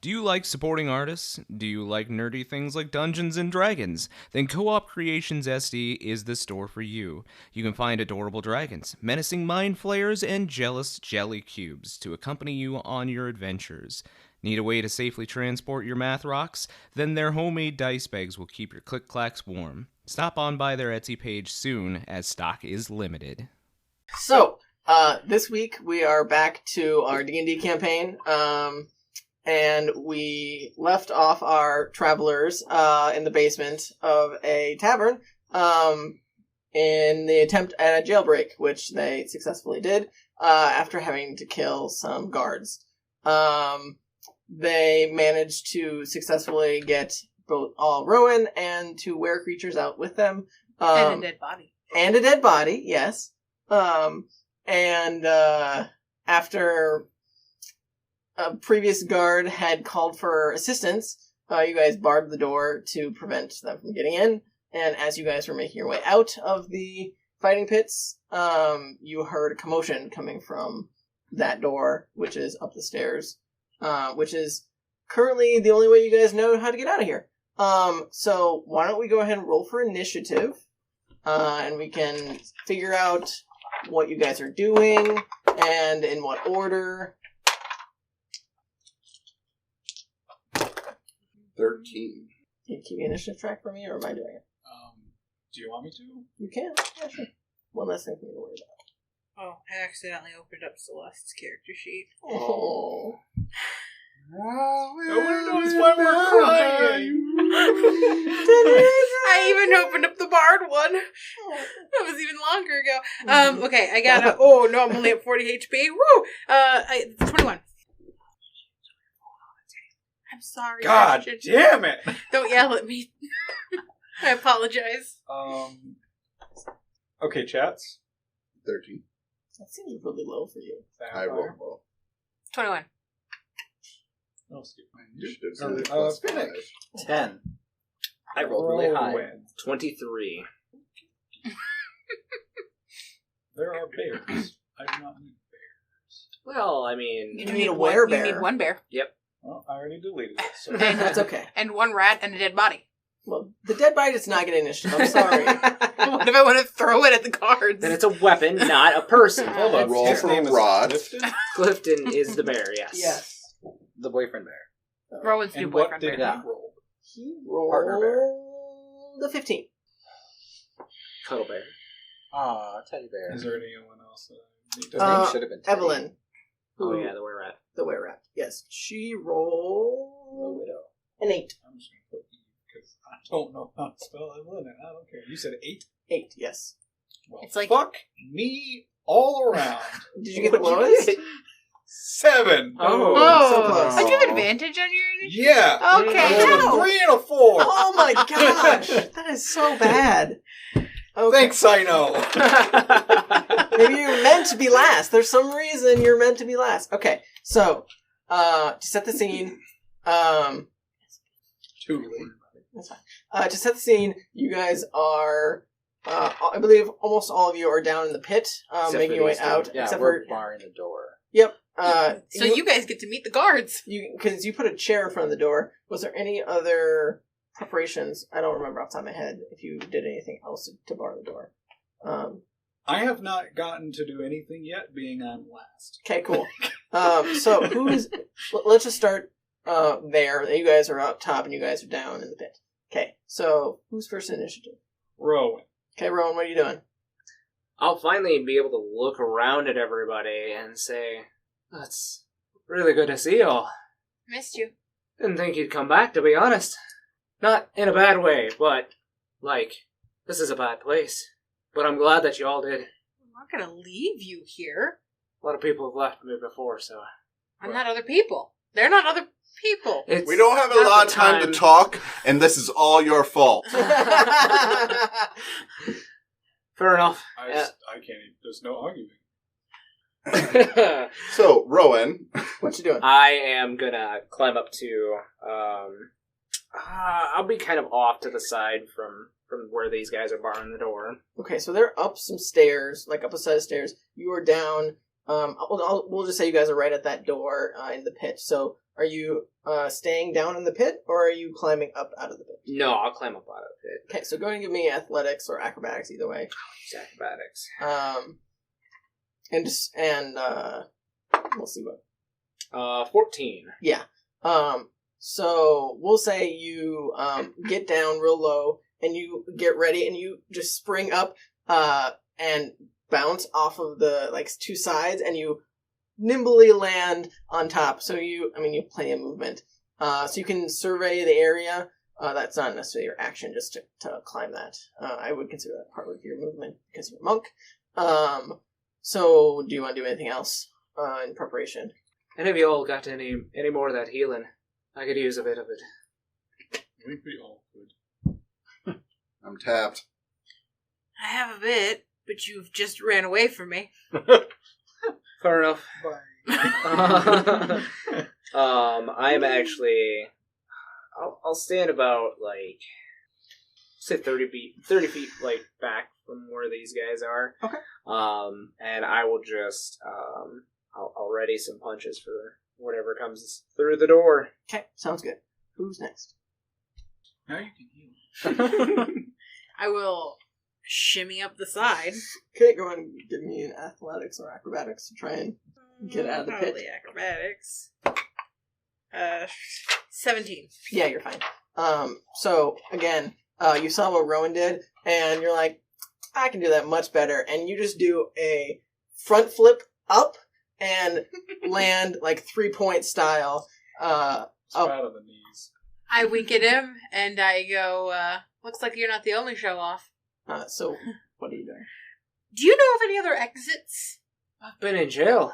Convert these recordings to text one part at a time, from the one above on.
Do you like supporting artists? Do you like nerdy things like Dungeons and Dragons? Then Co-op Creations SD is the store for you. You can find adorable dragons, menacing mind flayers, and jealous jelly cubes to accompany you on your adventures. Need a way to safely transport your math rocks? Then their homemade dice bags will keep your click-clacks warm. Stop on by their Etsy page soon, as stock is limited. So, this week we are back to our D&D campaign. And we left off our travelers in the basement of a tavern in the attempt at a jailbreak, which they successfully did after having to kill some guards. They managed to successfly get both Rowan and two were creatures out with them. And a dead body. And a dead body, yes. After a previous guard had called for assistance, you guys barred the door to prevent them from getting in. And as you guys were making your way out of the fighting pits, you heard a commotion coming from that door, which is up the stairs, which is currently the only way you guys know how to get out of here. So why don't we go ahead and roll for initiative, and we can figure out what you guys are doing and in what order. 13. Can you keep the initiative track for me, or am I doing it? Do you want me to? You can. Yeah, sure. One less thing for me to worry Oh, I accidentally opened up Celeste's character sheet. about. Oh. Nobody knows why we're crying. I even opened up the Bard one. That was even longer ago. Okay, I got oh no, I'm only at 40 HP. Woo! It's 21. I'm sorry. God Christian. damn it! Don't yell at me. I apologize. Okay, chats. 13. That seems really low for you. I roll low. 21. Oh, Steve. Initiative's Phoenix. 10. I rolled really high. Rowan. 23. There are bears. I do not need bears. Well, I mean... You need a werebear. You need one bear. Well, I already deleted it, so... That's okay. And one rat and a dead body. Well, the dead body does not get initiative. I'm sorry. What if I want to throw it at the guards? Then it's a weapon, not a person. Hold on. Roll His for name is Rod. Clifton? Clifton is the bear, yes. Yes. The boyfriend bear. Rowan's new And what boyfriend did bear. he roll? He rolled Partner bear. the 15. Cuddle bear. Aw, teddy bear. Is there anyone else that I need His to... name should have been Teddy. Evelyn. Oh who- yeah, the were rat. The were-rat. Yes. She rolled an 8. I'm just going to put E, because I don't know how to spell Evelyn, and I don't care. You said 8? 8, yes. Well, It's like- fuck me all around. Did you get the What'd you lowest? get? 7! Oh. So close. Don't you have advantage on your initiative? Yeah! Okay. I rolled a 3 and a 4! Oh my gosh! That is so bad. Okay. Thanks, I know! Maybe you're meant to be last. There's some reason you're meant to be last. Okay, so, to set the scene, Too late. that's fine. To set the scene, you guys are, I believe almost all of you are down in the pit, making your way out. Yeah, except we're for, barring the door. yep. So you guys get to meet the guards. Because you put a chair in front of the door. Was there any other preparations? I don't remember off the top of my head if you did anything else to bar the door. I have not gotten to do anything yet, being I'm last. Okay, cool. So let's just start there. You guys are up top and you guys are down in the pit. Okay, so who's first initiative? Rowan. Okay, Rowan, what are you doing? I'll finally be able to look around at everybody and say, "That's really good to see y'all. Missed you. Didn't think you'd come back, to be honest. Not in a bad way, but, this is a bad place. But I'm glad that you all did. I'm not going to leave you here. A lot of people have left me before, so... I'm not other people. They're not other people. It's We don't have a not lot of the time to talk, and this is all your fault. Fair enough. I can't even... There's no arguing. So, Rowan. What you doing? I am gonna climb up to, I'll be kind of off to the side from where these guys are barring the door. Okay, so they're up some stairs, like up a set of stairs. You are down. We'll just say you guys are right at that door in the pit. So Are you staying down in the pit, or are you climbing up out of the pit? No, I'll climb up out of it. Okay, so go ahead and give me athletics or acrobatics, either way. It's acrobatics. We'll see what. 14. Yeah. So we'll say you get down real low and you get ready and you just spring up and bounce off of the two sides and you nimbly land on top. So you have plenty of movement. So you can survey the area. That's not necessarily your action, just to climb that. I would consider that part of your movement because you're a monk. So do you want to do anything else in preparation? And have you all got any more of that healing? I could use a bit of it. I think we all could. I'm tapped. I have a bit, but you've just ran away from me. Fair enough. Bye. I'm actually... I'll stand about, say 30 feet, back from where these guys are. Okay. And I will just, I'll ready some punches for whatever comes through the door. Okay, sounds good. Who's next? Now you can heal. I will shimmy up the side. Okay, go ahead and give me an athletics or acrobatics to try and get out of the pit. Probably acrobatics. 17. Yeah, you're fine. So again, you saw what Rowan did, and you're like, I can do that much better. And you just do a front flip up and land 3-point style. It's out of the knees. I wink at him and I go, looks like you're not the only show off. So what are you doing? Do you know of any other exits? I've been in jail.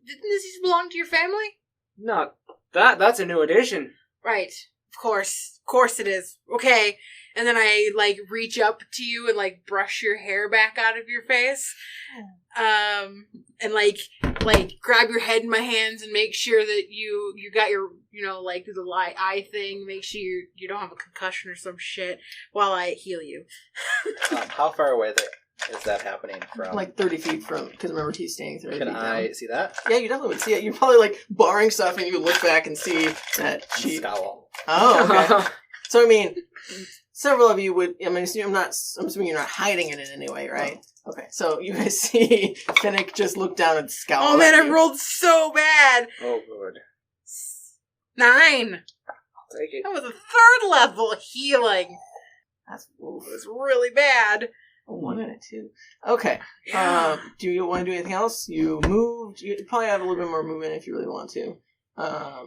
Didn't this used to belong to your family? Not that. That's a new addition. Right. Of course it is. Okay. And then I, reach up to you and, brush your hair back out of your face. And, grab your head in my hands and make sure that you got your, the eye thing. Make sure you don't have a concussion or some shit while I heal you. How far away is that happening from? 30 feet from, because remember he's standing 30 Can feet I down. see that? Yeah, you definitely would see it. You're probably, barring stuff and you look back and see that she... Scowl. Oh, okay. So, several of you would... I'm assuming you're not hiding it in any way, right? Okay, so you guys see Finnick just look down and scowl. Oh man, at I you. rolled so bad. Oh, good. 9. I'll take it. That was a 3rd level healing. That's It was really bad. a 1 and a 2. Okay. Yeah. Do you want to do anything else? You moved. You probably have a little bit more movement if you really want to. But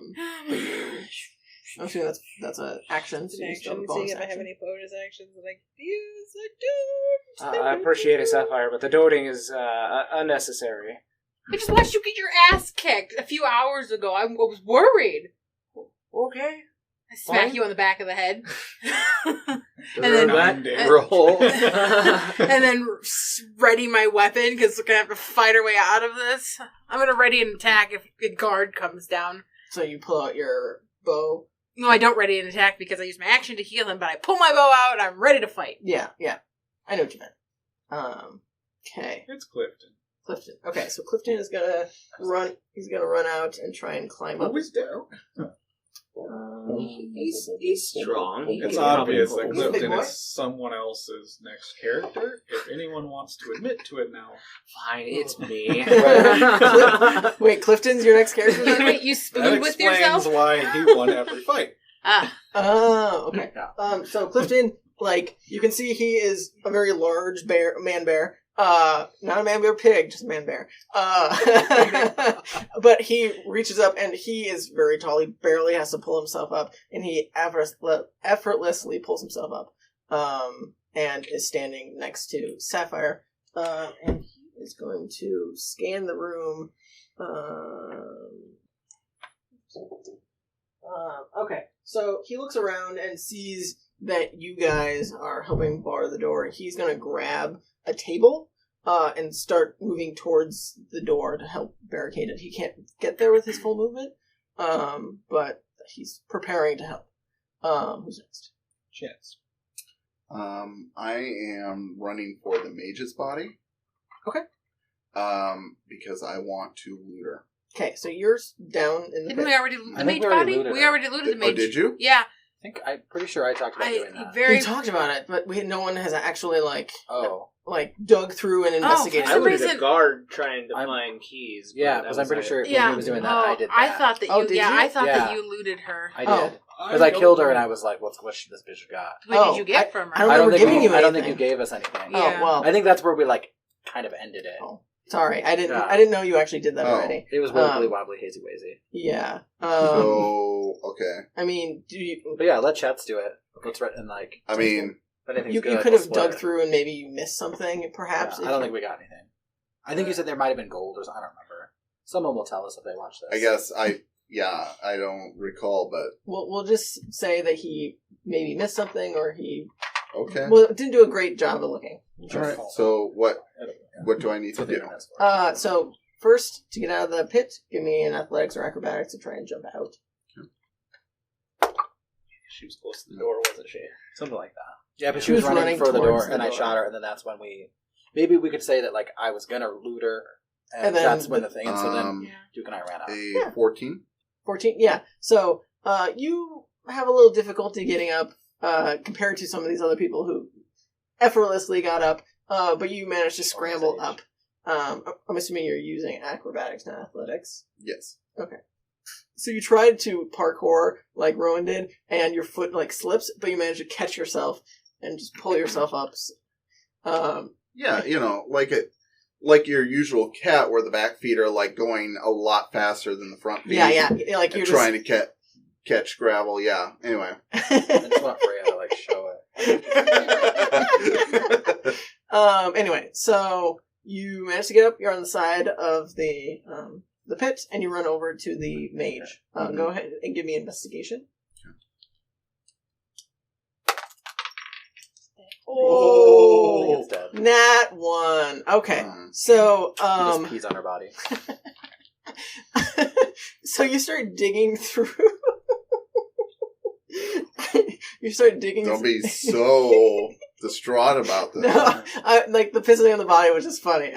I'm assuming that's an action. So you still have a bonus action. any bonus actions that I can use. I don't. I appreciate it, Sapphire, but the doting is unnecessary. I just watched you get your ass kicked a few hours ago. I was worried. Okay. I smack Fine. you on the back of the head. Does And then- a 9-day roll. And then ready my weapon because we're going to have to fight our way out of this. I'm going to ready an attack if a guard comes down. So you pull out your bow. No, I don't ready an attack because I use my action to heal him, but I pull my bow out and I'm ready to fight. Yeah. I know what you meant. Okay. It's Clifton. Clifton. Okay, so Clifton is gonna run. He's gonna run out and try and climb up. Always down. He's strong. It's He obvious probably that pulls. Big Clifton boy. is someone else's next character. If anyone wants to admit to it now. Fine, it's me. Wait, Clifton's your next character? then? Wait, you That spoon with explains yourself? why he won every fight. Ah. Oh, okay. Yeah. So Clifton, you can see he is a very large man bear. Not a man bear pig, just a man bear. But he reaches up and he is very tall. He barely has to pull himself up, and he effortlessly pulls himself up. And is standing next to Sapphire. And he is going to scan the room. Okay, so he looks around and sees that you guys are helping bar the door. He's going to grab a table and start moving towards the door to help barricade it. He can't get there with his full movement, but he's preparing to help. Who's next? Chance. I am running for the mage's body. Okay. Because I want to loot her. Okay, so you're down in the Didn't pit. we already loot I the think mage we already body? looted We her. already looted the mage. Oh, did you? Yeah. I'm pretty sure I talked about doing I that. very. You talked about it, but no one has actually Oh. dug through and investigated. for I some looted reason- a guard trying to I'm- find keys. Yeah, but because that I'm pretty was sure it. when he was doing that, I did that. I thought that you. Oh, did you? I thought that Yeah. you looted her. I Oh. did. Because I killed her and I was like, what should this bitch got? What did you get from her? I don't remember think giving you I don't think you anything. gave us anything. Oh, Yeah. well. I think that's where we kind of ended it. Oh, sorry, I didn't. Yeah. I didn't know you actually did that Oh. already. It was wibbly wobbly, hazy wazy. Yeah. So, okay. I mean, do you? But yeah, let Chats do it. Let's I mean, if anything's You good, could we'll have split dug it. through and maybe you missed something, perhaps. Yeah, I don't think we got anything. I think you said there might have been gold or something. I don't remember. Someone will tell us if they watch this. I guess I don't recall, but We'll just say that he maybe missed something, or he okay. didn't do a great job of looking. All right. So what do I need That's to what the do? internet's for. So first, to get out of the pit, give me an athletics or acrobatics to try and jump out. She was close to the door, wasn't she? Something like that. Yeah, but She she was was running running for the door, towards the and I door. shot her, and then that's when maybe we could say that I was gonna loot her, and then that's when the thing. And so then Yeah. Duke and I ran out. A 14. 14. Yeah. So you have a little difficulty getting up compared to some of these other people who effortlessly got up, but you managed to scramble up. I'm assuming you're using acrobatics, not athletics. Yes. Okay. So you tried to parkour like Rowan did, and your foot slips, but you managed to catch yourself and just pull yourself up. Yeah, like your usual cat, where the back feet are going a lot faster than the front feet. Yeah, like you're trying to catch gravel. Yeah. Anyway. I just want Freya to show it. Anyway, so you managed to get up. You're on the side of the pit, and you run over to the mage. Go ahead and give me investigation. I think it's dead. Nat 1. Okay, Mm. so He just pees on her body. so you start digging through. You start digging. Don't be so distraught about this. No, the pissing on the body was just funny.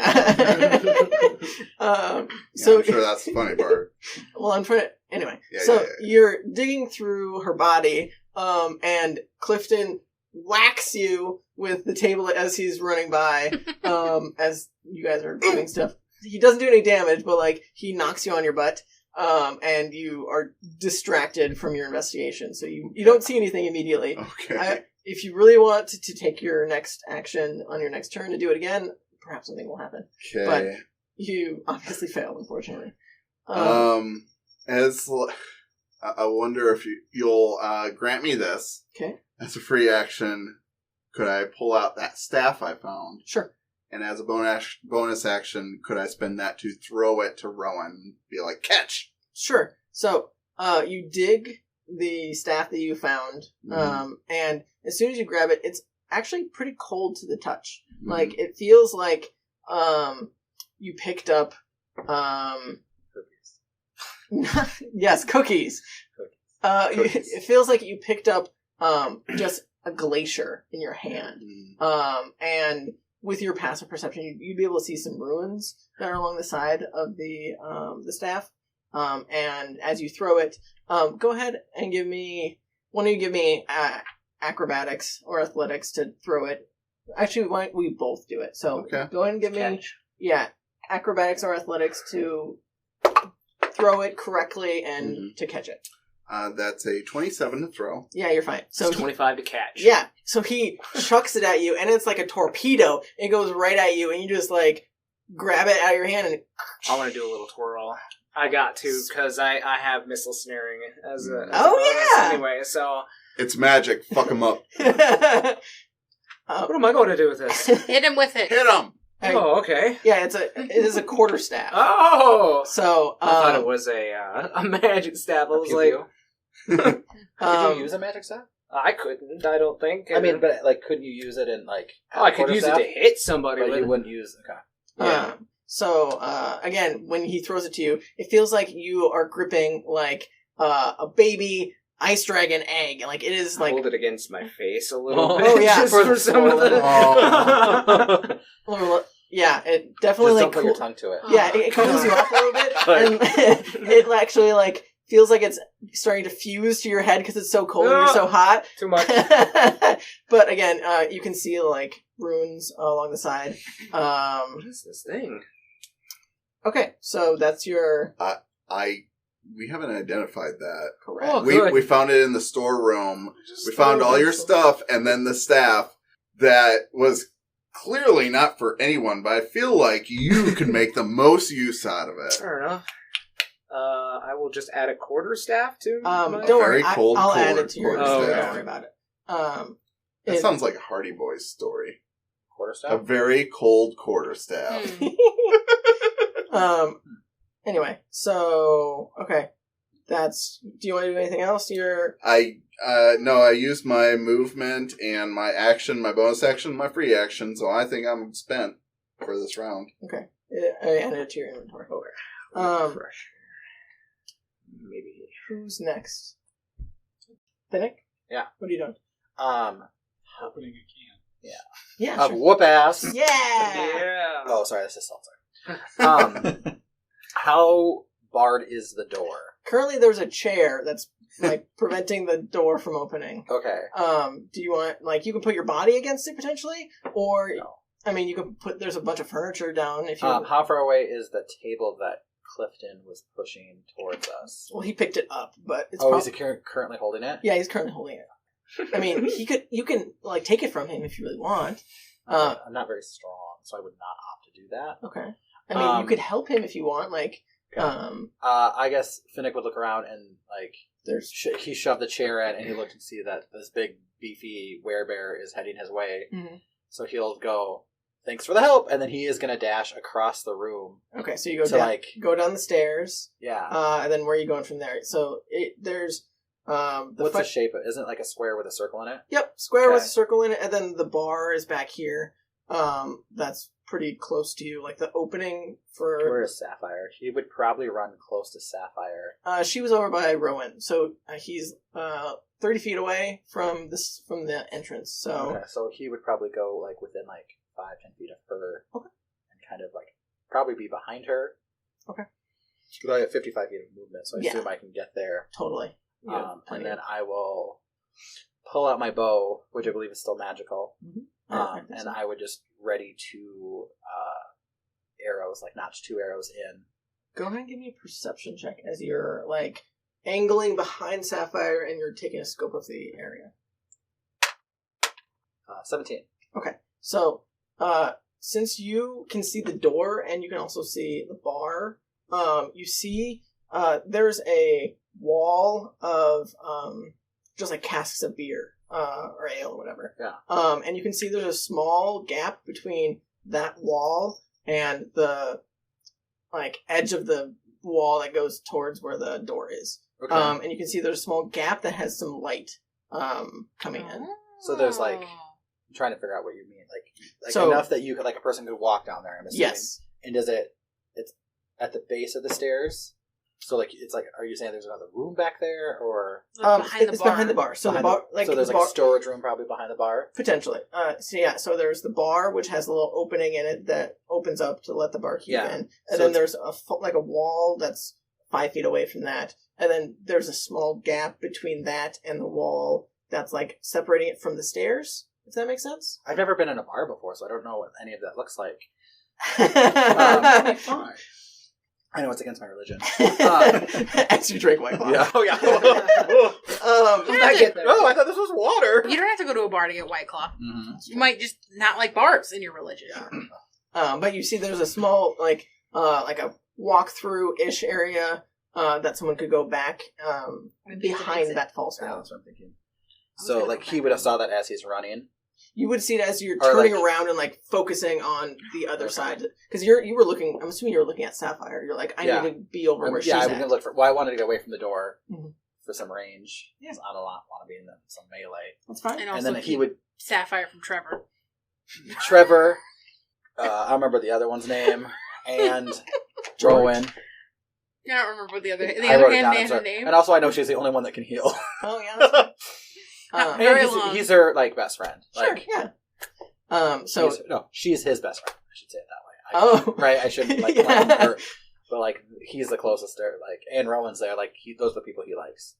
So I'm sure that's the funny part. well, I'm trying to anyway. Yeah, so yeah. you're digging through her body, and Clifton whacks you with the table as he's running by. As you guys are doing stuff, he doesn't do any damage, but he knocks you on your butt. And you are distracted from your investigation, so you don't see anything immediately. Okay. If you really want to take your next action on your next turn to do it again, perhaps something will happen. Okay. But you obviously failed, unfortunately. I wonder if you'll grant me this. Okay. As a free action, could I pull out that staff I found? Sure. And as a bonus action, could I spend that to throw it to Rowan and be like, catch? Sure. So, you dig the staff that you found, and as soon as you grab it, it's actually pretty cold to the touch. Mhm. It feels like, you picked up, yes, cookies. Cookies. It feels like you picked up, just a glacier in your hand. And with your passive perception, you'd be able to see some ruins that are along the side of the staff. And as you throw it, go ahead and give me acrobatics or athletics to throw it. Actually, why don't we both do it? So Okay. go ahead and give me acrobatics or athletics to throw it correctly and to catch it. That's a 27 to throw. Yeah, you're fine. So It's 25 to catch. yeah, so he chucks it at you, and it's like a torpedo. It goes right at you, and you just grab it out of your hand, and I want to do a little twirl. I got to, because I have missile snaring as a Oh, bonus yeah! anyway, so It's magic. Fuck him up. what am I going to do with this? Hit him with it. Hit him! Oh, okay. Yeah, it is a quarterstaff. Oh! So I thought it was a magic staff. I was like, Could you use a magic staff? I couldn't, I don't think. I mean, but couldn't you use it in I could use it to hit somebody but with you it. wouldn't use. Okay. So again, when he throws it to you, it feels like you are gripping a baby ice dragon egg. It is Hold it against my face a little Oh, bit. yeah, just for for some of the... Yeah, it definitely Just like don't put your tongue to it. Yeah, it cools you off a little bit, and it actually like feels like it's starting to fuse to your head because it's so cold and you're so hot. Too much. But again, you can see like runes along the side. What is this thing? Okay, so that's your We haven't identified that. correct. Oh, We good. we found it in the storeroom. We found all your stuff, and then the staff that was clearly not for anyone. But I feel like you can make the most use out of it. Fair enough. I will just add a quarterstaff to. Don't my... worry, Very cold I'll add cord- it to yours. cord Don't staff. worry about it. That it- sounds like a Hardy Boys story. A Quarterstaff? very cold quarterstaff. Anyway, so okay, that's. Do you want to do anything else? You're No, I used my movement and my action, my bonus action, my free action, so I think I'm spent for this round. okay. I added it to your inventory. Fresh. Maybe. Who's next? Finnick? Yeah. What are you doing? Opening a can. Yeah. Sure. Whoop ass. Yeah. Yeah. Oh, sorry, that's just seltzer. How barred is the door? Currently, there's a chair that's like preventing the door from opening. Okay. Do you want you can put your body against it potentially, or No. I mean, you can put. There's a bunch of furniture down if you. How far away is the table that Clifton was pushing towards us? Well, he picked it up, but it's. Is he currently holding it? Yeah, he's currently holding it. I mean, you can take it from him if you really want. I'm not very strong, so I would not opt to do that. Okay. I mean, you could help him if you want. I guess Finnick would look around and There's he shoved the chair in, and he looked and see that this big beefy werebear is heading his way. Mhm. So he'll go, "Thanks for the help," and then he is going to dash across the room. okay. So you go So, down, go down the stairs, Yeah. and then where are you going from there? So there's What's the shape? Isn't it like a square with a circle in it? Yep, square with Okay. a circle in it, and then the bar is back here. That's pretty close to you, like the opening for. Where is Sapphire? He would probably run close to Sapphire. She was over by Rowan, so he's 30 feet away from the entrance. So Okay, so he would probably go within 5-10 feet of her. Okay. And kind of probably be behind her. Okay. But I have 55 feet of movement, so I Yeah. assume I can get there. totally. Yeah, And plenty then I will pull out my bow, which I believe is still magical. of- And I would just ready to arrows, notch 2 arrows in. Go ahead and give me a perception check as you're angling behind Sapphire and you're taking a scope of the area. 17. Okay, so since you can see the door and you can also see the bar, you see there's a wall of just casks of beer or ale or whatever. Yeah. And you can see there's a small gap between that wall and the edge of the wall that goes towards where the door is. Okay. And you can see there's a small gap that has some light coming in. So there's I'm trying to figure out what you mean. So- Enough that you could, a person could walk down there, I'm assuming. Yes. And it's at the base of the stairs? So are you saying there's another room back there, or It's behind the bar. So behind the bar, so there's the bar, a storage room probably behind the bar? potentially. So there's the bar, which has a little opening in it that opens up to let the barkeep Yeah. in, and So then it's- there's a wall that's 5 feet away from that, and then there's a small gap between that and the wall that's separating it from the stairs. If that makes sense. I've never been in a bar before, so I don't know what any of that looks like. Fine. I know it's against my religion. As you drink White Claw. Oh, yeah. I get there. Oh, I thought this was water. You don't have to go to a bar to get White Claw. Mm-hmm. You might just not like bars in your religion. But you see there's a small, a walk-through-ish area that someone could go back behind that false Yeah, wall. that's what I'm thinking. So, he would have saw that as he's running. You would see it as you're Or, turning around and focusing on the other side. Because you were looking, I'm assuming you were looking at Sapphire. You're I Yeah. need to be over where she's I at. was gonna look for. Well, I wanted to get away from the door Mhm. for some range. Yeah. 'Cause I don't want to be in some melee. That's fine. And And also then he keep would. Sapphire from Trevor. Trevor. I don't remember the other one's name. And Rowan. I don't remember what the other I wrote it down, I'm man had a sorry. name. And also, I know she's the only one that can heal. Oh, yeah, that's fine. Not And very long. he's her best friend. Sure, yeah. So, she's his best friend. I should say it that way. Oh. Right, I shouldn't like Yeah. claim her, but like he's the closest there. Like, and Rowan's there. Like, those are the people he likes.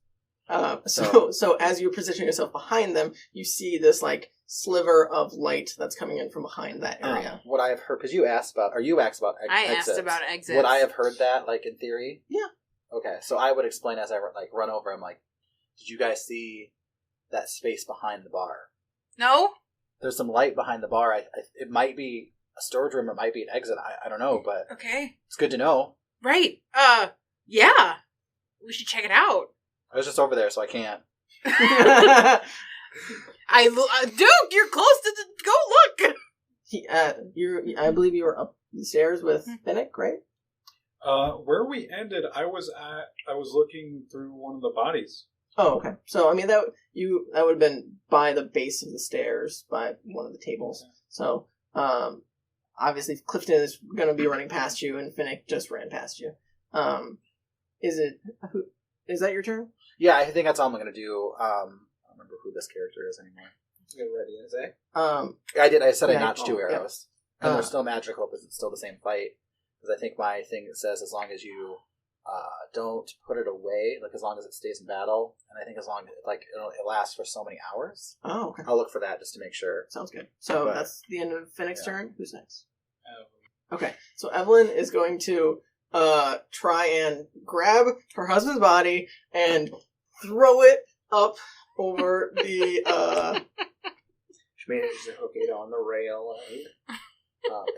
So as you position yourself behind them, you see this like sliver of light that's coming in from behind that area. What I have heard, because you asked about I exits. asked about exits. Would I have heard that, like, in theory? Yeah. Okay, so I would explain as I like run over. I'm like, did you guys see that space behind the bar? No? There's some light behind the bar. It might be a storage room. It might be an exit. I don't know, but Okay. it's good to know. Right. Yeah. We should check it out. I was just over there, so I can't. Duke, you're close to the... Go look! I believe you were up the stairs with Finnick, right? Where we ended, I was looking through one of the bodies. Oh, okay. So I mean that would have been by the base of the stairs, by one of the tables. Okay. So obviously Clifton is going to be running past you, and Finnick just ran past you. Is that your turn? Yeah, I think that's all I'm going to do. I don't remember who this character is anymore. Get ready, Isaac. I said yeah, I notched 2 yeah. arrows. And they're still magical, because it's still the same fight. Because I think my thing says as long as you don't put it away, like as long as it stays in battle, and I think as long as it lasts for so many hours. Oh, okay. I'll look for that just to make sure. Sounds good. So But- that's the end of Finnick's Yeah. turn. Who's next? Okay, so Evelyn is going to try and grab her husband's body and throw it up over the She manages to hook it on the rail.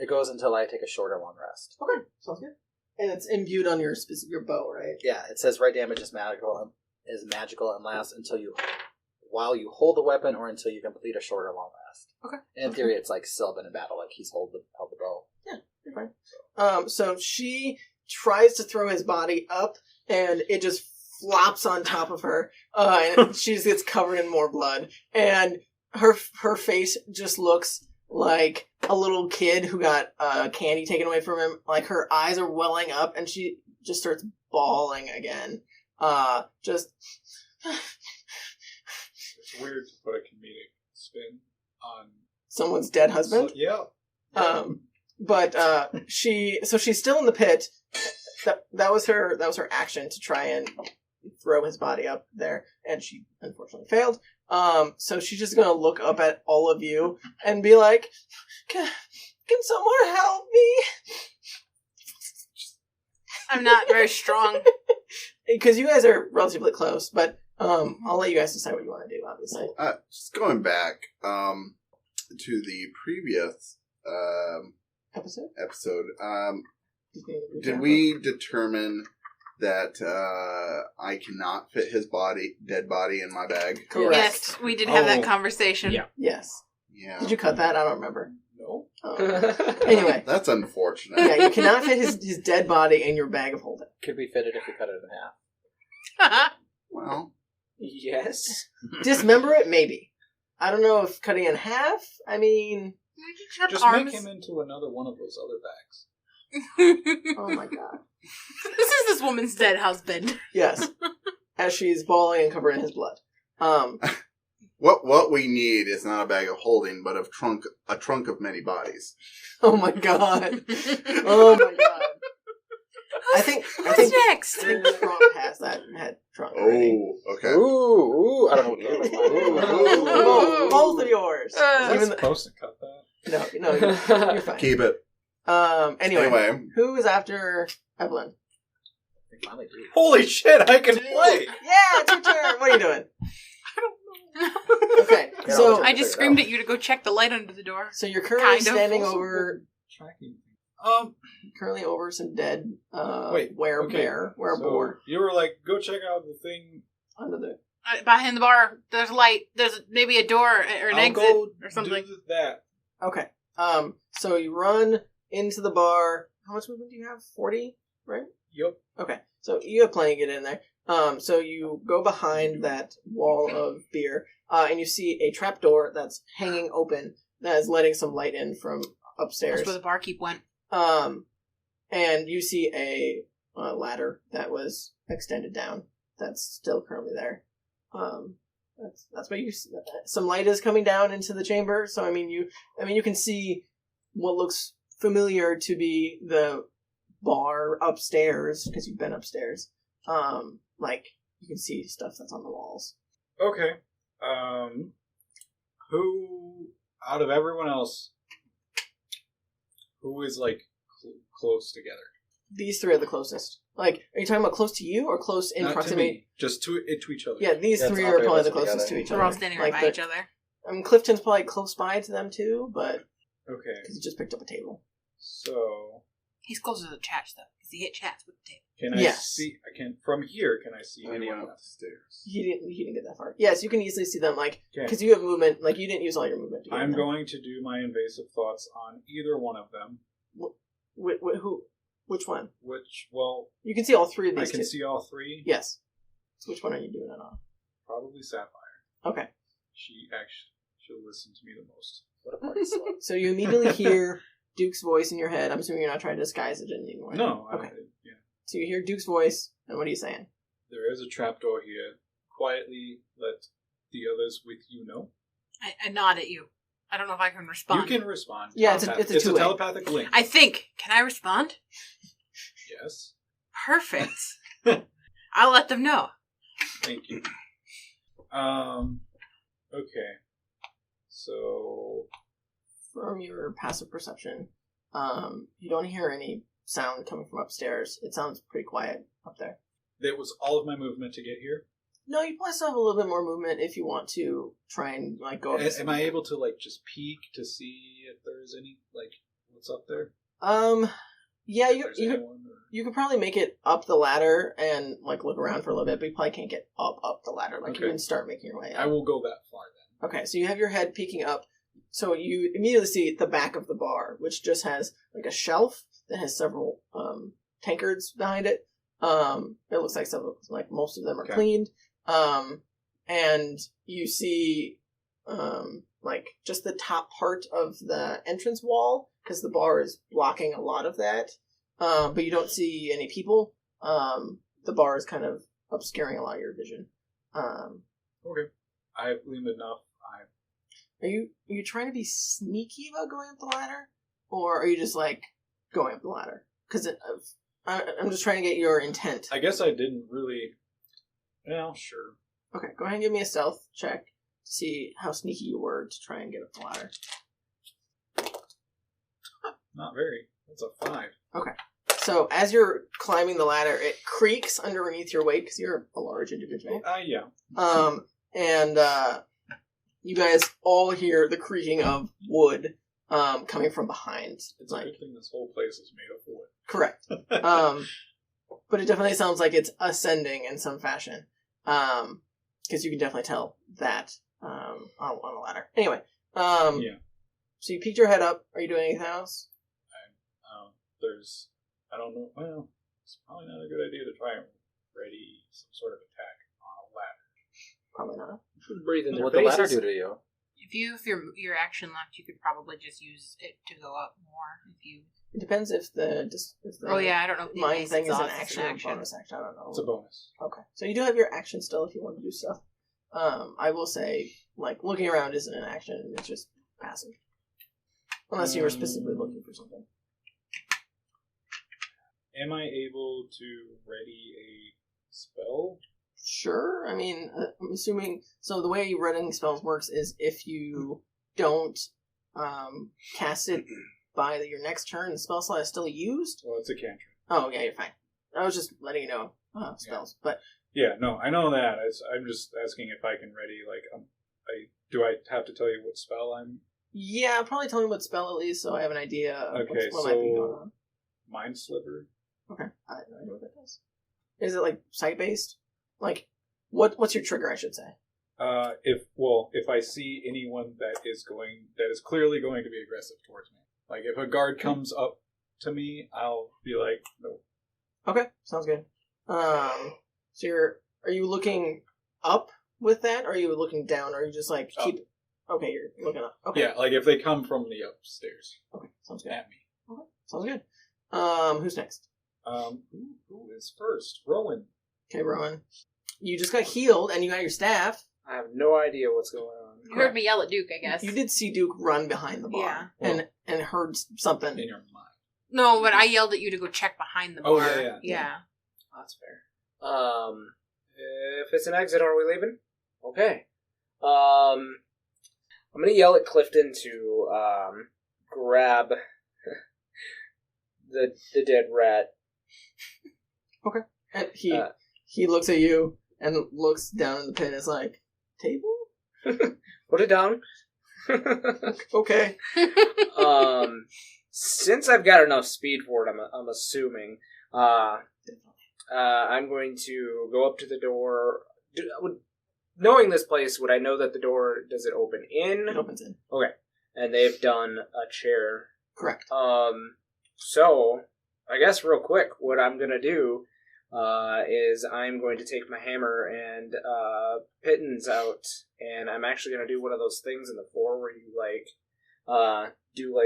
It goes until I take a shorter long rest. Okay, sounds good. And it's imbued on your bow, right? Yeah, it says right damage is magical and lasts while you hold the weapon or until you complete a shorter long rest. Okay. And in theory, it's like Sylvan in battle, like he's held the bow. Yeah, you're fine. So she tries to throw his body up, and it just flops on top of her, and she just gets covered in more blood, and her face just looks like a little kid who got candy taken away from him. Like her eyes are welling up, and she just starts bawling again. It's weird to put a comedic spin on Someone's dead husband. yeah. But she's still in the pit. That was her action to try and throw his body up there, and she unfortunately failed. So she's just gonna look up at all of you and be like, "Can someone help me?" I'm not very strong. Because you guys are relatively close, but I'll let you guys decide what you want to do. Obviously, Just going back to the previous episode. Did we determine that I cannot fit his dead body in my bag? Correct. Yes, we did have that Oh. conversation. Yeah. Yes. Yeah. Did you cut that? I don't remember. No. Anyway, That's unfortunate. yeah, you cannot fit his dead body in your bag of holding. Could we fit it if we cut it in half? Well, Yes. Dismember it, maybe. I don't know if cutting in half. I mean, We just have Just arms. make him into another one of those other bags. oh my god. This is this woman's dead husband. Yes. As she's bawling and covered in his blood. what we need is not a bag of holding, but a trunk of many bodies. Oh my god. Oh my god. I think Who's next? Trump has that head trunk already. Oh, okay. Ooh, I don't know what game it's Both of yours. Is that Even supposed to cut that? no, you're fine. Keep it. Anyway, who is after Evelyn? Holy shit, I can play! Yeah, it's your turn. What are you doing? Okay, so I just screamed at you to go check the light under the door. so you're currently Kind of. standing over Tracking. some dead Wait, boar You were like, go check out the thing. under the. Behind the bar, there's light. There's maybe a door or an I'll exit go or something. do that. Okay. So you run into the bar. How much movement do you have? 40, right? Yup. Okay. So you have plenty to get in there. So you go behind that wall of beer, and you see a trapdoor that's hanging open that is letting some light in from upstairs. That's where the barkeep went. And you see a ladder that was extended down. That's still currently there. That's what you. Some light is coming down into the chamber. So I mean, you can see what looks familiar to be the bar upstairs, because you've been upstairs. Like, you can see stuff that's on the walls. Okay. Who, out of everyone else, who is, like, close together? These three are the closest. Like, are you talking about close to you or close in Not proximity? to me, just to each other. Yeah, these Yeah, three it's are all three of probably us the closest together. to each We're other. all standing right Like by each other. Clifton's probably close by to them too, but Okay. because he just picked up a table. So, He's closer to the chats, though, because he hit chats with the table. can I Yes. see, from here, can I see I anyone went else? upstairs. He didn't get that far. Yes, you can easily see them, like, Okay. because you have movement. Like, you didn't use all your movement. To get I'm them. going to do my invasive thoughts on either one of them, Who? Which one? which, well, You can see all three of I these. can two. see all three. Yes. So which one are you doing it on? Probably Sapphire. Okay. She'll listen to me the most. What a party slut. So you immediately hear Duke's voice in your head. I'm assuming you're not trying to disguise it anymore. No, Okay. yeah. So you hear Duke's voice, and what are you saying? There is a trapdoor here. Quietly let the others with you know. I nod at you. I don't know if I can respond. You can respond. Yeah, it's a It's a two-way. telepathic link. I think. Can I respond? Yes. Perfect. I'll let them know. Thank you. Okay. So From your passive perception, you don't hear any sound coming from upstairs. It sounds pretty quiet up there. that was all of my movement to get here. No, you probably still have a little bit more movement if you want to try and like go up. Am I able to like just peek to see if there's any like what's up there? Yeah, If there's anyone, or... you could probably make it up the ladder and like look around for a little bit, but you probably can't get up the ladder. Like you Okay. can start making your way up. I will go that far then. Okay, so you have your head peeking up. So you immediately see the back of the bar, which just has like a shelf that has several tankards behind it. It looks like like most of them are Okay. cleaned. And you see like just the top part of the entrance wall because the bar is blocking a lot of that. But you don't see any people. The bar is kind of obscuring a lot of your vision. Okay. I have gleamed enough. Are you trying to be sneaky about going up the ladder, or are you just like going up the ladder? Because I'm just trying to get your intent. I guess I didn't really. Well, sure. Okay, go ahead and give me a stealth check to see how sneaky you were to try and get up the ladder. Not very. That's a 5. Okay. So as you're climbing the ladder, it creaks underneath your weight because you're a large individual. Yeah. And you guys all hear the creaking of wood coming from behind. It's a good thing this whole place is made of wood. Correct. But it definitely sounds like it's ascending in some fashion. Because you can definitely tell that on the ladder. Anyway. Yeah. So you peeked your head up. Are you doing anything else? I don't know. Well, it's probably not a good idea to try and ready some sort of attack on a ladder. Probably not. Breathe in their What the ladder faces. do to you? If your action left, you could probably just use it to go up more. If you. It depends if the Oh yeah, I don't know. If the mind thing is an invasive action thoughts or bonus action. I don't know. It's a bonus. Okay. So you do have your action still if you want to do stuff. I will say, like, looking around isn't an action. It's just passive. Unless you were specifically looking for something. Am I able to ready a spell? Sure. I mean, I'm assuming... So the way reading spells works is if you don't cast it by your next turn, the spell slot is still used. Well, it's a cantrip. Oh, yeah, you're fine. I was just letting you know spells. But Yeah, no, I know that. I'm just asking if I can ready, like, do I have to tell you what spell I'm... yeah, probably tell me what spell at least so I have an idea of Okay, what might be going so... on. Mind Sliver? Okay, I have no idea what that does. Is it like sight based? Like, what's your trigger? I should say. If I see anyone that is clearly going to be aggressive towards me, like if a guard comes up to me, I'll be like, no. Okay, sounds good. So are you looking up with that, or are you looking down, or are you just like keep? Okay, you're looking up. Okay. Yeah, like if they come from the upstairs Okay, sounds good. at me. Okay, sounds good. Who's next? Who is first? Rowan. Okay, Rowan. You just got healed, and you got your staff. I have no idea what's going on. You heard me yell at Duke, I guess. You did see Duke run behind the bar and heard something. In your mind. No, but I yelled at you to go check behind the bar. Oh, yeah. That's fair. If it's an exit, are we leaving? Okay. I'm gonna yell at Clifton to grab the dead rat. Okay. And he looks at you and looks down in the pit and is like, table? Put it down. Okay. Since I've got enough speed for it, I'm assuming, I'm going to go up to the door. Knowing this place, would I know that the door, does it open in? It opens in. Okay. And they've done a chair. Correct. So, I guess real quick, what I'm going to do is I'm going to take my hammer and pittons out, and I'm actually going to do one of those things in the floor where you, do,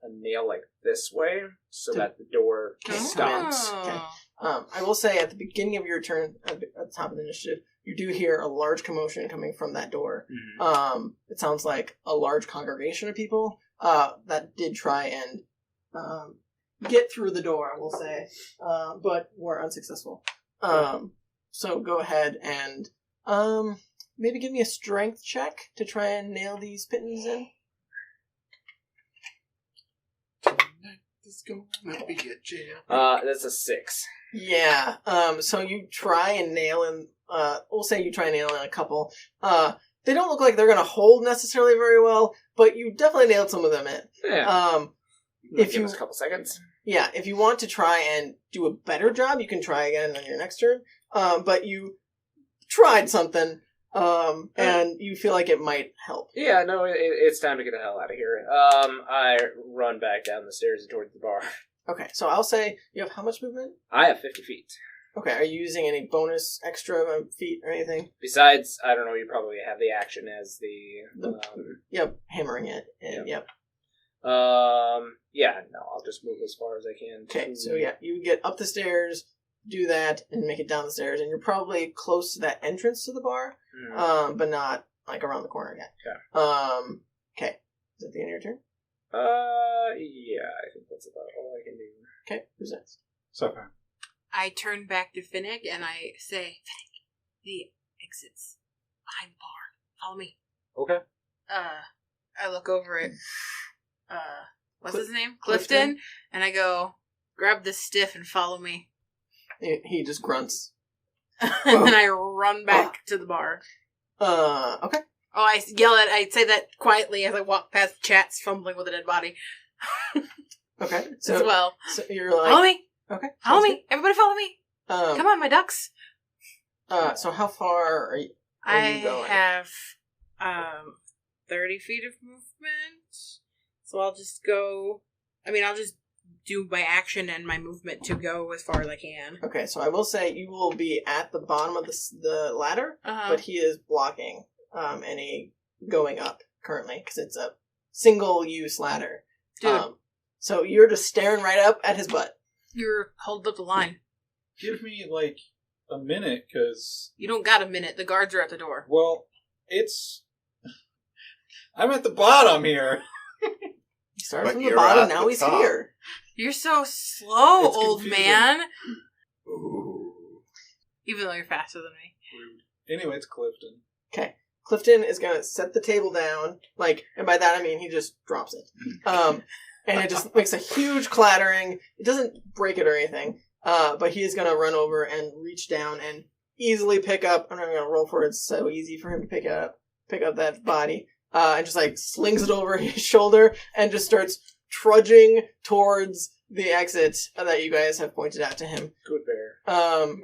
a nail, this way, so that the door stops. Okay. I will say, at the beginning of your turn, at the top of the initiative, you do hear a large commotion coming from that door. Mm-hmm. It sounds like a large congregation of people that did try and get through the door, I will say, but were unsuccessful. So go ahead and maybe give me a strength check to try and nail these pittons in. That's a 6. Yeah. So you try and nail in. We'll say you try and nail in a couple. They don't look like they're going to hold necessarily very well, but you definitely nailed some of them in. Yeah. If give you us a couple seconds. Yeah, if you want to try and do a better job, you can try again on your next turn. But you tried something, and you feel like it might help. Yeah, no, it's time to get the hell out of here. I run back down the stairs and towards the bar. Okay, so I'll say you have how much movement? I have 50 feet. Okay, are you using any bonus extra feet or anything? Besides, I don't know, you probably have the action as the Yep, hammering it. And, yep. Yeah, no, I'll just move as far as I can. Okay, so yeah, you get up the stairs, do that, and make it down the stairs, and you're probably close to that entrance to the bar, but not, around the corner yet. Okay. Okay. Is that the end of your turn? Yeah, I think that's about all I can do. Okay, who's next? So far. I turn back to Finnick and I say, Finnick, the exit's behind the bar. Follow me. Okay. I look over at, what's his name? Clifton. And I go, grab the stiff and follow me. He just grunts. And then I run back to the bar. Okay. Oh, I say that quietly as I walk past Chats fumbling with a dead body. Okay. As well. So you're like... Follow me! Okay. Follow me! Everybody follow me! Come on, my ducks! So how far are you going? I have 30 feet of movement. So I'll just go... I'll just do my action and my movement to go as far as I can. Okay, so I will say you will be at the bottom of the ladder, but he is blocking any going up currently, because it's a single-use ladder. Dude. So you're just staring right up at his butt. You're holding up the line. Give me, a minute, because... You don't got a minute. The guards are at the door. Well, I'm at the bottom here. He started But from the you're bottom, at now the he's top. here. You're so slow, It's old confusing. man. Ooh. Even though you're faster than me. Anyway, it's Clifton. Okay. Clifton is going to set the table down, and by that I mean he just drops it. And it just makes a huge clattering. It doesn't break it or anything, but he is going to run over and reach down and easily pick up, I'm not going to roll for it, it's so easy for him to pick up that body, and just slings it over his shoulder and just starts trudging towards the exit that you guys have pointed out to him. Good bear.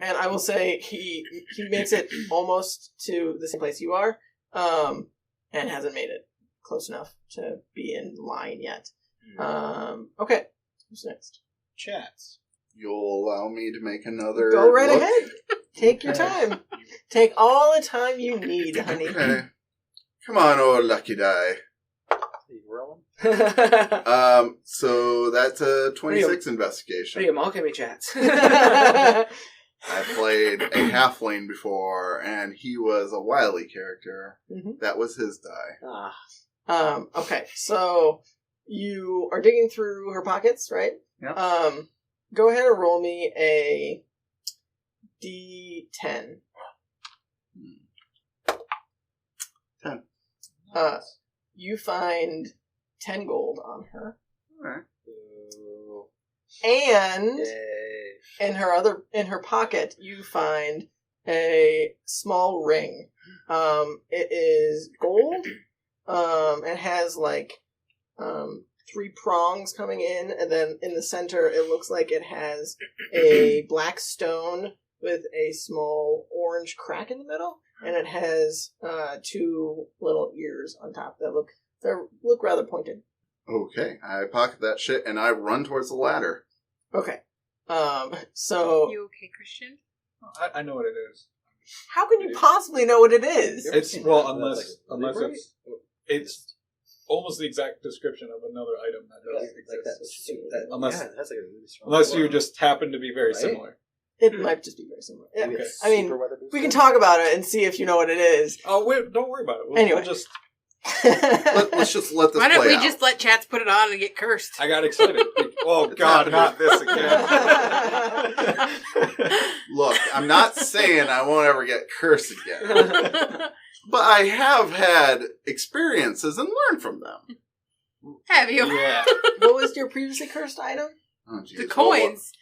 And I will say he makes it almost to the same place you are, and hasn't made it close enough to be in line yet. Okay. Who's next? Chats. You'll allow me to make another Go right look? ahead. Take your time. Take all the time you need, honey. Okay. Come on, old lucky die. You rolling? So that's a 26 investigation. Liam, I'll give me Chats. I played a halfling before, and he was a wily character. Mhm. That was his die. Okay, so you are digging through her pockets, right? Yeah. Go ahead and roll me a D10. 10. You find 10 gold on her, Alright. and Yay. in her pocket you find a small ring. It is gold. It has like 3 prongs coming in, and then in the center it looks like it has a black stone with a small orange crack in the middle, and it has 2 little ears on top that look rather pointed. Okay, I pocket that shit and I run towards the ladder. Okay. So You okay, Christian? I know what it is. how can you possibly know what it is? It's unless Library? it's almost the exact description of another item that doesn't exist. Unless that's like a really strong unless you just happen to be very similar. It might just be very similar. Yeah. Okay. I mean, Super weather booster? we can talk about it and see if you know what it is. Oh wait, don't worry about it. Anyway. We'll just Let's just let this Why don't play we out. just let Chats put it on and get cursed? I got excited. Oh It's God, happening. not this again. Look, I'm not saying I won't ever get cursed again, but I have had experiences and learned from them. Have you? Yeah. What was your previously cursed item? Oh, geez. The coins.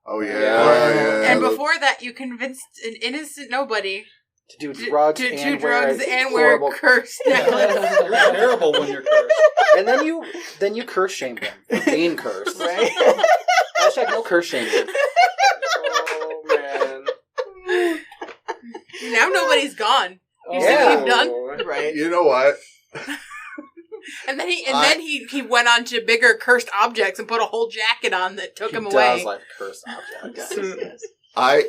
Oh yeah. Yeah. And before that, you convinced an innocent nobody to do to drugs do and drugs wear and wear horrible. cursed necklace. You're terrible when you're cursed. And then you curse shame them for being cursed. Right? Hashtag no curse shaming. Oh man. Now nobody's gone. You see Yeah. what you've done? Right. You know what? And then he went on to bigger cursed objects and put a whole jacket on that took him He away. does like cursed objects. Yes.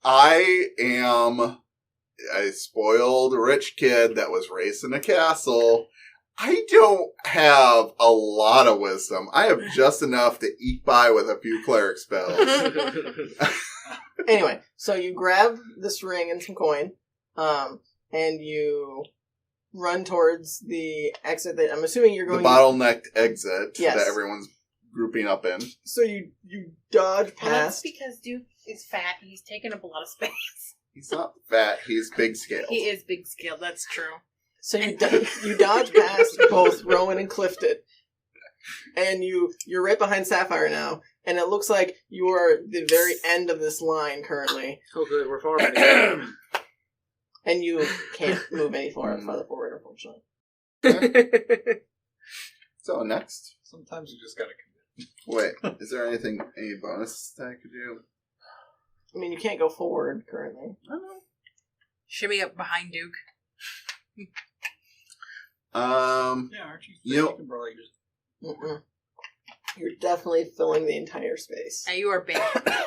I am a spoiled rich kid that was raised in a castle. I don't have a lot of wisdom. I have just enough to eke by with a few cleric spells. Anyway, so you grab this ring and some coin, and you run towards the exit that I'm assuming you're The going bottlenecked exit Yes. that everyone's grouping up in. So you dodge That's past. because Duke is fat and he's taking up a lot of space. He's not fat, he's big scale. He is big scale, that's true. So you dodge past both Rowan and Clifton, and you're right behind Sapphire now, and it looks like you are the very end of this line currently, Oh good, we're farming again. and you can't move any farther forward, unfortunately. So next. Sometimes you just gotta commit. Wait, is there any bonus that I could do? I mean, you can't go forward currently. I don't know. Shimmy up behind Duke. Yeah, aren't you? You know- can probably just. Mm-mm. You're definitely filling the entire space. Now you are big.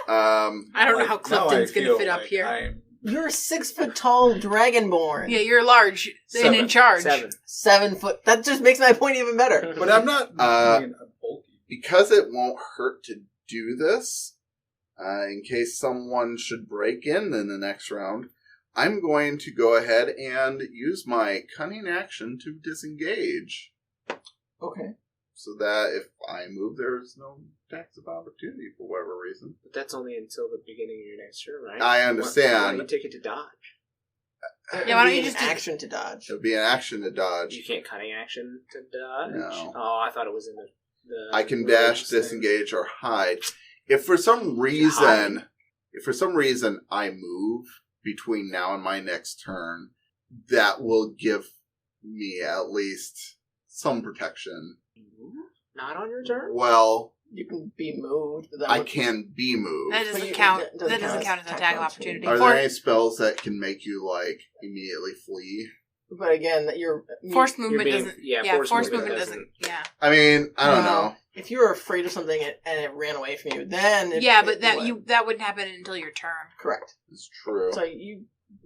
Um, I don't know how Now Clifton's I going to feel fit up like here. I'm You're a 6 foot tall dragonborn. Yeah, you're large and in charge. 7. 7 foot. That just makes my point even better. But I'm not being bulky. because it won't hurt to do this, in case someone should break in the next round, I'm going to go ahead and use my cunning action to disengage. Okay. So that if I move, there's no attacks of opportunity for whatever reason. But that's only until the beginning of your next turn, right? I understand. Why don't you take it to dodge? Yeah, why don't you It'd be just an do- action to dodge? It would be an action to dodge. You can't cunning action to dodge? No. Oh, I thought it was in the I can dash, disengage, or hide. If for some reason I move between now and my next turn, that will give me at least some protection. Not on your turn? Well, You can be moved. But that I would- can be moved. That But doesn't you- count. it doesn't That doesn't count count as as an attack attack of opportunity. Are For- there any spells that can make you, like, immediately flee? But again, that you're Forced movement being- doesn't. yeah, Yeah, forced forced movement movement doesn't. Yeah. I mean, I don't know. If you were afraid of something and it ran away from you, then Yeah, but that would. that wouldn't happen until your turn. Correct. It's true. So you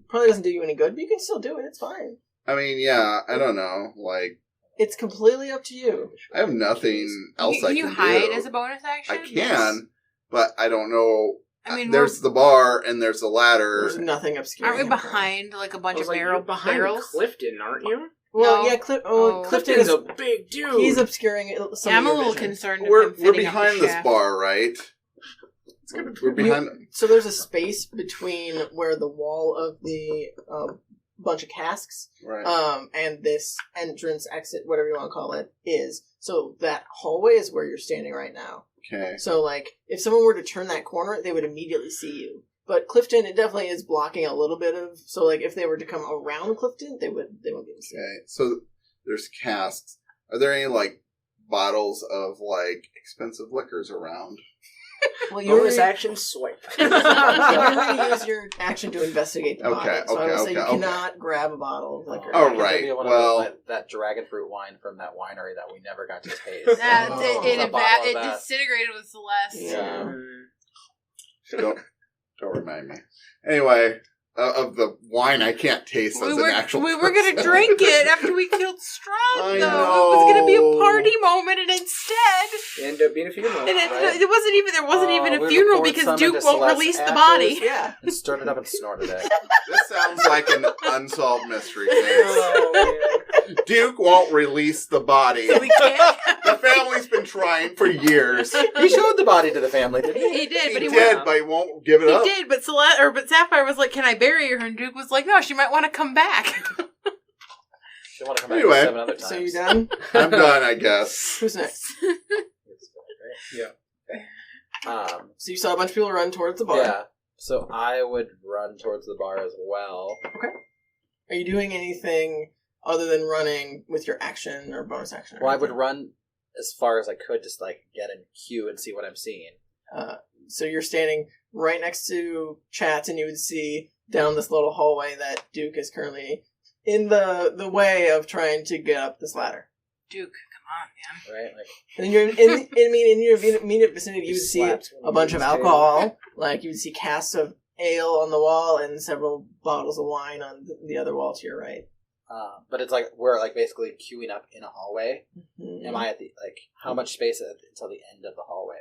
probably doesn't do you any good, but you can still do it. It's fine. I mean, yeah, I don't know. Like, It's completely up to you. I have nothing else Can I you can hide do. as a bonus action? I can, but I don't know I mean, there's the bar and there's the ladder. There's nothing obscure. aren't we behind like a bunch of you're behind barrels? Clifton, aren't you? Well, No. yeah, Clifton is Clifton's a big dude. he's obscuring some Yeah, of I'm a your little vision. concerned. We're of him fitting up the behind this shaft. bar, right? We're behind. So there's a space between where the wall of the bunch of casks Right. and this entrance, exit, whatever you want to call it, is. So that hallway is where you're standing right now. Okay. So, like, if someone were to turn that corner, they would immediately see you. But Clifton, it definitely is blocking a little bit of. So, like, if they were to come around Clifton, they wouldn't be able to see. Okay. So there's casks. Are there any like bottles of like expensive liquors around? Well, you're Bonus action swipe. you're going to use your action to investigate the Okay, bottle. So I will say you okay. cannot grab a bottle of liquor. Oh, It could right. be one of Well- that dragon fruit wine from that winery that we never got to taste. That, Oh. it A bottle of that. disintegrated with Celeste. Yeah. Don't remind me. Anyway, of the wine I can't taste as an actual. We were gonna person. drink it after we killed Strahd, I though. It was gonna be a know. party moment, and instead, End up being a funeral. and it, right? it wasn't even. There wasn't even We a were funeral poured because some Duke into won't Celeste's release the ashes. body. Yeah. And stirred it up and snorted it. This sounds like an unsolved mystery case. Oh, Duke won't release the body. So we can't. The family's been trying for years. He showed the body to the family, didn't he? He did, but He he did, won't. but he won't give it up. He did, but but Sapphire was like, "Can I bury her?" And Duke was like, "No, she might want to come back." She want to come back Anyway. 7 other times. So you done? I'm done, I guess. Who's next? So you saw a bunch of people run towards the bar. Yeah. So I would run towards the bar as well. Are you doing anything other than running with your action or bonus action? Or Well, I would anything? run as far as I could, just like get in queue and see what I'm seeing. So you're standing right next to Chats, and you would see down this little hallway that Duke is currently in the way of trying to get up this ladder. Duke, come on, man. Right? Like, And you're in your immediate vicinity, you would see Slaps one a bunch of against his alcohol. Like you would see casks of ale on the wall and several bottles of wine on the other wall to your right. but it's like we're like basically queuing up in a hallway. Mhm. Am I at the like how much space until the end of the hallway?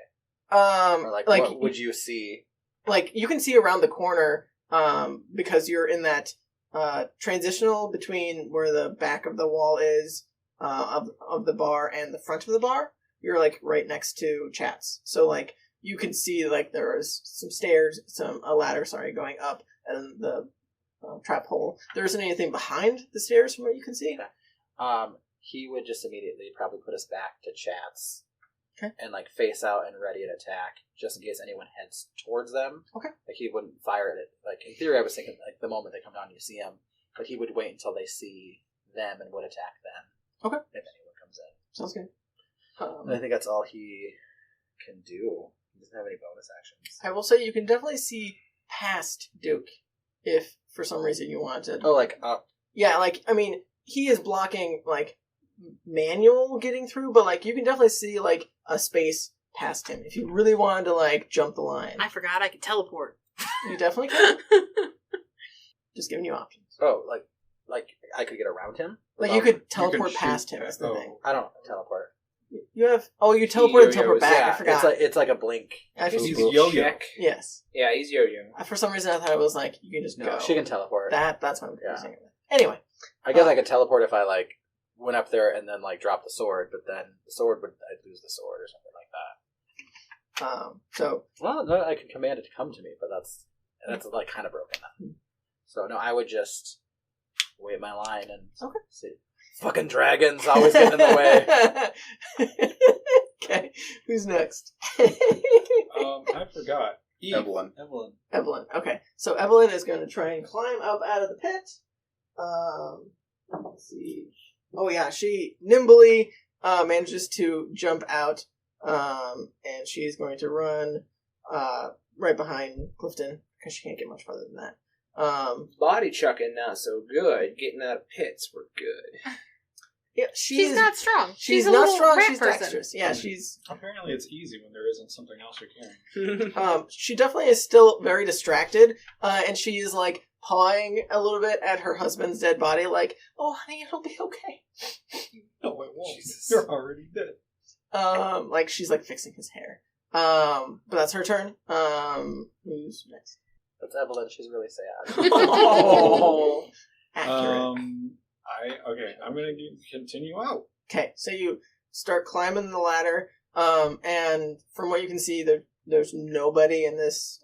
Or like what would you see? Like you can see around the corner because you're in that transitional between where the back of the wall is of the bar and the front of the bar. You're like right next to Chats, so like you can see like there is some stairs, a ladder, going up, and the trap hole. There isn't anything behind the stairs from what you can see. He would just immediately probably put us back to Chats. Okay. And like face out and ready to attack, just in case anyone heads towards them. Okay. Like he wouldn't fire at it. Like in theory, I was thinking like the moment they come down, you see him, but he would wait until they see them and would attack them. Okay. If anyone comes in. Sounds good. And I think that's all he can do. He doesn't have any bonus actions. I will say you can definitely see past Duke if for some reason you wanted. Oh, like up. Yeah, like I mean, he is blocking like manual getting through, but like you can definitely see like a space past him if you really wanted to like jump the line. I forgot I could teleport. You definitely can. Just giving you options. Oh, like I could get around him. Like you could teleport shoot past him. Is the oh. thing. I don't teleport. You have you teleport and teleport yo-yos, back. Yeah, I forgot. it's like a blink. Actually, He's Google yo-yo. check. yes. Yeah, he's yo-yo. For some reason, I thought it was like you can just No, go. she can teleport. That's what I'm Yeah. confusing it with. Anyway, I guess I could teleport if I like went up there and then like dropped the sword, but then the sword I'd lose the sword or something like that. so Well, no, I could command it to come to me, but that's like kind of broken. So no, I would just wait my line and see. Fucking dragons always get in the way. Okay, who's next? I forgot. Eve. Evelyn. Evelyn. Okay, so Evelyn is going to try and climb up out of the pit. Let's see. Oh yeah, she nimbly manages to jump out, and she's going to run right behind Clifton because she can't get much farther than that. Body chucking not so good. Getting out of pits were good. Yeah, She's not strong. She's a not little strong. rat She's person. dexterous. Yeah, she's. Apparently it's easy when there isn't something else you're carrying. She definitely is still very distracted, and she is like pawing a little bit at her husband's dead body, like, "Oh, honey, it'll be okay." No, it won't. Jesus. You're already dead. Like she's like fixing his hair. But that's her turn. Who's next? That's Evelyn. She's really sad. Oh, accurate. I'm gonna continue out. Okay, so you start climbing the ladder, and from what you can see, there's nobody in this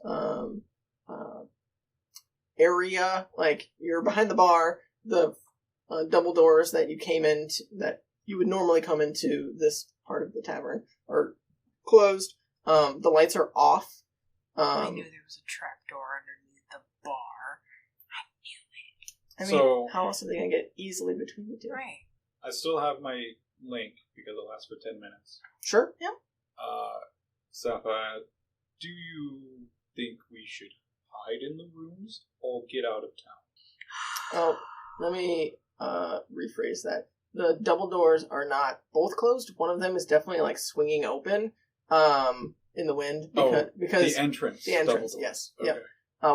area. Like, you're behind the bar, the double doors that you came into, that you would normally come into this part of the tavern, are closed. The lights are off. I knew there was a trapdoor underneath the bar. I mean, So- how else are they going to get easily between the two? Right. I still have my link because it lasts for 10 minutes. Sure, yeah. Sapphire, do you think we should hide in the rooms or get out of town? Oh, let me rephrase that. The double doors are not both closed. One of them is definitely like swinging open in the wind because The entrance. the entrance, double yes. doors. Yep. Okay.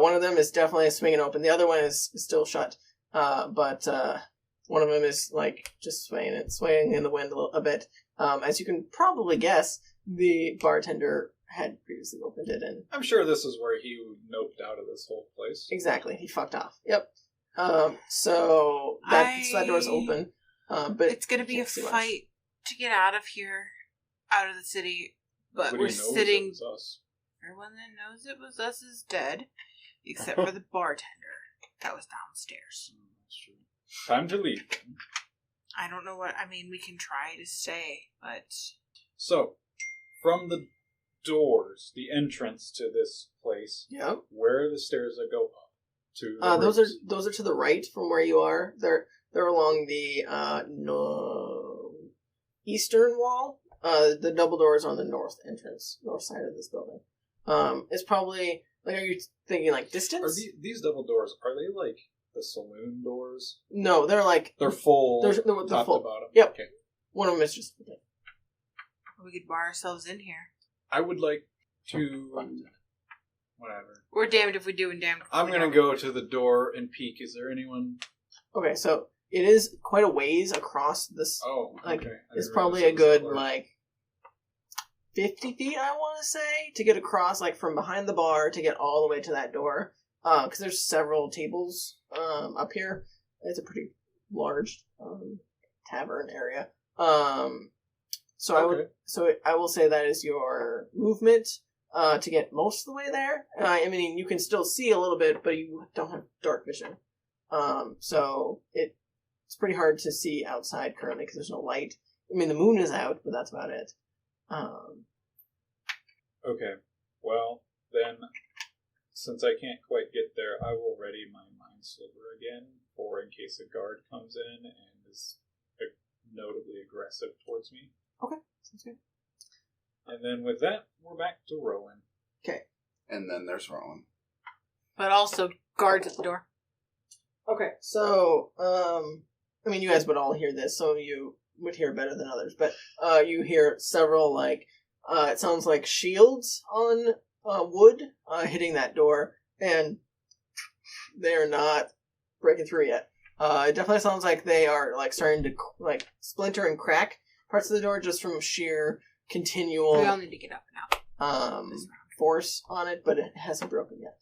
One of them is definitely swinging open. The other one is still shut. But one of them is like just swaying in the wind a bit. As you can probably guess, the bartender had previously opened it, and I'm sure this is where he noped out of this whole place. exactly, he fucked off. Yep. So that door's open. But It's going to be a can't see much. fight to get out of here, out of the city. But Nobody we're knows sitting. it was us. Everyone that knows it was us is dead, except for the bartender that was downstairs. That's true. Time to leave. I don't know what. I mean, we can try to stay, but So, from the doors, the entrance to this place, Yep. where are the stairs that go up to? The Those are to the right from where you are. They're along the eastern wall. The double doors on the north side of this building. It's probably like, are you thinking like Are distance? these double doors? Are they like the saloon doors? No, they're like They're full. they're top full. to bottom. Yep. Okay. One of them is just we could bar ourselves in here. I would like to. Whatever. We're damned if we do and damned if I'm we gonna don't. go to the door and peek. Is there anyone? okay. So it is quite a ways across this. Oh, Like, okay. I It's didn't probably realize a it was so good large. like 50 feet, I want to say, to get across, like from behind the bar to get all the way to that door. Because there's several tables up here. It's a pretty large tavern area. So I will say that is your movement to get most of the way there. I mean, you can still see a little bit, but you don't have dark vision. So it's pretty hard to see outside currently because there's no light. I mean, the moon is out, but that's about it. Okay. Well, then, since I can't quite get there, I will ready my mind sliver again for in case a guard comes in and is notably aggressive towards me. Okay, sounds good. And then with that, we're back to Rowan. And then there's Rowan. But also guards at the door. Okay, so, I mean, you guys would all hear this, so you would hear better than others, but you hear several, like, it sounds like shields on wood hitting that door, and they are not breaking through yet. It definitely sounds like they are, like, starting to, like, splinter and crack parts of the door just from sheer continual We all need to get up now. force on it, but it hasn't broken yet.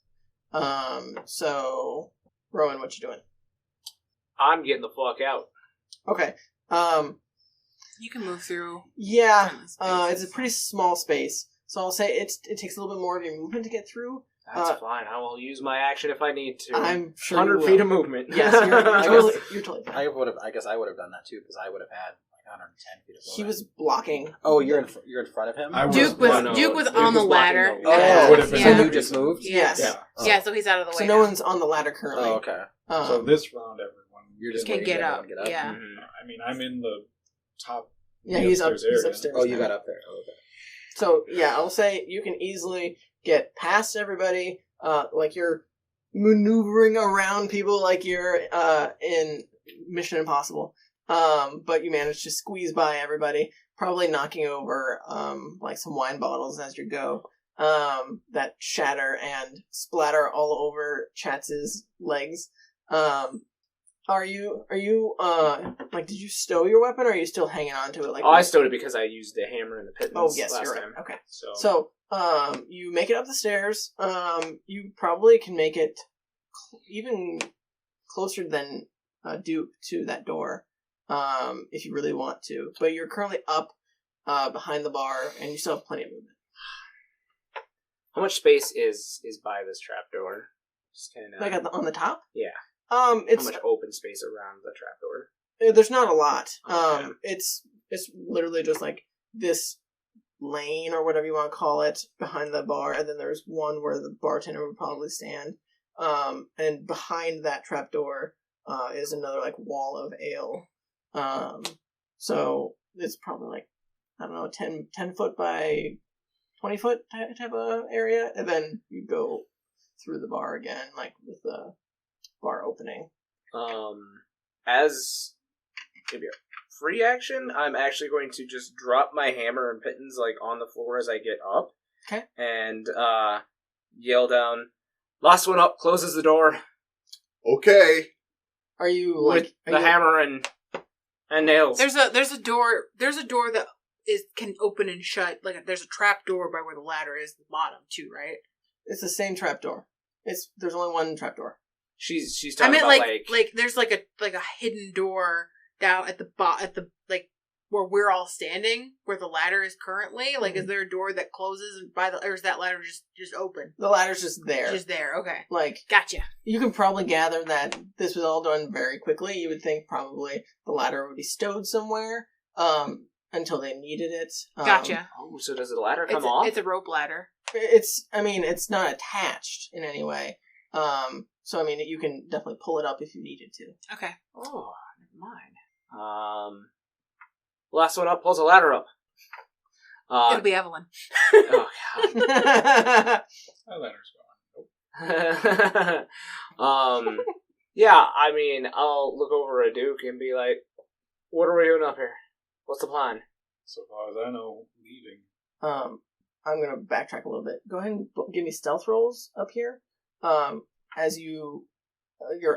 So, Rowan, what you doing? I'm getting the fuck out. Okay. You can move through. Yeah, some of the it's a pretty small space, so I'll say it takes a little bit more of your movement to get through. That's fine. I will use my action if I need to. I'm sure 100 you will. feet of movement. Yes, you're totally fine. I guess I would have done that too because I would have had like 110 feet of movement. He was blocking. Oh, you're in front of him. I was- Duke was no, Duke was Duke on the was blocking ladder. the- Oh, Yeah. Would have been Yeah. So you just moved. Yes. Yeah. Oh. Yeah, so he's out of the way. So no now. one's on the ladder currently. Oh, okay. So this round, everyone. You're just Can waiting get for up. everyone to Yeah. Mhm. I mean, I'm in the top. Yeah, the he's upstairs area. upstairs. Oh, you now. got up there. Oh, okay. So yeah, I'll say you can easily get past everybody. Like you're maneuvering around people like you're in Mission Impossible. But you manage to squeeze by everybody, probably knocking over like some wine bottles as you go. That shatter and splatter all over Chatz's legs. Are you like, did you stow your weapon or are you still hanging on to it? Like, Oh, I stowed it because I used the hammer and the pittance oh yes, last you're right. time. Okay. So, So, You make it up the stairs. You probably can make it even closer than Duke to that door, if you really want to. But you're currently up behind the bar, and you still have plenty of movement. How much space is by this trapdoor? Just kind of Like on the top? Yeah. It's how much open space around the trapdoor? there's not a lot. Okay. It's literally just like this lane or whatever you want to call it behind the bar, and then there's one where the bartender would probably stand. And behind that trapdoor is another like wall of ale. So it's probably like, I don't know, 10 foot by 20 foot type of area, and then you go through the bar again, like with the bar opening. As maybe a free action, I'm actually going to just drop my hammer and pittance like on the floor as I get up. Okay. And yell down, "Last one up closes the door." Okay. Are you With the hammer and nails. There's a door that can open and shut. Like there's a trap door by where the ladder is at the bottom too, right? It's the same trapdoor. There's only one trapdoor. She's I talking meant about like there's like a hidden door down at the like where we're all standing, where the ladder is currently. Like, is there a door that closes or is that ladder just open? The ladder's just there. Just there. Okay. Like, Gotcha. you can probably gather that this was all done very quickly. You would think probably the ladder would be stowed somewhere until they needed it. Gotcha. Oh, so does the ladder come off? It's a rope ladder. It's not attached in any way. So, I mean, you can definitely pull it up if you needed to. Okay. Oh, never mind. Last one up pulls a ladder up. It'll be Evelyn. Oh, God. My ladder's gone. Yeah, I mean, I'll look over at Duke and be like, "What are we doing up here? What's the plan?" So far as I know, leaving. I'm going to backtrack a little bit. Go ahead and give me stealth rolls up here. As you're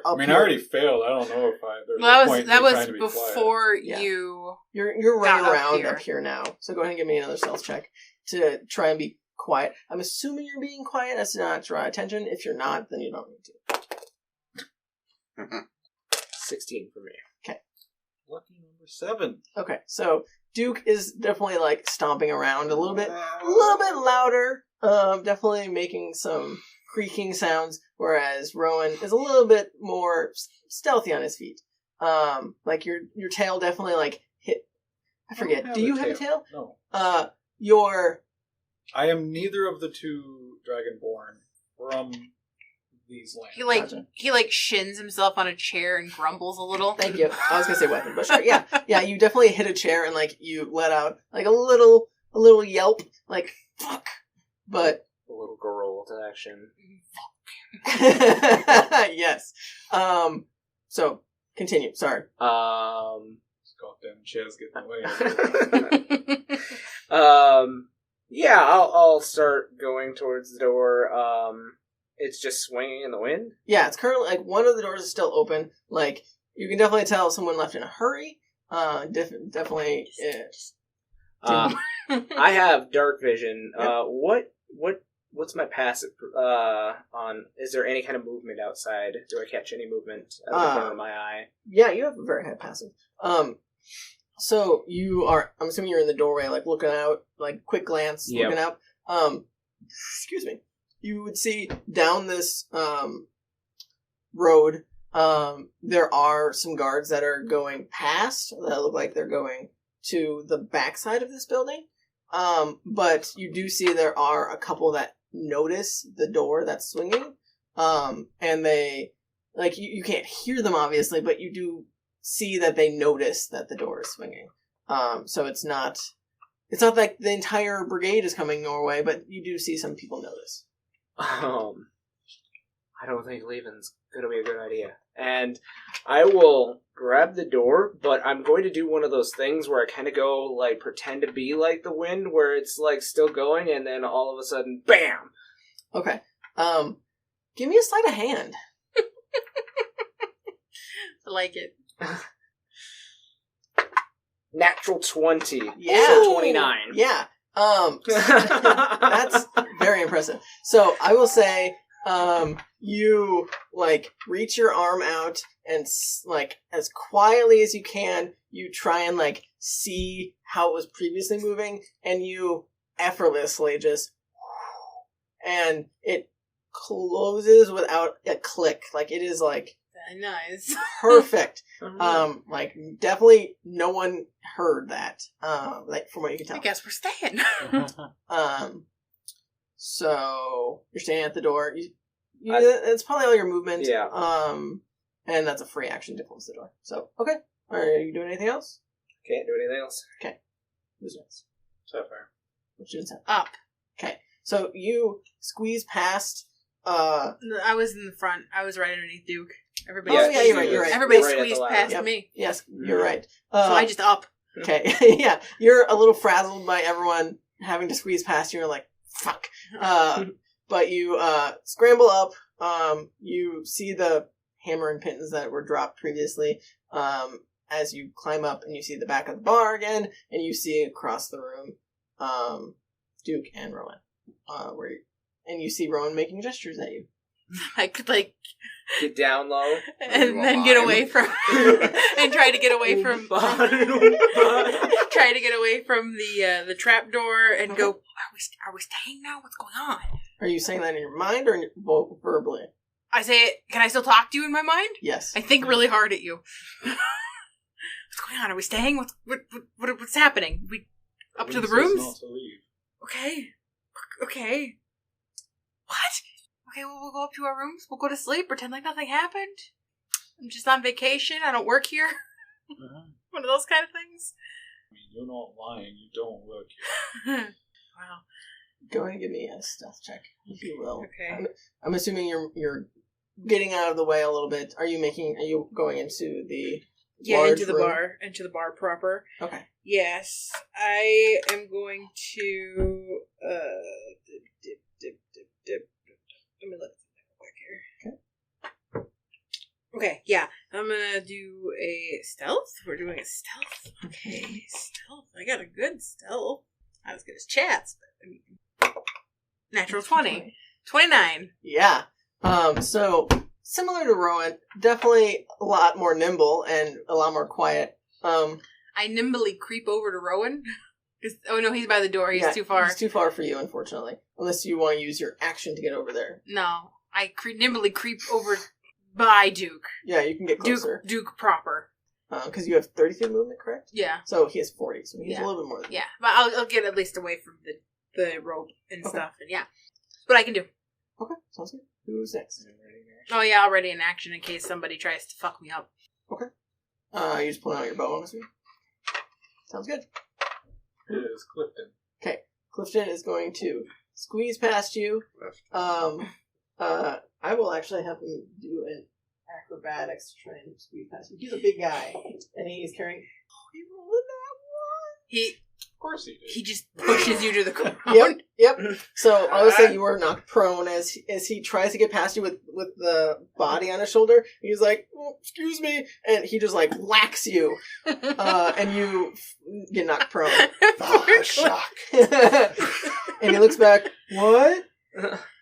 up. I mean, here. I already failed. I don't know if there's Well, a point in that me was trying to be quiet. before Yeah. you. You're got running up around here. up here now. So go ahead and give me another stealth check to try and be quiet. I'm assuming you're being quiet as to not draw attention. If you're not, then you don't need to. 16 for me. Lucky number 7. Okay, so Duke is definitely like stomping around a little bit louder. Definitely making some creaking sounds, whereas Rowan is a little bit more stealthy on his feet. Like your tail definitely like hit. I forget. Do you have a tail? No. I am neither of the two Dragonborn from these lands. He shins himself on a chair and grumbles a little. Thank you. I was gonna say weapon, but sure, yeah. Yeah, you definitely hit a chair and like you let out like a little yelp, like fuck. But A little girl to action. yes. So continue. Sorry. This goddamn chair's getting in the way. Yeah, I'll start going towards the door. It's just swinging in the wind. Yeah, it's currently like one of the doors is still open. Like you can definitely tell someone left in a hurry. Definitely. I have dark vision. Yep. What's my passive on? Is there any kind of movement outside? Do I catch any movement out of the corner of my eye? Yeah, you have a very high passive. So you are. I'm assuming you're in the doorway, like looking out, like quick glance, Yep. looking out. Excuse me. You would see down this road. There are some guards that are going past. That look like they're going to the backside of this building. But you do see there are a couple that notice the door that's swinging. And they, like, you can't hear them obviously, but you do see that they notice that the door is swinging. So it's not like the entire brigade is coming your way, but you do see some people notice. I don't think leaving's gonna be a good idea. And I will grab the door, but I'm going to do one of those things where I kind of go, like, pretend to be like the wind, where it's, like, still going, and then all of a sudden, BAM! Okay. Give me a sleight of hand. I like it. Natural 20. Yeah. So 29. Yeah. That's very impressive. So I will say, you like reach your arm out and like as quietly as you can, you try and like see how it was previously moving, and you effortlessly just, and it closes without a click. Like it is like Nice. perfect. Like definitely no one heard that. Like from what you can tell. I guess we're staying. So you're standing at the door. It's probably all your movement. Yeah. And that's a free action to close the door. So okay. Are you doing anything else? Can't do anything else. Who's next? Sapphire. What you say? Up. Okay. So you squeeze past. I was in the front. I was right underneath Duke. Everybody. Oh, yeah, you're right. Everybody Right at the squeezed ladder. past Yep. me, Yes, you're right. so I just up. Okay. Yeah, you're a little frazzled by everyone having to squeeze past you. You're like, fuck. But you scramble up. You see the hammer and pittance that were dropped previously. As you climb up, and you see the back of the bar again, and you see across the room, Duke and Rowan. And you see Rowan making gestures at you. I could like Get down low. and then get away from and try to get away from try to get away from the trap door and go. Are we staying now? What's going on? Are you saying that in your mind or verbally? I say it. Can I still talk to you in my mind? Yes. I think really hard at you. What's going on? Are we staying? What's happening? We up to the It says rooms? Not to leave. Okay. What? Okay, well, we'll go up to our rooms. We'll go to sleep. Pretend like nothing happened. I'm just on vacation. I don't work here. One of those kind of things. I mean, you're not lying. You don't work here. Wow. Go ahead and give me a stealth check, if you will. Okay. I'm assuming you're getting out of the way a little bit. Are you going into the Yeah, large into the room? bar. Into the bar proper. Okay. Yes. I am going to let me look back here. Okay, yeah. I'm gonna do a stealth. We're doing a stealth. Okay, stealth. I got a good stealth. Not as good as Chad's, but I mean, natural 20. 29. Yeah. So similar to Rowan, definitely a lot more nimble and a lot more quiet. I nimbly creep over to Rowan. Oh no, he's by the door. He's too far. He's too far for you, unfortunately. Unless you want to use your action to get over there. No, I nimbly creep over by Duke. Yeah, you can get closer. Duke proper. Because you have 30 feet movement, correct? Yeah. So he has 40, so he's Yeah. a little bit more than Yeah, but I'll get at least away from the rope and stuff, and yeah. That's what I can do. Okay, sounds good. Who's next? Oh yeah, already in action in case somebody tries to fuck me up. Okay. You just pulling out your bow, honestly. Sounds good. It is Clifton. Okay, Clifton is going to squeeze past you. I will actually have him do an acrobatics to try and squeeze past you. He's a big guy, and he's carrying. Oh, he rolled that Of course he did. He just pushes you to the ground. one. Yep. So I would say you are knocked prone as he tries to get past you with the body on his shoulder. He's like, oh, "Excuse me," and he just like whacks you, and you get knocked prone. Ah, shock. And he looks back. What?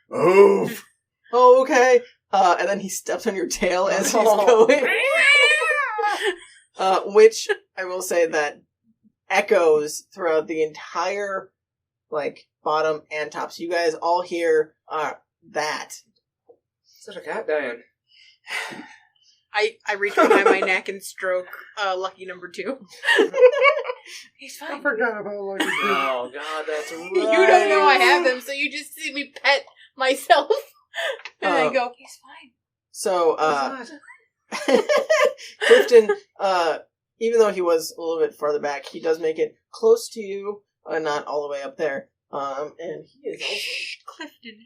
Move. Oh, okay. And then he steps on your tail as he's going. Which I will say that echoes throughout the entire bottom and top. So you guys all hear that. Such a cat dying. I reach behind my neck and stroke lucky number 2. He's fine. forgot about Lucky Oh god, that's right. You don't know I have them, so you just see me pet myself. And I go, he's fine. So, Clifton, even though he was a little bit farther back, he does make it close to you, not all the way up there. And he is also... Clifton,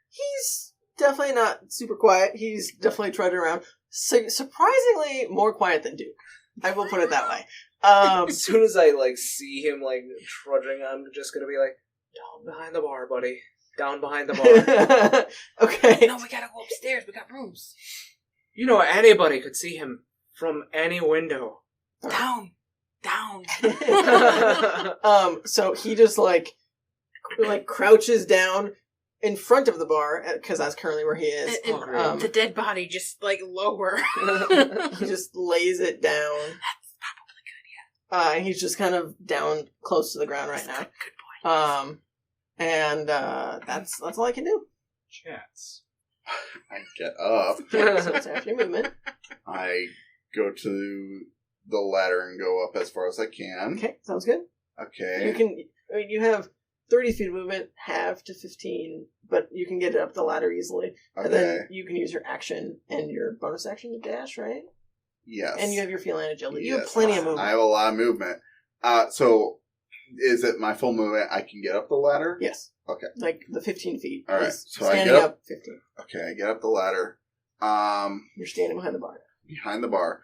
he's definitely not super quiet. He's definitely trudging around. Surprisingly more quiet than Duke. I will put it that way. As soon as I see him trudging, I'm just gonna be like, down behind the bar, buddy. Down behind the bar. Okay. No, we gotta go upstairs. We got rooms. You know, anybody could see him from any window. Down. Down. So he just like crouches down in front of the bar because that's currently where he is. And the dead body just like lower. He just lays it down. That's probably good, yeah. And he's just kind of down close to the ground right now. Good point. And that's all I can do. Chats. I get up. So it's after your movement. I go to the ladder and go up as far as I can. Okay, sounds good. Okay. You have 30 feet of movement, half to 15, but you can get it up the ladder easily. Okay. And then you can use your action and your bonus action to dash, right? Yes. And you have your feline agility. You Yes. have plenty of movement. I have a lot of movement. So, is it my full movement? I can get up the ladder? Yes. Okay. Like the 15 feet. All right. is So I standing get up. 15. Okay, I get up the ladder. You're standing behind the bar. Behind the bar.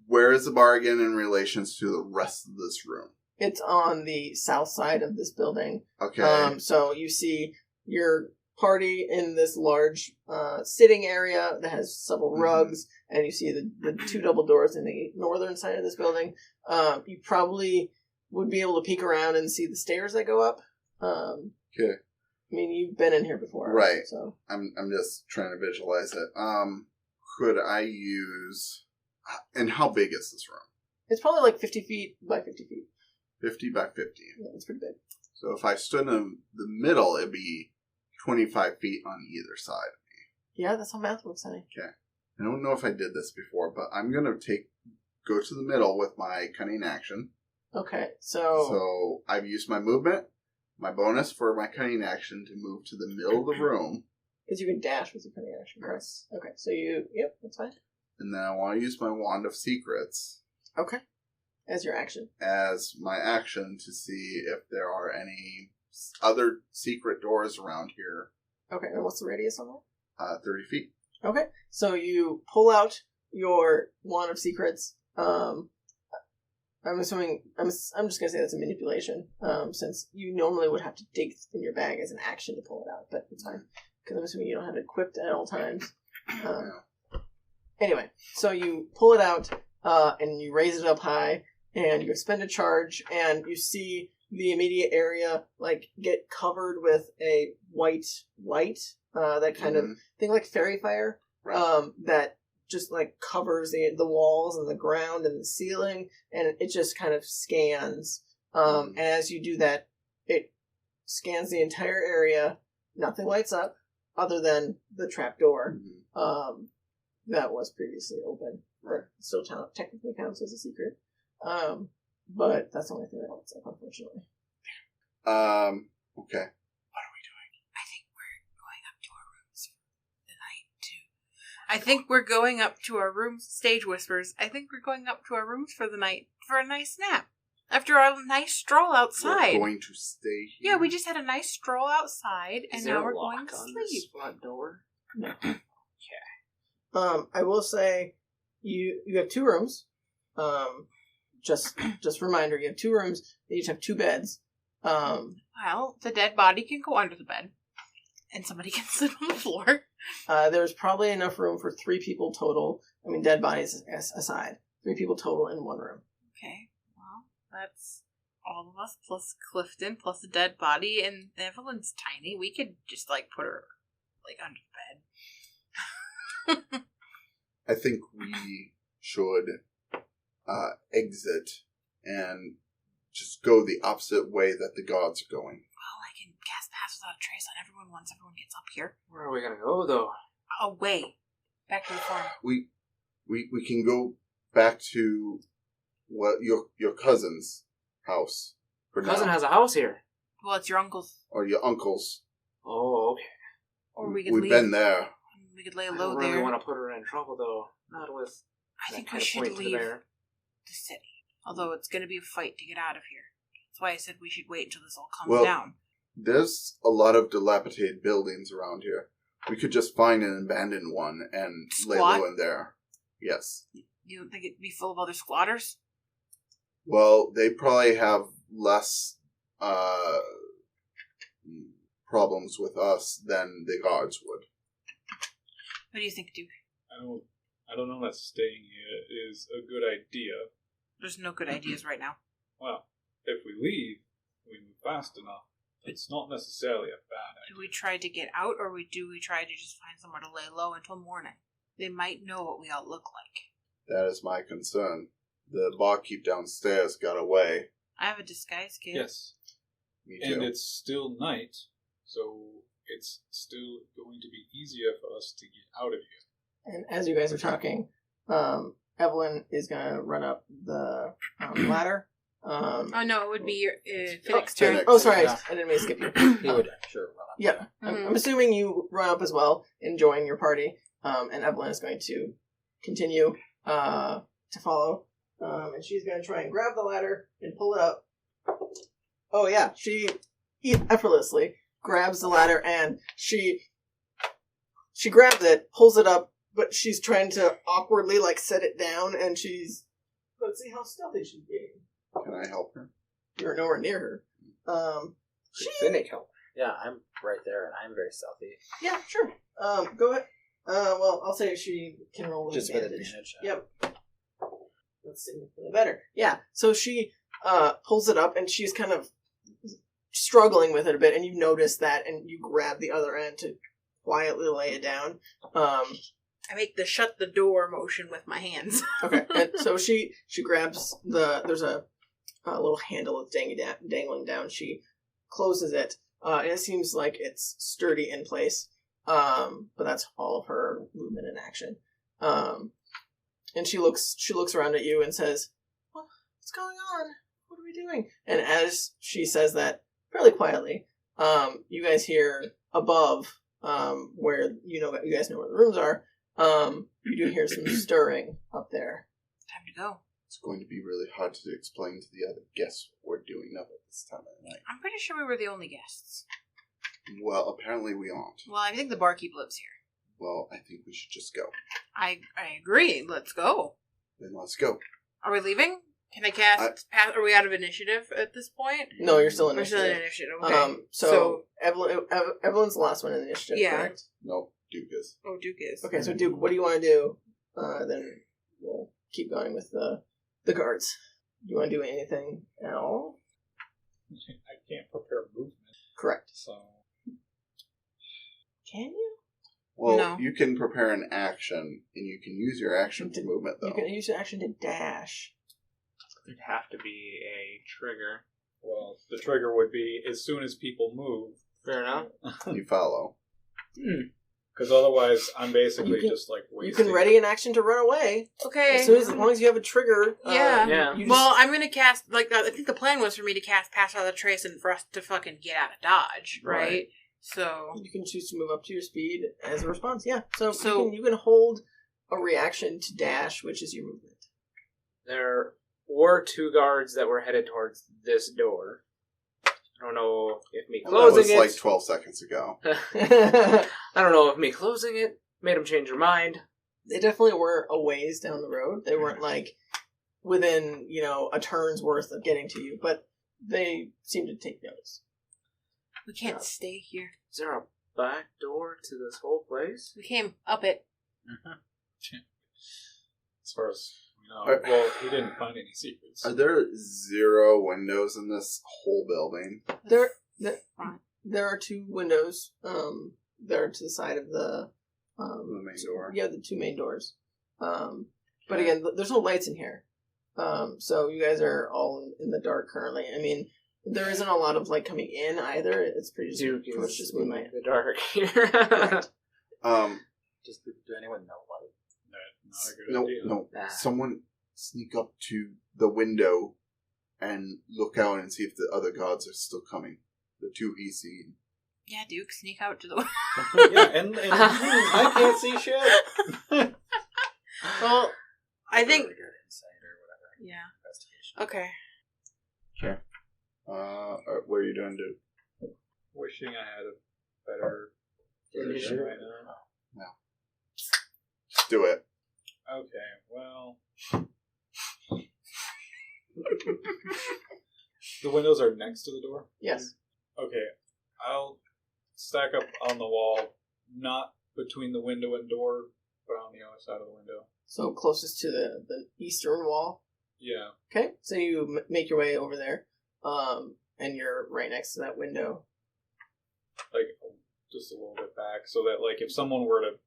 Where is the bar again in relations to the rest of this room? It's on the south side of this building. Okay. So you see your party in this large sitting area that has several rugs, and you see the two double doors in the northern side of this building. You probably would be able to peek around and see the stairs that go up. Okay. I mean, you've been in here before, Right. So I'm just trying to visualize it. Could I use... And how big is this room? it's probably like 50 feet by 50 feet. 50 by 50. Yeah, it's pretty big. So if I stood in the middle, it'd be 25 feet on either side. Yeah, that's how math works, honey. Okay. I don't know if I did this before, but I'm going to go to the middle with my cunning action. Okay, so So I've used my movement, my bonus for my cunning action to move to the middle of the room. because you can dash with your cunning action, correct? Okay, so yep, that's fine. And then I want to use my Wand of Secrets Okay, as your action. as my action to see if there are any other secret doors around here. Okay, and what's the radius on that? 30 feet. Okay, so you pull out your Wand of Secrets. I'm assuming I'm just gonna say that's a manipulation, since you normally would have to dig in your bag as an action to pull it out, but it's fine because I'm assuming you don't have it equipped at all times. Anyway, so you pull it out and you raise it up high, and you expend a charge, and you see the immediate area like get covered with a white light that kind of thing like fairy fire. Right. That just like covers the walls and the ground and the ceiling, and it just kind of scans. And as you do that, it scans the entire area. Nothing lights up other than the trapdoor that was previously open. That still technically counts as a secret. But that's the only thing that lights up, unfortunately. Okay. I think we're going up to our rooms for the night, too. I think we're going up to our rooms, Stage Whispers. I think we're going up to our rooms for the night for a nice nap. After a nice stroll outside. We're going to stay here. Yeah, we just had a nice stroll outside, and now we're going to sleep. Front door? No. I will say you have two rooms. Just reminder, you have two rooms. They each have two beds. Well, the dead body can go under the bed, and somebody can sleep on the floor. There's probably enough room for 3 people total. I mean, dead bodies aside. 3 people total in one room. Okay, well, that's all of us, plus Clifton, plus the dead body, and Evelyn's tiny. We could just, put her, under the bed. I think we should exit and just go the opposite way that the gods are going. Well, I can cast Pass Without a Trace on everyone once everyone gets up here. Where are we gonna go, though? Away. Back to the farm. We can go back to your cousin's house. For Your cousin now. has a house here. Well, it's your uncle's. Or your uncle's. Oh, okay. Or we could We've leave. been there. We could lay I low don't there. really want to put her in trouble, though. Not with I think that we kind of should point to the leave mayor. the city. Although it's going to be a fight to get out of here. That's why I said we should wait until this all calms Well, down. There's a lot of dilapidated buildings around here. We could just find an abandoned one and lay Squat? low in there. Yes. You don't think it'd be full of other squatters? Well, they probably have less problems with us than the guards would. What do you think, Duke? I don't know that staying here is a good idea. There's no good ideas right now. Well, if we leave, we move fast enough. It's not necessarily a bad idea. Do we try to get out, or do we try to just find somewhere to lay low until morning? They might know what we all look like. That is my concern. The barkeep downstairs got away. I have a disguise kit. Yes. Me too. And it's still night, so it's still going to be easier for us to get out of here. And as you guys are talking, Evelyn is going to run up the ladder. Oh, no, it would be your Phoenix turn. Phoenix. Oh, sorry, Yeah. I didn't mean to skip you. He would sure run up. Yeah, I'm assuming you run up as well and join your party, and Evelyn is going to continue to follow, and she's going to try and grab the ladder and pull it up. Oh yeah, she effortlessly grabs the ladder and she grabs it, pulls it up, but she's trying to awkwardly set it down, and let's see how stealthy she's being. Can I help her? You're nowhere near her. Finnick help. Yeah, I'm right there, and I'm very stealthy. Yeah, sure. Go ahead. Well, I'll say she can roll with Just with advantage. advantage. Yep. That's significantly better. Yeah, so she pulls it up, and she's kind of struggling with it a bit, and you notice that, and you grab the other end to quietly lay it down. I make the shut the door motion with my hands. Okay, and so she grabs there's a little handle that's dangling down. She closes it, and it seems like it's sturdy in place. But that's all of her movement and action. And she looks around at you and says, "What's going on? What are we doing?" And as she says that fairly quietly, you guys hear above, where you guys know where the rooms are. You do hear some stirring up there. Time to go. It's going to be really hard to explain to the other guests what we're doing up at this time of the night. I'm pretty sure we were the only guests. Well, apparently we aren't. Well, I think the barkeep lives here. Well, I think we should just go. I agree. Let's go. Then let's go. Are we leaving? Can I cast? Are we out of initiative at this point? No, you're still in We're still in initiative. initiative. Okay. So Evelyn's the last one in the initiative, Yeah. correct? No, Duke is. Oh, Duke is. Okay, so Duke, what do you want to do? Then we'll keep going with the guards. Do you want to do anything at all? I can't prepare movement, Correct. so... Can you? Well, No. you can prepare an action, and you can use your action for movement, though. You can use your action to dash. There'd have to be a trigger. Well, the trigger would be as soon as people move. Fair enough. You follow. Because otherwise, I'm basically You can- just You wasting... can ready an action to run away. Okay. As long as you have a trigger. Yeah. Yeah. You Well, I'm gonna cast I think the plan was for me to cast Pass Out of the Trace and for us to fucking get out of Dodge, right? Right. So you can choose to move up to your speed as a response. Yeah. So So- you can hold a reaction to dash, which is your movement. There were two guards that were headed towards this door. I don't know if me That was closing like it. 12 seconds ago. I don't know if me closing it made them change their mind. They definitely were a ways down the road. They weren't within, a turn's worth of getting to you, but they seemed to take notice. we can't stay here. Is there a back door to this whole place? We came up it. As far as we know. Are- Well, he didn't find any secrets. Are there 0 windows in this whole building? There are 2 windows. There to the side of the The main door? Yeah, the 2 main doors. But again, there's no lights in here. So you guys are all in the dark currently. I mean, there isn't a lot of light coming in either. It's pretty Duke much is just in moonlight. the dark here. Correct. Do anyone know light? Not a good idea. No. Nah. Someone sneak up to the window and look out and see if the other guards are still coming. The 2 he's seen. Yeah, Duke, sneak out to the Yeah, and I can't see shit. Well, I think Really good insight or whatever. yeah. Investigation. Okay. What are you doing, dude? wishing I had a better version Sure. right now. Just do it. Okay, well... The windows are next to the door? Yes. Okay, I'll stack up on the wall, not between the window and door, but on the other side of the window. So closest to the eastern wall. Yeah. Okay, so you make your way over there, and you're right next to that window. Like, just a little bit back, so that, like, if someone were to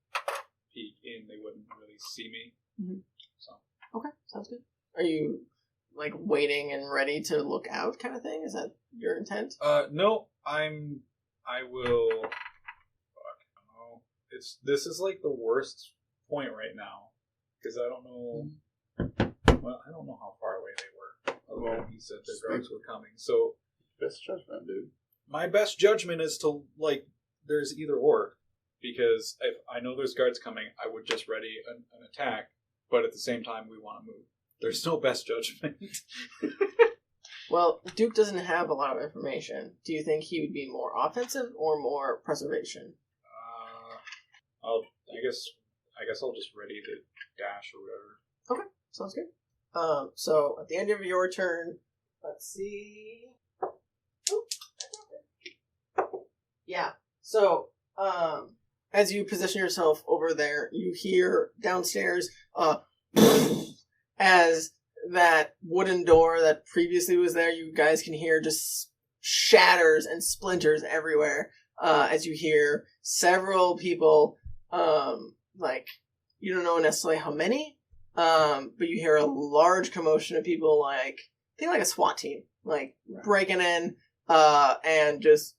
peek in, they wouldn't really see me. Mhm. So. Okay, sounds good. Are you, like, waiting and ready to look out kind of thing? Is that your intent? No, I will... Fuck, no. This is, like, the worst point right now, because I don't know... Well, I don't know how far away they were. Well, he said the guards were coming, so... Best judgment, dude. My best judgment is to, like, there's either or. Because if I know there's guards coming, I would just ready an attack, but at the same time, we want to move. There's no best judgment. Well, Duke doesn't have a lot of information. Do you think he would be more offensive or more preservation? I guess I'll just ready the dash or whatever. Okay, sounds good. So at the end of your turn, let's see. Yeah. So, as you position yourself over there, you hear downstairs, as that wooden door that previously was there, you guys can hear just shatters and splinters everywhere. As you hear several people, like, you don't know necessarily how many, but you hear a large commotion of people, like, I think like a SWAT team, like, breaking in, and just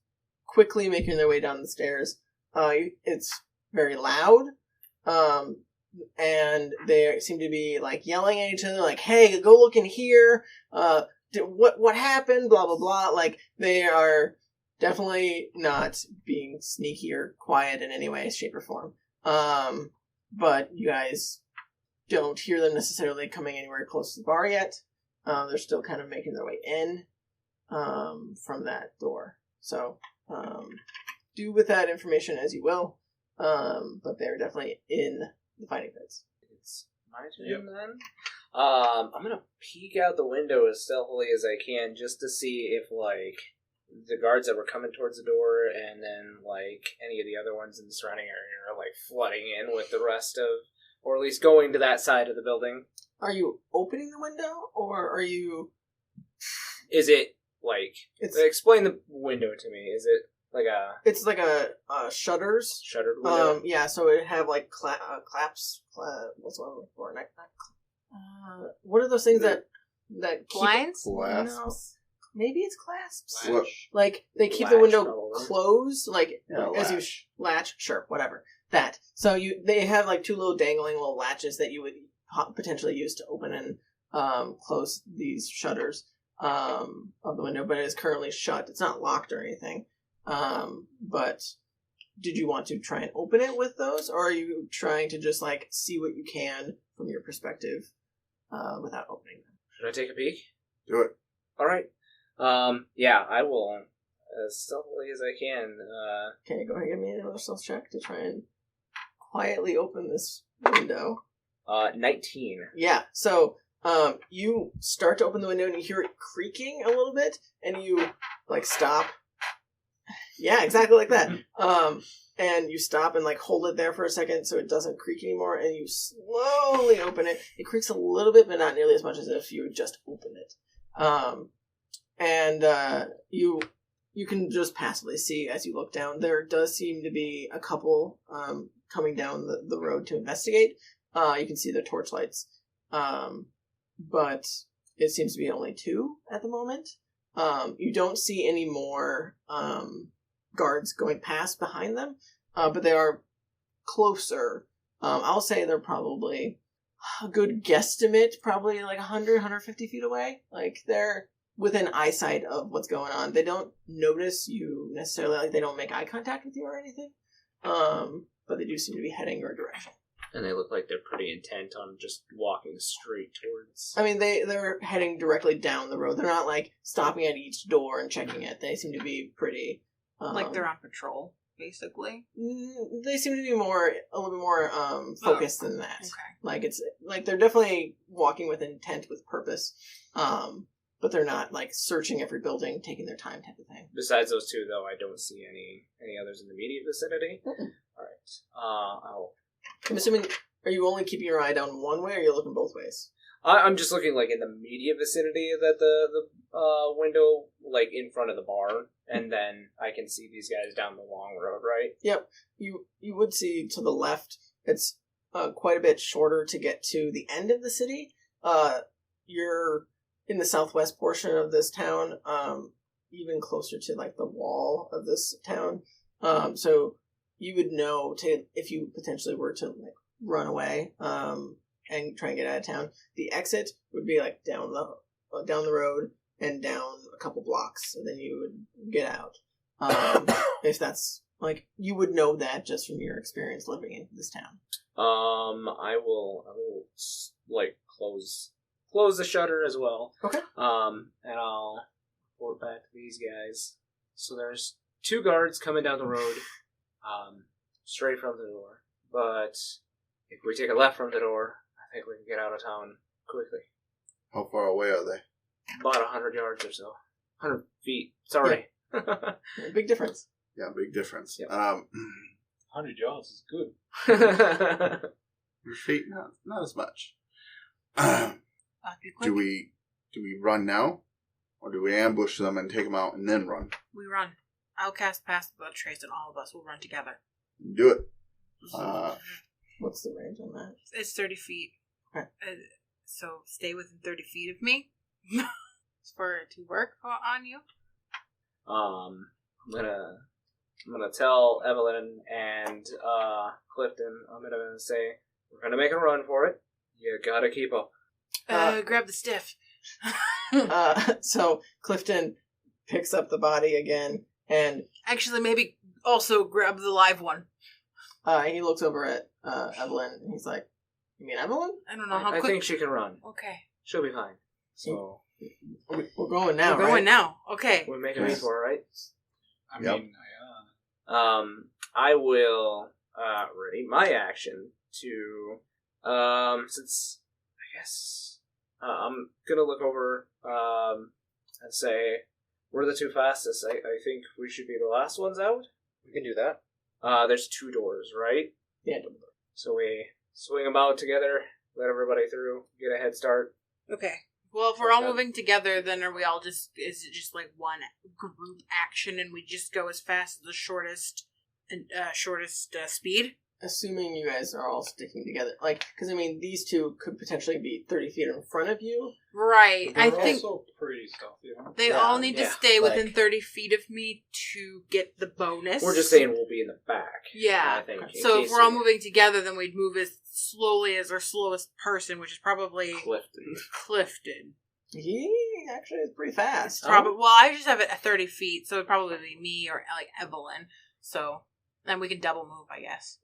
quickly making their way down the stairs. It's very loud, and they seem to be, like, yelling at each other, like, hey, go look in here, what happened, blah, blah, blah. Like, they are definitely not being sneaky or quiet in any way, shape, or form. But you guys don't hear them necessarily coming anywhere close to the bar yet. They're still kind of making their way in, from that door. So, do with that information as you will, but they're definitely in the fighting pits. It's my turn then. I'm gonna peek out the window as stealthily as I can just to see if, like, the guards that were coming towards the door and then, like, any of the other ones in the surrounding area are, like, flooding in with the rest of, or at least going to that side of the building. Are you opening the window, or are you... Is it, like... Explain the window to me. Is it like a... It's like a shutters. Shuttered window? Yeah, so it have, like, claps... what's one I'm looking for? What are those things that keep... Blinds? No. Maybe it's clasps. What? Like, they keep Latch, the window probably. closed, like, Yeah, as you latch. latch, sure, whatever. That. So they have, like, two little dangling little latches that you would potentially use to open and close these shutters of the window, but it is currently shut. It's not locked or anything. But did you want to try and open it with those, or are you trying to just, like, see what you can from your perspective without opening them? Should I take a peek? Do it. Alright. Yeah, I will, as stealthily as I can. Okay, go ahead and give me another stealth check to try and quietly open this window. 19. Yeah, so you start to open the window and you hear it creaking a little bit, and you, like, stop. Yeah, exactly like that. And you stop and, like, hold it there for a second so it doesn't creak anymore, and you slowly open it. It creaks a little bit, but not nearly as much as if you had just opened it. And you can just passively see as you look down. There does seem to be a couple coming down the road to investigate. You can see the torchlights, but it seems to be only two at the moment. You don't see any more guards going past behind them, but they are closer. I'll say they're probably a good guesstimate, probably like 100, 150 feet away. Like, they're within eyesight of what's going on. They don't notice you necessarily, like, they don't make eye contact with you or anything, but they do seem to be heading your direction. And they look like they're pretty intent on just walking straight towards... I mean, they're heading directly down the road. They're not, like, stopping at each door and checking it. They seem to be pretty... Like they're on patrol, basically. They seem to be a little bit more focused than that. Okay. Like, it's like they're definitely walking with intent, with purpose, but they're not, like, searching every building, taking their time type of thing. Besides those two, though, I don't see any others in the immediate vicinity. Mm-mm. Alright. I'm assuming Are you only keeping your eye down one way, or are you looking both ways? I'm just looking like in the immediate vicinity that the window, like in front of the bar, and then I can see these guys down the long road, right? Yep. You would see to the left. It's quite a bit shorter to get to the end of the city. You're in the southwest portion of this town, even closer to like the wall of this town. So you would know if you potentially were to like run away and try and get out of town. The exit would be like down the road and down a couple blocks, and then you would get out. If that's like, you would know that just from your experience living in this town. I will like close the shutter as well. Okay. And I'll report back to these guys. So there's 2 guards coming down the road, straight from the door. But if we take a left from the door, I think we can get out of town quickly. How far away are they? About 100 yards or so. 100 feet. Sorry. Yeah. Big difference. Yeah, big difference. Yep. 100 yards is good. Your feet, not as much. Be quick. Do we run now, or do we ambush them and take them out and then run? We run. I'll cast Pass Without Trace, and all of us will run together. Do it. What's the range on that? It's 30 feet. Okay. So stay within 30 feet of me for it to work on you. I'm gonna tell Evelyn and Clifton. I'm gonna say we're gonna make a run for it. You gotta keep up. Grab the stiff. So Clifton picks up the body again, and Actually, maybe also grab the live one. he looks over at Evelyn, and he's like, "You mean Evelyn? I don't know how I quick. think she can run. Okay. She'll be fine. So We're going now, We're going right? now. Okay. we're making me for it, right? I Yep. mean, I will ready my action to since I guess I'm gonna look over and say we're the 2 fastest. I think we should be the last ones out. We can do that. There's 2 doors, right? Yeah. So we swing them out together, let everybody through, get a head start. Okay. Well, if we're all Okay. moving together, then are we all just... Is it just like one group action and we just go as fast as the shortest speed? Assuming you guys are all sticking together, like, because I mean, these 2 could potentially be 30 feet in front of you. Right. they're I think also pretty stealthy, aren't they Yeah, all need to yeah, stay within like- 30 feet of me to get the bonus. We're just saying we'll be in the back. Yeah. I think. in So if case we're all we- moving together, then we'd move as slowly as our slowest person, which is probably Clifton. Clifton. He actually is pretty fast. Probably. Well, I just have it at 30 feet, so it'd probably be me or like Evelyn. So then we can double move, I guess.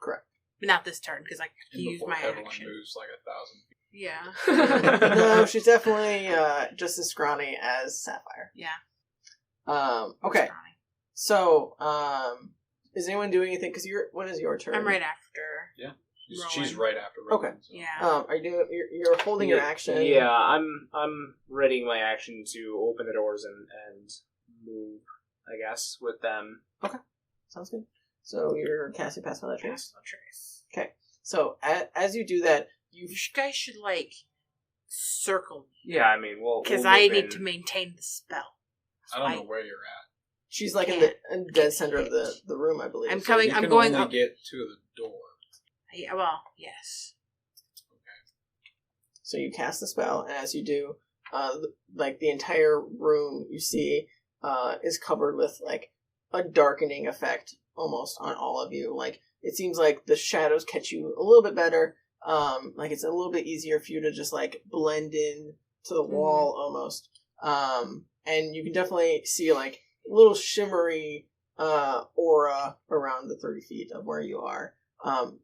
Correct. But not this turn because I And used before my Evelyn action. moves like 1,000 feet. Yeah. No, she's definitely just as scrawny as Sapphire. Yeah. Okay. Scrawny. So, is anyone doing anything? Because when is your turn? I'm right after. She's Rowan. right after Rowan. Okay. So. Yeah. Are you doing? You're holding your action. Yeah, I'm readying my action to open the doors and move, I guess, with them. Sounds good. So you're casting Pass Without Trace. Pass Without Trace. Okay. So as you do that, you You guys should like circle me Yeah, I mean, we'll because we'll I move need in. to maintain the spell. I don't know where you're at. she's like in the dead center of the room, I believe. I'm So coming- You I'm can going only up. get to the door. Yeah, well, yes. So you cast the spell, and as you do, like the entire room you see is covered with like a darkening effect almost on all of you. Like it seems like the shadows catch you a little bit better. Like it's a little bit easier for you to just like blend in to the wall almost. And you can definitely see like little shimmery aura around the 30 feet of where you are.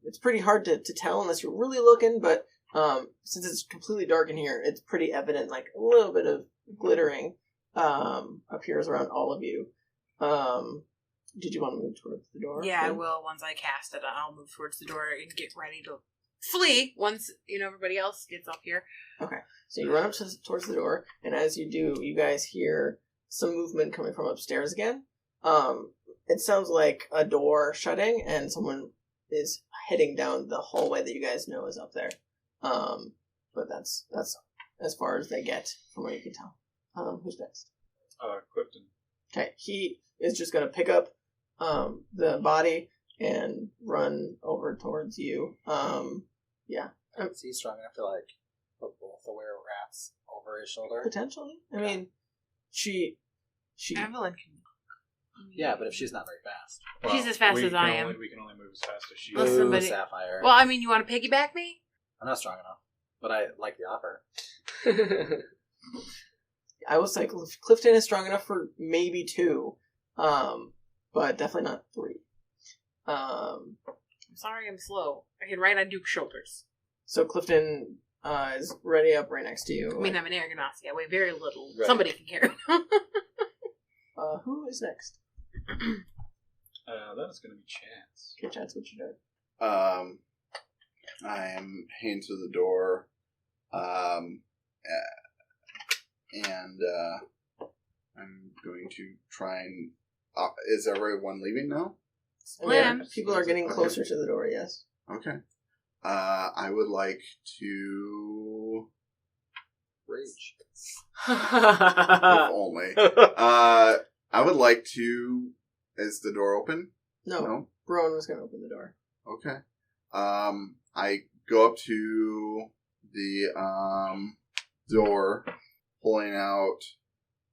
It's pretty hard to tell unless you're really looking, but since it's completely dark in here, it's pretty evident, like a little bit of glittering appears around all of you. Did you want to move towards the door? Yeah, I will once I cast it. I'll move towards the door and get ready to flee once everybody else gets up here. Okay. So you run up towards the door, and as you do, you guys hear some movement coming from upstairs again. It sounds like a door shutting and someone is heading down the hallway that you guys know is up there. But that's as far as they get from what you can tell. Who's next? Clifton. Okay, he is just going to pick up the body and run over towards you. Yeah. Is he strong enough to like put both the were-rats over his shoulder? Potentially. I mean, she. Evelyn can. Yeah, but if she's not very fast. She's as fast as I am. We can only move as fast as she Unless is. somebody- Sapphire. Well, I mean, you want to piggyback me? I'm not strong enough, but I like the offer. I will say Clifton is strong enough for maybe 2, but definitely not 3. I'm sorry, I'm slow. I can ride on Duke's shoulders. So Clifton is ready up right next to you. I mean, I'm an air ganassi. I weigh very little. Right. Somebody can carry me. Who is next? That is going to be Chance. Okay, Chance, what you doing? I am heading to the door, and I'm going to try and. Is everyone leaving now? Slam. People are getting closer to the door. Yes. Okay. I would like to. Rage. If only. I would like to. Is the door open? No. Rowan was going to open the door. Okay. I go up to the door, pulling out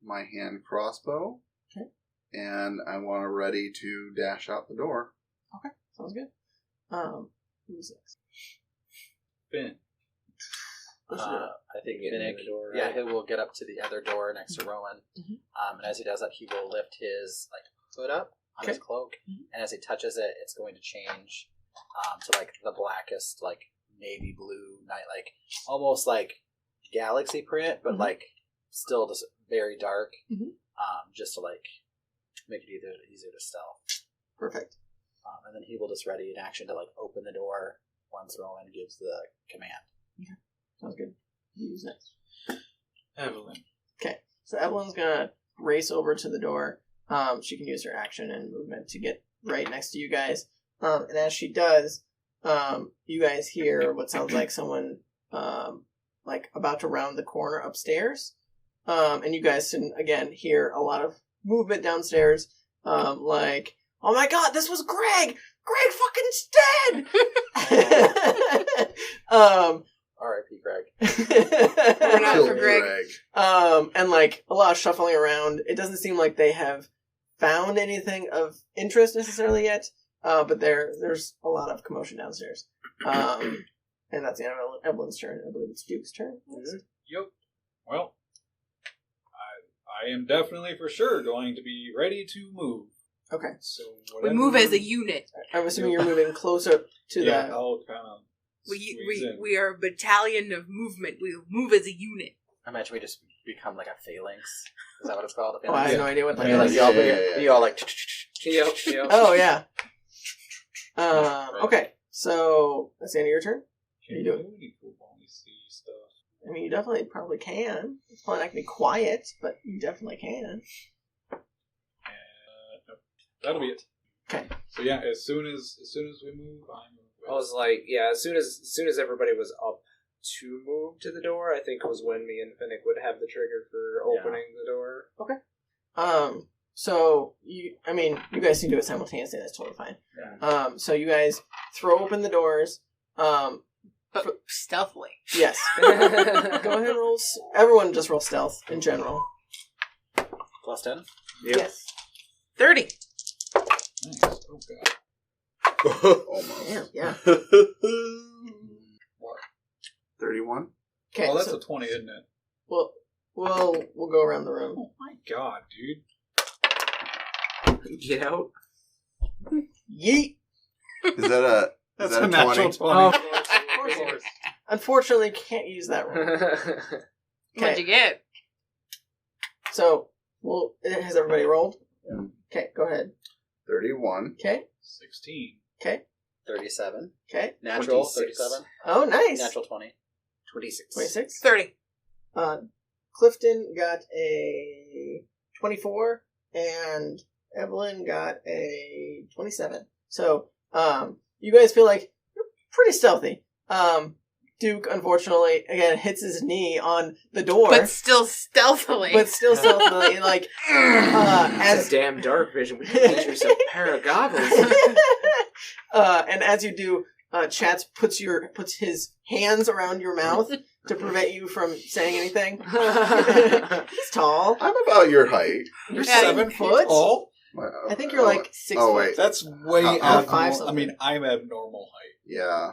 my hand crossbow. Okay. And I want to ready to dash out the door. Okay, sounds good. Who's next? Finn. I think Get in Finnick, the door, yeah, right? he will get up to the other door next to Rowan. Mhm. And as he does that, he will lift his like hood up on his cloak, and as he touches it, it's going to change to like the blackest, like navy blue night, like almost like galaxy print, but like still just very dark. Just to like make it easier to stealth. Perfect. And then he will just ready in action to like open the door once Rowan gives the command. Okay, sounds good. Who's next? Evelyn. Okay, so Evelyn's gonna race over to the door. She can use her action and movement to get right next to you guys. And as she does, you guys hear what sounds like someone like about to round the corner upstairs. And you guys can again hear a lot of movement downstairs. Like, oh my god, this was Greg! Greg fucking dead! R.I.P. Greg. We're not Kill for Greg. And like a lot of shuffling around. It doesn't seem like they have found anything of interest necessarily yet, but there's a lot of commotion downstairs. And that's the end of Evelyn's turn. I believe it's Duke's turn. Yep. Well, I am definitely for sure going to be ready to move. Okay. So We move as a unit. I'm assuming you're moving closer to yeah, the... I'll kind of squeeze in. We are a battalion of movement. We move as a unit. I imagine we just become like a phalanx. Is that what it's called? Oh, I have no idea what that I mean, like is. you all like. Yep. Oh, yeah. Okay, so that's the end of your turn? Can you you do do any cool bonus see stuff? I mean, you definitely probably can. It's probably not going to be quiet, but you definitely can. Nope. That'll be it. Okay. So yeah, as soon as we move, I'm. I was like, yeah, as soon as everybody was up to move to the door, I think was when me and Finnick would have the trigger for opening the door. So you guys can do it simultaneously. That's totally fine. Yeah. So you guys throw open the doors. But stealthily. Yes. Go ahead and roll. Everyone just roll stealth in general. Plus 10? Yes. 30. Nice. Oh god. Almost. Yeah. 31? Okay. Oh, that's so, a 20, isn't it? we'll go around the room. Oh my god, dude. Get out. Yeet. Is that a That's is that a a natural 20? 20. Of course. Unfortunately, can't use that roll. What'd you get? So, has everybody rolled? Yeah. Okay, go ahead. 31. Okay. 16. Okay. 37. Okay. Natural 26. 37. Oh, nice. Natural 20. 26. 26. 30. Clifton got a 24, and Evelyn got a 27. So, you guys feel like you're pretty stealthy. Duke, unfortunately, again, hits his knee on the door. But still stealthily. Like, That's a damn dark vision. We can get yourself a pair of goggles. And as you do, Chats puts his hands around your mouth to prevent you from saying anything. He's tall. I'm about your height. You're Yeah. 7 Foot? feet tall? I think you're like 6 Oh, foot. wait. That's way I'm abnormal. 5 I mean, I'm abnormal height. Yeah.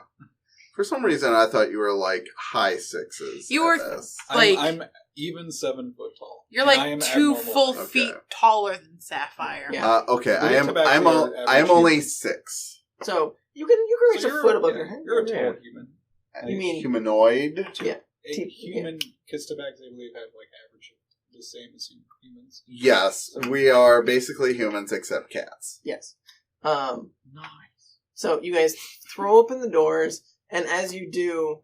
For some reason, I thought you were like high sixes. You at were- best. Like- I'm even 7 foot tall. You're And I like am 2 abnormal full height. feet Okay. taller than Sapphire. Yeah. Okay, We'll get back to I'm your average only human. 6. So you can reach a foot above your head. You're a tall Yeah. human. You mean- humanoid? Yeah. Human Kistabags, I believe, have like average the same as humans. Yes, we are basically humans except cats. Yes. Nice. So you guys throw open the doors, and as you do,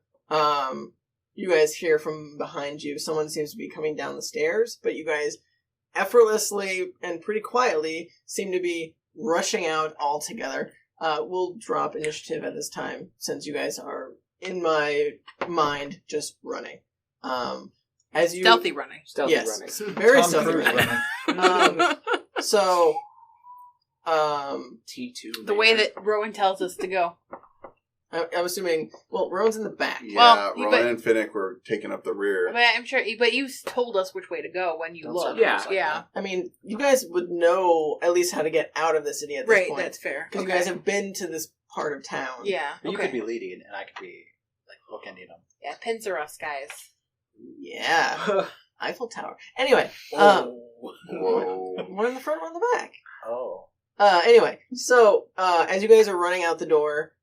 you guys hear from behind you someone seems to be coming down the stairs, but you guys effortlessly and pretty quietly seem to be rushing out all together. We'll drop initiative at this time since you guys are, in my mind, just running. As you Stealthy running. Stealthy yes, running. very Tom stealthy Cruise running. running. So, T2. The way that Rowan tells us to go. I'm assuming. Well, Rowan's in the back. Yeah, Well, Rowan but- and Finnick were taking up the rear. But I'm sure. But you told us which way to go when you Don't looked. sound Yeah. like Yeah. that. I mean, you guys would know at least how to get out of the city at this Right. point. That's fair. Because you guys have been to this part of town. Yeah. But you okay. could be leading, and I could be like bookending them. Yeah. Pins are us, guys. Yeah. Eiffel Tower. Anyway, Whoa. one in the front, one in the back. Oh, Anyway, so as you guys are running out the door,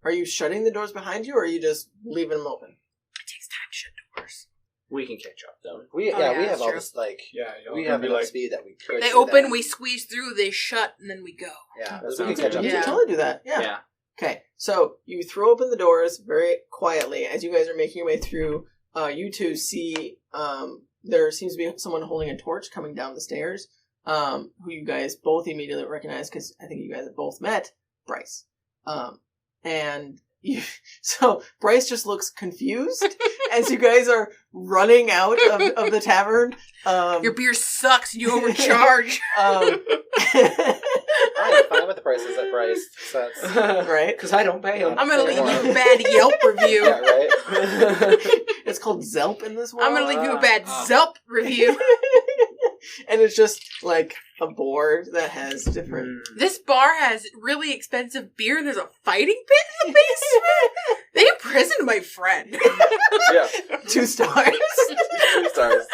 are you shutting the doors behind you, or are you just leaving them open? It takes time to shut doors. We can catch up, though. we Oh, yeah, yeah, we that's have all true. this like Yeah, y'all we can have be enough like, speed that we could. They do open, that. we squeeze through, they shut, and then we go. Yeah, That we can sounds catch good. up. You Yeah. can totally do that. Yeah. Okay, so you throw open the doors very quietly as you guys are making your way through. You two see there seems to be someone holding a torch coming down the stairs, who you guys both immediately recognize because I think you guys have both met Bryce. And you, so Bryce just looks confused as you guys are running out of the tavern. Your beer sucks and you overcharge. I'm fine with the prices at Bryce. That's Right? Because I don't pay him. I'm gonna leave you a bad Yelp review. yeah, right. It's called Zelp in this one. I'm gonna leave you a bad Zelp review. And it's just like a board that has different. This bar has really expensive beer and there's a fighting pit in the basement. They imprisoned my friend. Yeah, 2 stars. 2 stars.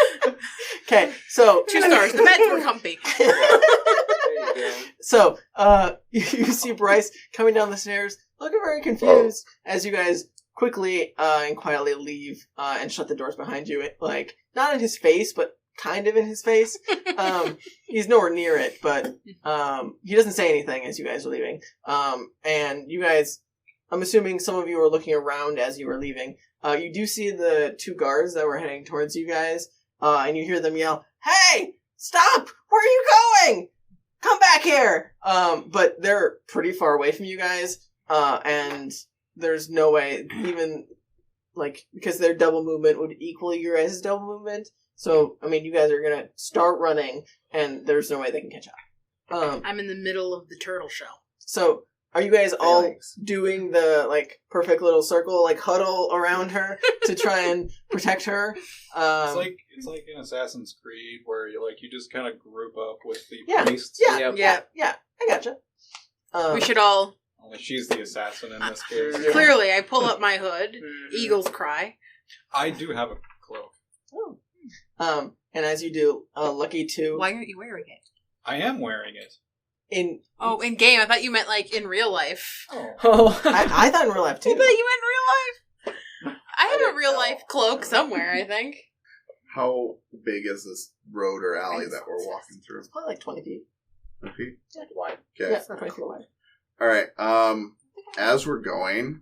Okay, so 2 stars. The beds were comfy. There you go. So, you see Bryce coming down the stairs, looking very confused as you guys quickly and quietly leave and shut the doors behind you. Like, not in his face, but kind of in his face. He's nowhere near it, but he doesn't say anything as you guys are leaving. And you guys, I'm assuming some of you are looking around as you were leaving. You do see the 2 guards that were heading towards you guys, and you hear them yell, "Hey! Stop! Where are you going? Come back here!" But they're pretty far away from you guys, and there's no way, even, like, because their double movement would equal your guys' double movement. So, I mean, you guys are gonna start running, and there's no way they can catch up. I'm in the middle of the turtle shell. So, are you guys all Thanks. doing the, like, perfect little circle, like, huddle around her to try and protect her? It's like in Assassin's Creed where you just kind of group up with the Yeah. priests. Yeah, Yep. yeah, I gotcha. We should all... Only she's the assassin in this case. Yeah. Clearly, I pull up my hood. Mhm. Eagles cry. I do have a cloak. And as you do, Lucky 2, Why aren't you wearing it? I am wearing it. in, Oh, in game. I thought you meant, like, in real life. Oh. I thought in real life, I too. thought you meant real life. I have a didn't real know. life cloak somewhere, I think. How big is this road or alley that we're walking through? It's probably like 20 feet. Okay. Wide. Okay. Yeah, 20 feet wide. All right. As we're going,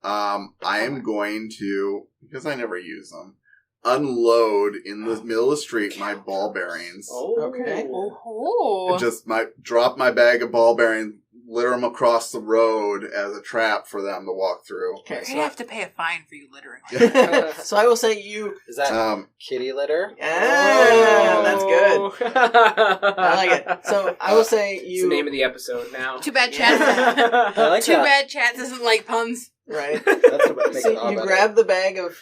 I am going to, because I never use them, unload in the middle of the street my ball bearings. Oh. Okay. Oh. And just drop my bag of ball bearings litter them across the road as a trap for them to walk through. Okay, I so have to pay a fine for you littering. so I will say you. Is that kitty litter? Yeah, that's good. I like it. So I will say It's you. the name of the episode now. Too bad Yeah. chat. I like Too that. bad chat doesn't like puns. Right. That's what makes it So all you better. grab the bag of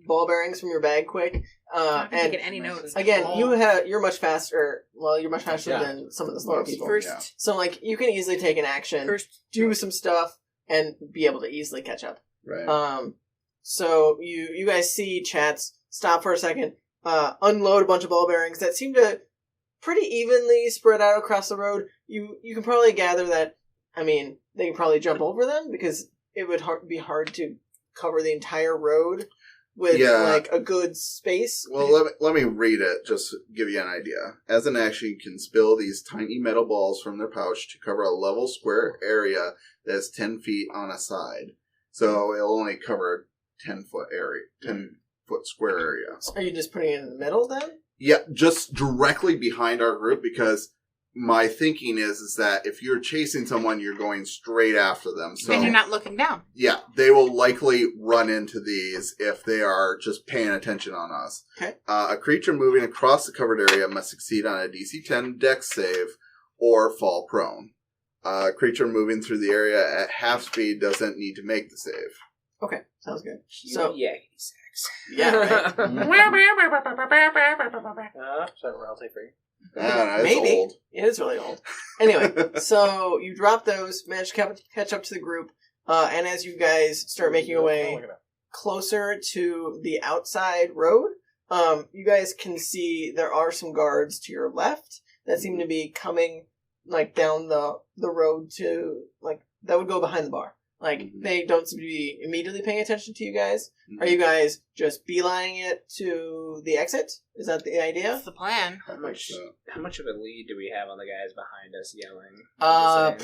ball bearings from your bag quick, I'm and taking any notes. again, you're much faster. Well, you're much faster Yeah. than some of the slower people. First, Yeah. So like you can easily take an action, first, do some stuff, and be able to easily catch up. Right. So you guys see Chats stop for a second, unload a bunch of ball bearings that seem to pretty evenly spread out across the road. You can probably gather that. I mean, they can probably jump over them because it would be hard to cover the entire road with like a good space. Well, let me read it just to give you an idea. As an action, you can spill these tiny metal balls from their pouch to cover a level square area that's 10 feet on a side. So it'll only cover 10-foot area, 10-foot square area. Are you just putting it in the middle then? Yeah, just directly behind our group, because my thinking is that if you're chasing someone, you're going straight after them. So and you're not looking down. yeah, they will likely run into these if they are just paying attention on us. Okay. A creature moving across the covered area must succeed on a DC 10 Dex save or fall prone. A creature moving through the area at half speed doesn't need to make the save. Okay, sounds good. So So yeah, sex. yeah, right. Is that royalty free? I don't know, it's Maybe. old. It is really old. Anyway, so you drop those, manage to catch up to the group, and as you guys start making your way closer to the outside road, you guys can see there are some guards to your left that seem to be coming like down the road to like that would go behind the bar. Like they don't seem to be immediately paying attention to you guys. Are you guys just beelining it to the exit? Is that the idea? That's the plan. How much of a lead do we have on the guys behind us yelling?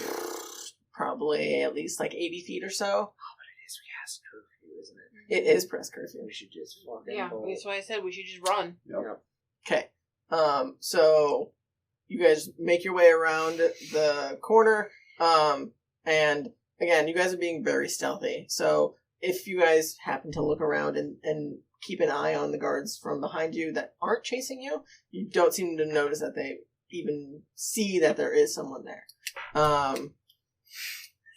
Probably at least like 80 feet or so. It is past curfew, isn't it? It is press curfew. We should just fucking Yeah, pull. that's why I said we should just run. Yep. Okay. So you guys make your way around the corner. And again, you guys are being very stealthy. So if you guys happen to look around and keep an eye on the guards from behind you that aren't chasing you, you don't seem to notice that they even see that there is someone there.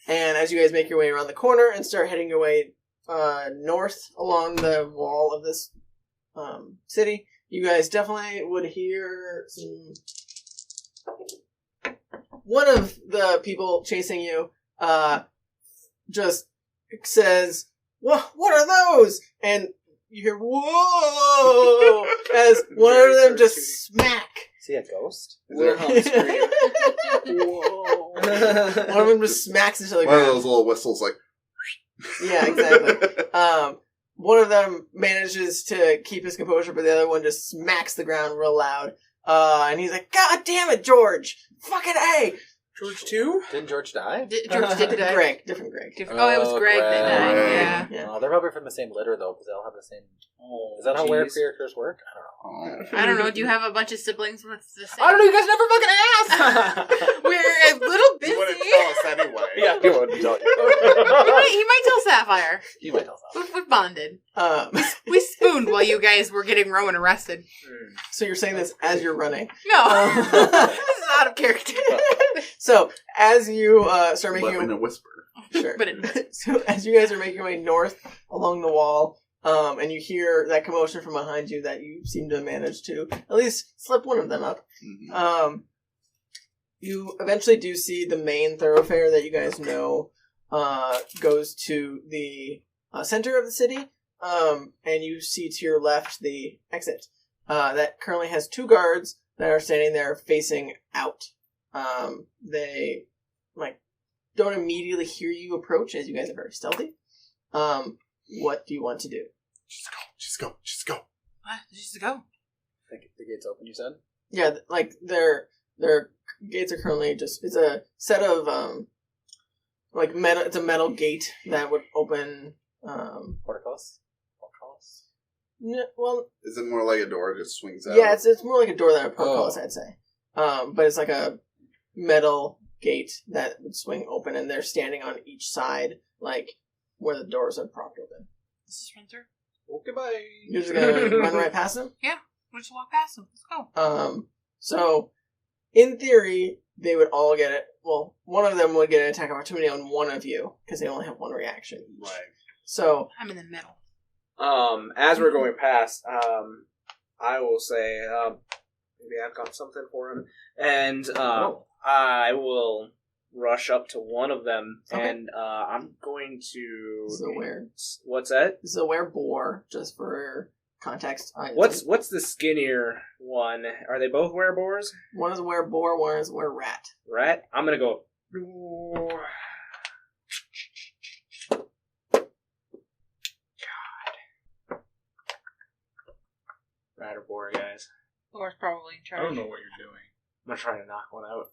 And as you guys make your way around the corner and start heading your way north along the wall of this city, you guys definitely would hear some... One of the people chasing you just says, what are those? And you hear, whoa, as one of them just smack. Is he a ghost? Wilhelm scream. Whoa. One of them just smacks into the One of ground. those little whistles like... Yeah, exactly. One of them manages to keep his composure, but the other one just smacks the ground real loud. And he's like, God damn it, George! Fucking A! George 2? Didn't George die? George did die. Greg, different Greg. Oh, it was Greg that died. Greg. Yeah. Yeah. They're probably from the same litter, though, because they all have the same... Oh, Is that how geez. weird characters work? I don't know. Oh. I don't know. Do you have a bunch of siblings with the same? I don't know, you guys never fucking asked! We're a little busy. You wouldn't tell us anyway. Yeah, he wouldn't tell you. He might tell Sapphire. He might tell us. We bonded. Um, We spooned while you guys were getting Rowan arrested. so you're saying this as you're running. No. This is out of character. So, as you start making But in your... a whisper. Sure. But it- So, as you guys are making your way north along the wall, and you hear that commotion from behind you that you seem to manage to at least slip one of them up, Mhm. you eventually do see the main thoroughfare that you guys know goes to the center of the city, and you see to your left the exit that currently has two guards that are standing there facing out. They don't immediately hear you approach as you guys are very stealthy. What do you want to do? Just go. What? Just go. The gate's open, you said? Yeah, like their gates are currently just it's a set of metal. It's a metal gate that would open. Portcullis? Well, Is it more like a door that just swings out? yeah, it's more like a door than a portcullis, Oh. I'd say. But it's like a metal gate that would swing open, and they're standing on each side, like where the doors are propped open. Let's just run through. Okay, bye. You're just gonna run right past them. We'll just walk past them. Let's go. So in theory, they would all get it. Well, one of them would get an attack opportunity on one of you because they only have one reaction each. Right. So I'm in the middle. As we're going past, I will say, maybe I've got something for him, and I will rush up to one of them, and I'm going to. This is a were. What's that? This is a were-boar, just for context. What's the skinnier one? Are they both were-boars? One is a were-boar, one is a were-rat. Rat? I'm gonna go. Rat or boar, guys? Boar's probably in I charge. don't know what you're doing. I'm gonna try to knock one out.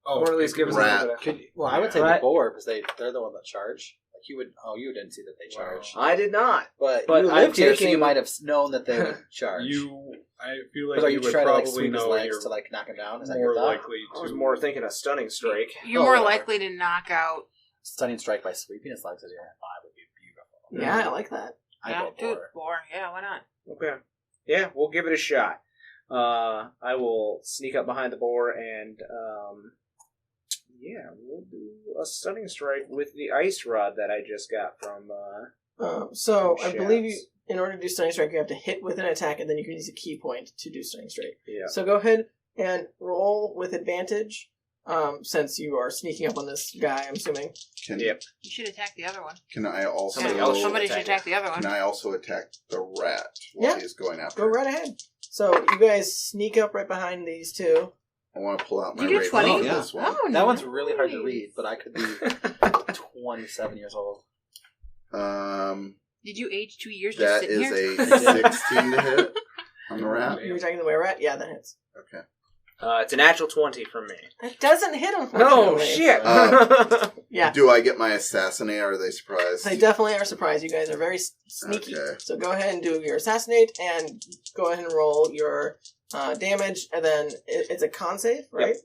Oh, Or at least give us a rat. little bit of... Well, I would say Right. the boar because they're the one that charge. Like you would. Oh, you didn't see that they charge. I did not. But But you I'm lived here, so taking- you might have known that they would charge. I feel like Because are you you would trying to like probably sweep his know legs you're to like knock him down? Is that more your thought? likely to. I was more thinking a stunning strike. You're Oh, more whatever. likely to knock out. Stunning strike by sweeping his legs as you're at 5 would be beautiful. Yeah, I like that. I Yeah, go dude, boar. boar. Yeah, why not? Okay. Yeah, we'll give it a shot. I will sneak up behind the boar and, we'll do a stunning strike with the ice rod that I just got from, So I Shafts. believe you, in order to do stunning strike, you have to hit with an attack, and then you can use a key point to do stunning strike. yeah. So go ahead and roll with advantage, since you are sneaking up on this guy. I'm assuming. Can Yep. You should attack the other one. can I also Somebody should attack the other one. can I also attack the rat while Yeah. he's going after? Go right ahead. So you guys sneak up right behind these two. I want to pull out my You do rapier 20? for Yeah. this one. Oh, That one's really hard to nice. read, but I could be 27 years old. Did you age 2 years just That sitting is here? a 16 to hit on the rat. You're attacking the were-rat? Yeah, that hits. Okay. It's a natural 20 from me. That doesn't hit him. Oh, shit! Yeah. Do I get my assassinate? Or are they surprised? They definitely are surprised. You guys are very sneaky. Okay. So go ahead and do your assassinate, and go ahead and roll your damage, and then it's a con save, right?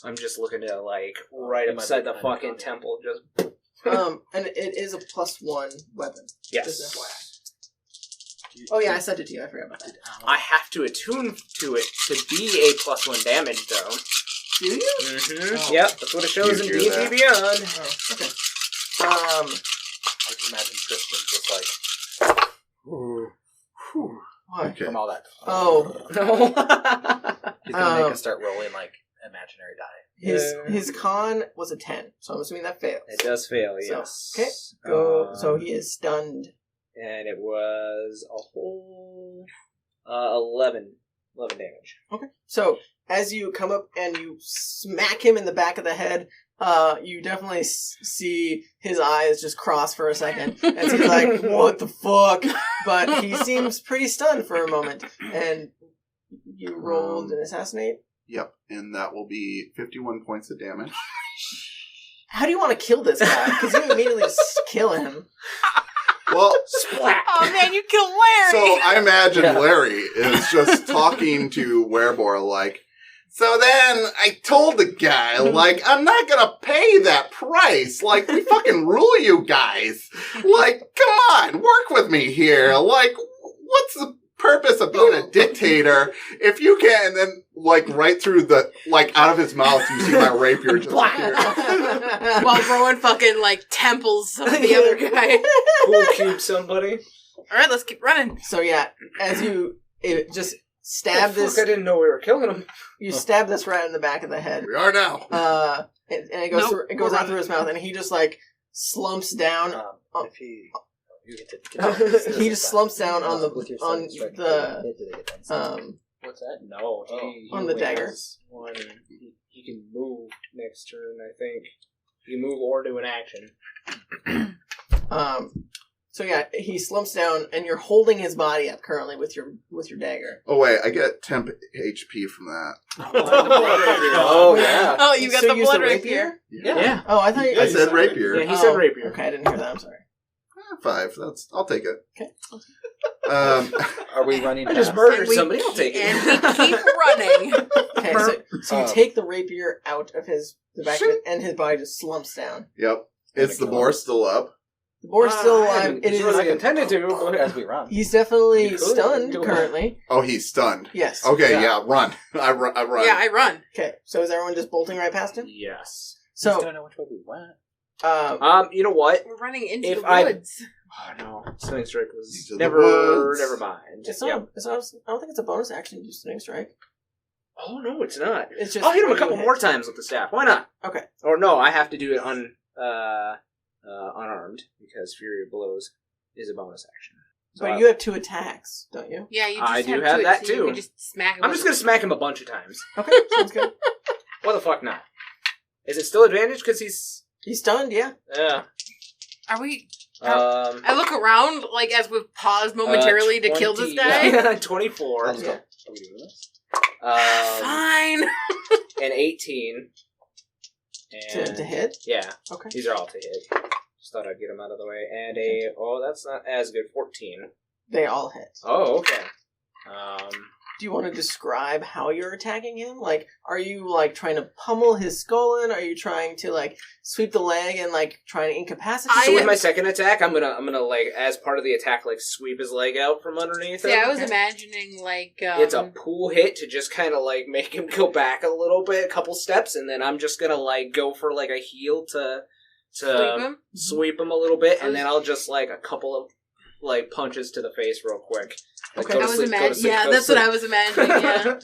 I'm just looking to, like, right upside the fucking temple, just... And it is a +1 weapon. Just Yes. FYI. Oh yeah, I sent it to you. I forgot about that. I have to attune to it to be a +1 damage, though. Do you? Mm-hmm. Oh. Yep, that's what it shows in You hear D&D that? Beyond. Oh, okay. I just imagine Tristan just like What? Okay. from all that. Oh, No. He's gonna make us start rolling like imaginary die. his con was a 10, so I'm assuming that fails. It does fail, So, yes. okay, go. So he is stunned. And it was a whole 11 damage. Okay. So as you come up and you smack him in the back of the head, you definitely see his eyes just cross for a second, and he's like, "What the fuck?" But he seems pretty stunned for a moment. And you rolled an assassinate. Yep, and that will be 51 points of damage. How do you want to kill this guy? Because you immediately just kill him. Well, Oh man, you killed Larry! so I imagine Larry is just talking to Werebor like, so then I told the guy, like, I'm not gonna pay that price. Like, we fucking rule you guys. Like, come on, work with me here. Like, what's the purpose of being a dictator if you can? And then, like, right through the, like, out of his mouth, you see my rapier just appear. While Rowan fucking like temples some of the other guy. Cool cube somebody. Alright, let's keep running. So yeah, as you just stab this, I didn't know we were killing him. you stab this rat in the back of the head. We are now. And it goes Nope, through, it goes we're out through his mouth, and he just like slumps down. If he, you get to He just slumps down on the With your on stunning strike, the hit to get done. What's that? No, Oh. he On the only dagger. has one. He can move next turn, I think. He can move or do an action. So yeah, he slumps down, and you're holding his body up currently with your dagger. Oh, wait, I get 10 HP from that. Oh yeah. Oh, you got So the you used blood the rapier? Yeah. Oh, I thought you. I said rapier. Yeah, he said rapier. Okay, I didn't hear that. I'm sorry. 5. I'll take it. Okay. Are we running? I just fast? murdered And we somebody. I'll take And it. we keep running. Okay, so you take the rapier out of the back of it, and his body just slumps down. Yep. Is the boar still up? The boar's still I alive. It was is. really intended to. But As we run. He's definitely You could stunned do it. currently. Oh, he's stunned. Yes. Okay, Yeah. yeah, run. I run. Yeah, I run. Okay, so is everyone just bolting right past him? Yes. Just So, don't know which way we went. You know what? We're running into If the I- woods. Oh no, Stunning Strike was Into the never. woods. Never mind. it's not. Yep. It's not. I don't think it's a bonus action to do stunning strike. Oh no, it's not. It's just. I'll hit him a when you couple more times with the staff. Why not? Okay. Or no, I have to do it unarmed because Fury of Blows is a bonus action. So But you have 2 attacks, don't you? Yeah, you just I do have have to that, so you too. can just smack him. I'm just gonna smack him a bunch of times. Okay, sounds good. Why the fuck not? Is it still advantage because he's? He's stunned. Yeah. Yeah. Are we? Um. I look around like as we've paused momentarily to kill this 20 guy. 24. Let's go. Yeah. Are we doing this? Fine. And 18. And To hit. Yeah, Okay. these are all to hit. Just thought I'd get them out of the way. And that's not as good. 14. They all hit. Oh, okay. Do you want to describe how you're attacking him? Like, are you like trying to pummel his skull in? Are you trying to like sweep the leg and like trying to incapacitate So him? with my second attack, I'm gonna like as part of the attack, like sweep his leg out from underneath him. Yeah, I was imagining like It's a pool hit to just kind of like make him go back a little bit, a couple steps, and then I'm just gonna like go for like a heel to sweep him. sweep him a little bit, and then I'll just like a couple of like punches to the face real quick. Like, Okay. go I to was sleep, go to imagining. sleep, Yeah, go to that's what sleep. I was imagining.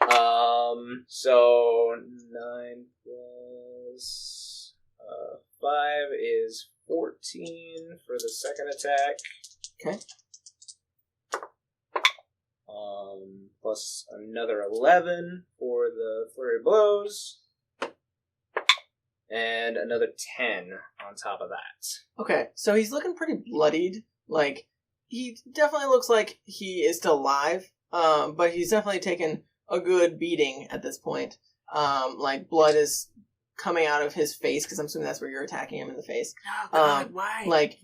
Yeah. So 9 plus 5 is 14 for the second attack. Okay. Plus another 11 for the flurry of blows. And another 10 on top of that. Okay, so he's looking pretty bloodied. Like, he definitely looks like he is still alive, but he's definitely taken a good beating at this point. Like, blood is coming out of his face, because I'm assuming that's where you're attacking him, in the face. Oh God, why? Like,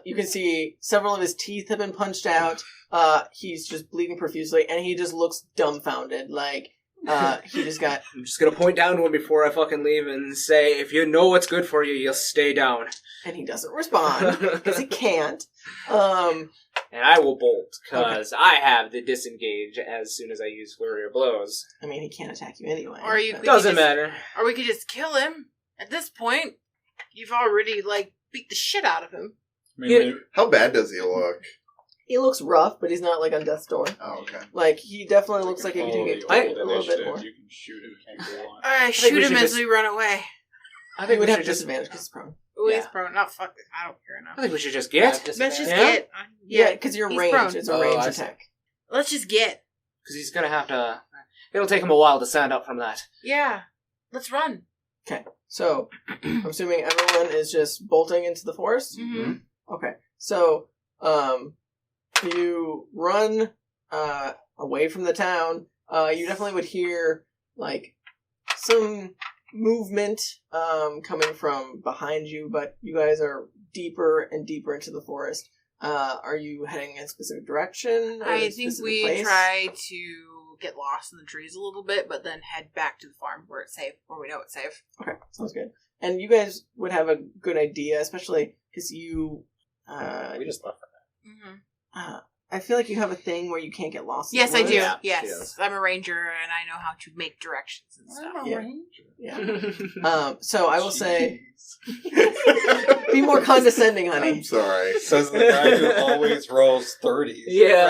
you can see several of his teeth have been punched out. He's just bleeding profusely, and he just looks dumbfounded. Like, he just got... I'm just gonna point down to him before I fucking leave and say, if you know what's good for you, you'll stay down. And he doesn't respond, because he can't. And I will bolt, because I have the disengage as soon as I use Flurry of Blows. I mean, he can't attack you anyway. Or you but- could Doesn't just- matter. Or we could just kill him. At this point, you've already like beat the shit out of him. I mean, Yeah. maybe- How bad does he look? He looks rough, but he's not like on death's door. Oh, okay. Like, he definitely looks like he could follow take the it old a little bit initiative, more. You can shoot him. Can't go on. Alright, think shoot we him should as just- we run away. I He think would we have should just. disadvantage because he's prone. Oh, he's Yeah. prone. No, fuck it. I don't care now. I think we should just Yeah, get. just- Let's just Yeah? get. Yeah, because you're he's ranged. prone. It's a Oh, ranged I see. attack. Let's just get. Because he's gonna have to. It'll take him a while to stand up from that. Yeah. Let's run. Okay, so I'm assuming everyone is just bolting into the forest? Mm-hmm. Okay, so you run away from the town. You definitely would hear like some movement coming from behind you, but you guys are deeper and deeper into the forest. Are you heading in a specific direction? or I a think specific we place? try to get lost in the trees a little bit, but then head back to the farm where it's safe, where we know it's safe. Okay, sounds good. And you guys would have a good idea, especially because you. We just left. Mm-hmm. I feel like you have a thing where you can't get lost. in Yes, the I woods. do. Yeah, Yes. yes. I'm a ranger, and I know how to make directions and stuff. Yeah. So I will say, be more condescending, honey. I'm sorry. Says the guy who always rolls 30s. Yeah.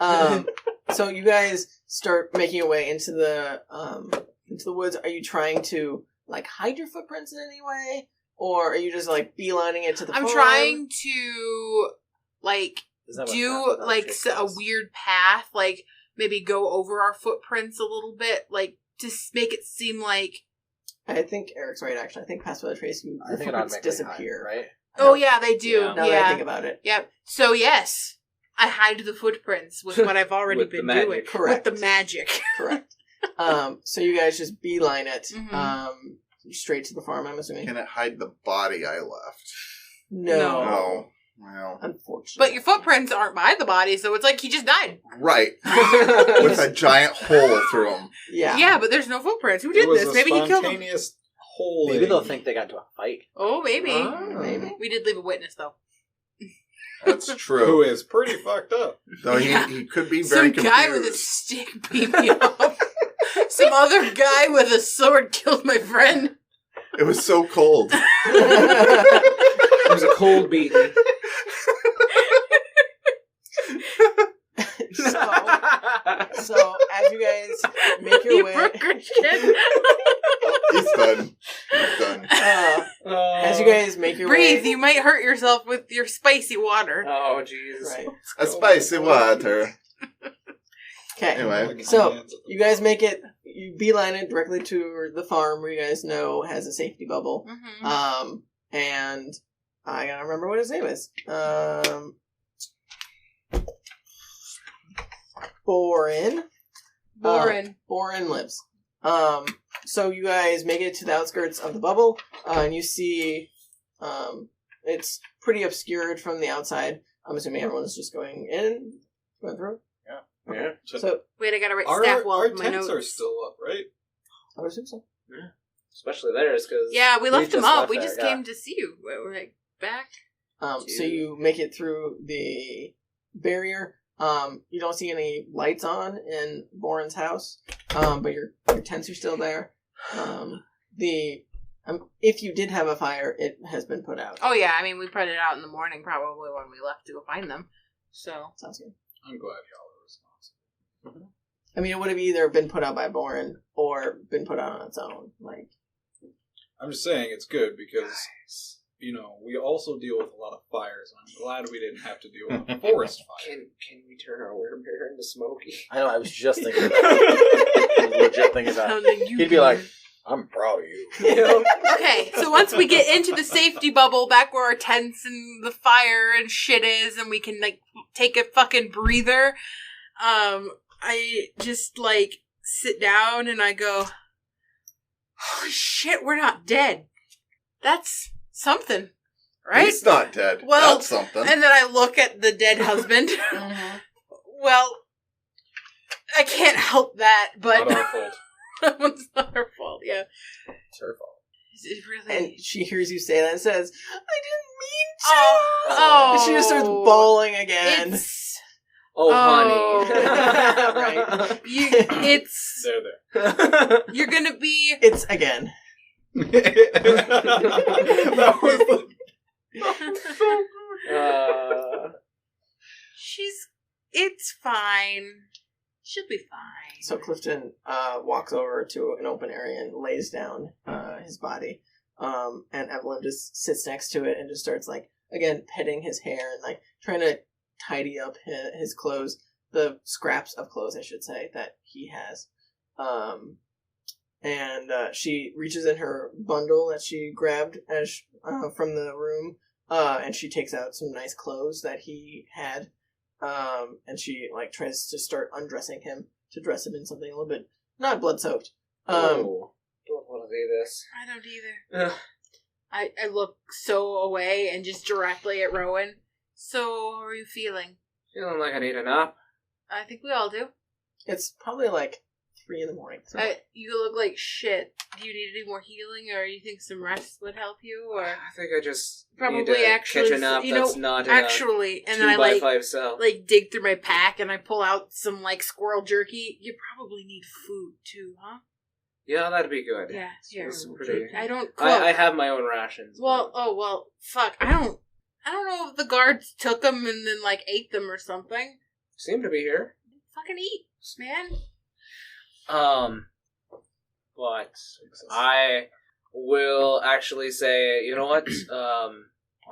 Right. So you guys start making your way into the woods. Are you trying to like hide your footprints in any way, or are you just like beelining it to the? I'm farm? trying to like Isn't that what do happened on like Chase a House? weird path, like maybe go over our footprints a little bit, like to make it seem like. I think Eric's right. Actually, I think past by the trace, the I think it footprints automatically disappear. hide, right? Oh yeah, they do. Yeah. Now that I think about it, Yep. So yes, I hide the footprints with what I've already With the been magic. doing. Correct. With the magic. correct. So you guys just beeline it, Mhm. straight to the farm. I'm assuming. Can it hide the body I left? No. No. Well, Unfortunately. But your footprints aren't by the body, so it's like he just died. right. With a giant hole through him. Yeah. Yeah, but there's no footprints. Who It did was this? a Maybe he killed him. spontaneous hole. Maybe they'll think they got into a fight. Oh, maybe. Maybe. We did leave a witness, though. That's Who true. is pretty fucked up. Though Yeah. he could be very Some guy with a confused. stick beat me up. Some other guy with a sword killed my friend. It was so cold. It was a cold beating. So, as you guys make your You way, broke your chin. He's done. He's done. as you guys make your Breathe. way, You might hurt yourself with your spicy water. Oh, jeez. right? A spicy water. Okay. Anyway. So, you guys make it. You beeline it directly to the farm, where you guys know has a safety bubble. Mm-hmm. And I gotta remember what his name is. Borin. Borin lives. So you guys make it to the outskirts of the bubble, and you see, it's pretty obscured from the outside. I'm assuming everyone's just going through. Yeah. So Wait, I gotta write Our Stackwell in my tents notes. are still up, right? I would assume so. Especially theirs, because... Yeah, we left them just up. left We there, just yeah. came to see you. We're like back. So you make it through the barrier. You don't see any lights on in Boren's house, but your tents are still there. If you did have a fire, it has been put out. Oh yeah, I mean we put it out in the morning probably when we left to go find them. So Sounds good. I'm glad y'all are responsible. I mean, it would have either been put out by Boren or been put out on its own. Like, I'm just saying it's good because, you know, we also deal with a lot of fires. And I'm glad we didn't have to deal with a forest fire. Can we turn our werebear into Smokey? I know, I was just thinking about it. I was legit thinking about it. He'd be like, I'm proud of you. okay, so once we get into the safety bubble, back where our tents and the fire and shit is, and we can like take a fucking breather, I just like sit down and I go, "Holy shit, we're not dead. That's something, right?" He's not dead. Well, That's something. And then I look at the dead husband. Well, I can't help that, but Not our fault. it's not her fault. Yeah, It's her fault. it really. and she hears you say that and says, "I Oh, didn't mean to." And she just starts bawling again. It's Oh, Oh. honey. Right. it's There. you're gonna be. It's again. That was It's fine. She'll be fine. So Clifton walks over to an open area and lays down his body. And Evelyn just sits next to it and just starts, like, again, petting his hair and, like, trying to tidy up his clothes. The scraps of clothes, I should say, that he has. And she reaches in her bundle that she grabbed from the room, and she takes out some nice clothes that he had. And she, like, tries to start undressing him to dress him in something a little bit not blood-soaked. Oh, don't want to see this. I don't either. I look so away and just directly at Rowan. So, how are you feeling? Feeling like I need a nap. I think we all do. It's probably, like, 3 in the morning. So. You look like shit. Do you need any more healing, or you think some rest would help you, or I think I just probably need to actually catch a nap you know, that's not in actually, a and then I 2x5 cell. like dig through my pack and I pull out some like squirrel jerky. You probably need food too, huh? Yeah, that'd be good. Yeah, here. It's pretty. I don't cook. I have my own rations. Well, fuck. I don't know if the guards took them and then like ate them or something. Seem to be here. Fucking eat, man. But I will actually say, you know what?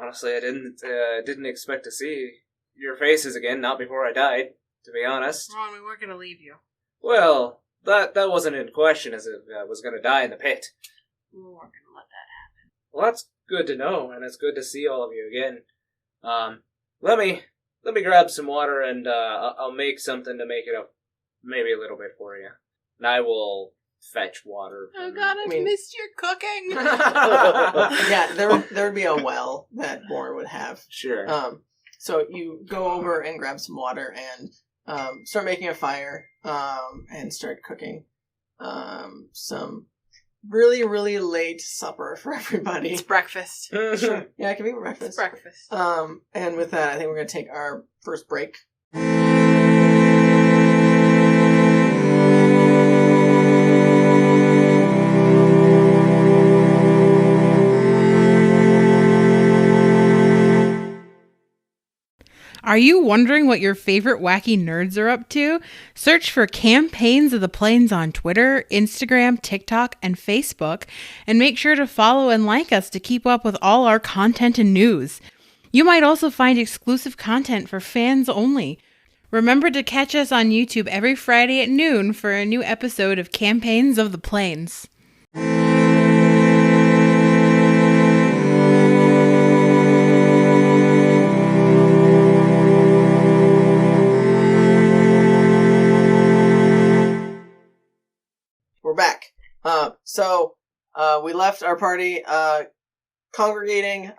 Honestly, I didn't expect to see your faces again. Not before I died, to be honest. Ron, we weren't gonna leave you. Well, that wasn't in question, as if I was going to die in the pit. We weren't gonna let that happen. Well, that's good to know, and it's good to see all of you again. Let me grab some water, and I'll make something to make it up, maybe a little bit for you. And I will fetch water. Oh god, I've missed your cooking. Yeah, there would be a well that Bourne would have. Sure. So you go over and grab some water and start making a fire and start cooking some really, really late supper for everybody. It's breakfast. Sure. Yeah, it can be breakfast. It's breakfast. And with that, I think we're going to take our first break. Are you wondering what your favorite wacky nerds are up to? Search for Campaigns of the Plains on Twitter, Instagram, TikTok, and Facebook, and make sure to follow and like us to keep up with all our content and news. You might also find exclusive content for fans only. Remember to catch us on YouTube every Friday at noon for a new episode of Campaigns of the Plains. We're back. So we left our party congregating,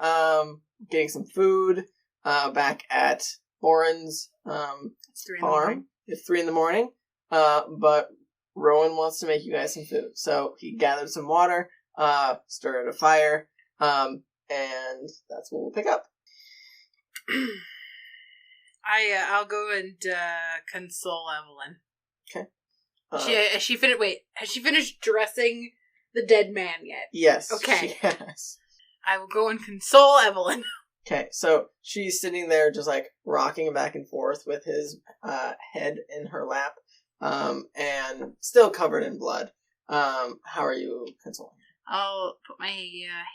getting some food back at Boren's farm. It's 3 a.m. But Rowan wants to make you guys some food. So he gathered some water, started a fire, and that's what we'll pick up. I'll go and console Evelyn. Okay. Has she finished dressing the dead man yet? Yes. Okay. Yes. I will go and console Evelyn. Okay, so she's sitting there just like rocking back and forth with his head in her lap, and still covered in blood. How are you consoling her? I'll put my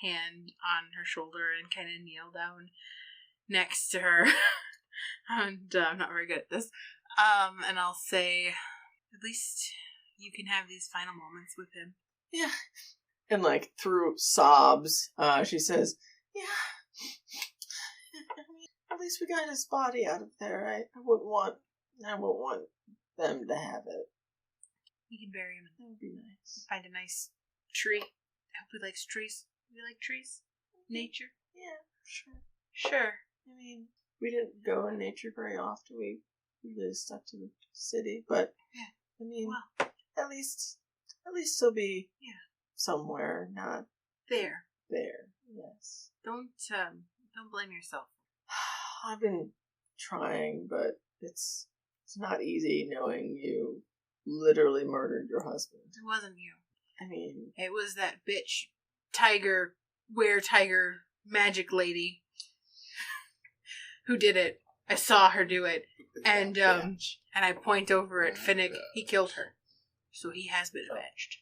hand on her shoulder and kind of kneel down next to her. And I'm not very good at this. And I'll say, at least you can have these final moments with him. Yeah. And like through sobs, she says, yeah. I mean, at least we got his body out of there. I wouldn't want them to have it. We can bury him. That would be nice. Find a nice tree. I hope he likes trees. Do you like trees? Nature? Yeah, sure. Sure. I mean, we didn't go in nature very often. We really stuck to the city, but yeah. I mean, well, at least he'll be somewhere, not there. There, yes. Don't blame yourself. I've been trying, but it's not easy knowing you literally murdered your husband. It wasn't you. I mean, it was that bitch tiger magic lady who did it. I saw her do it, and I point over at Finnick. He killed her, so he has been avenged.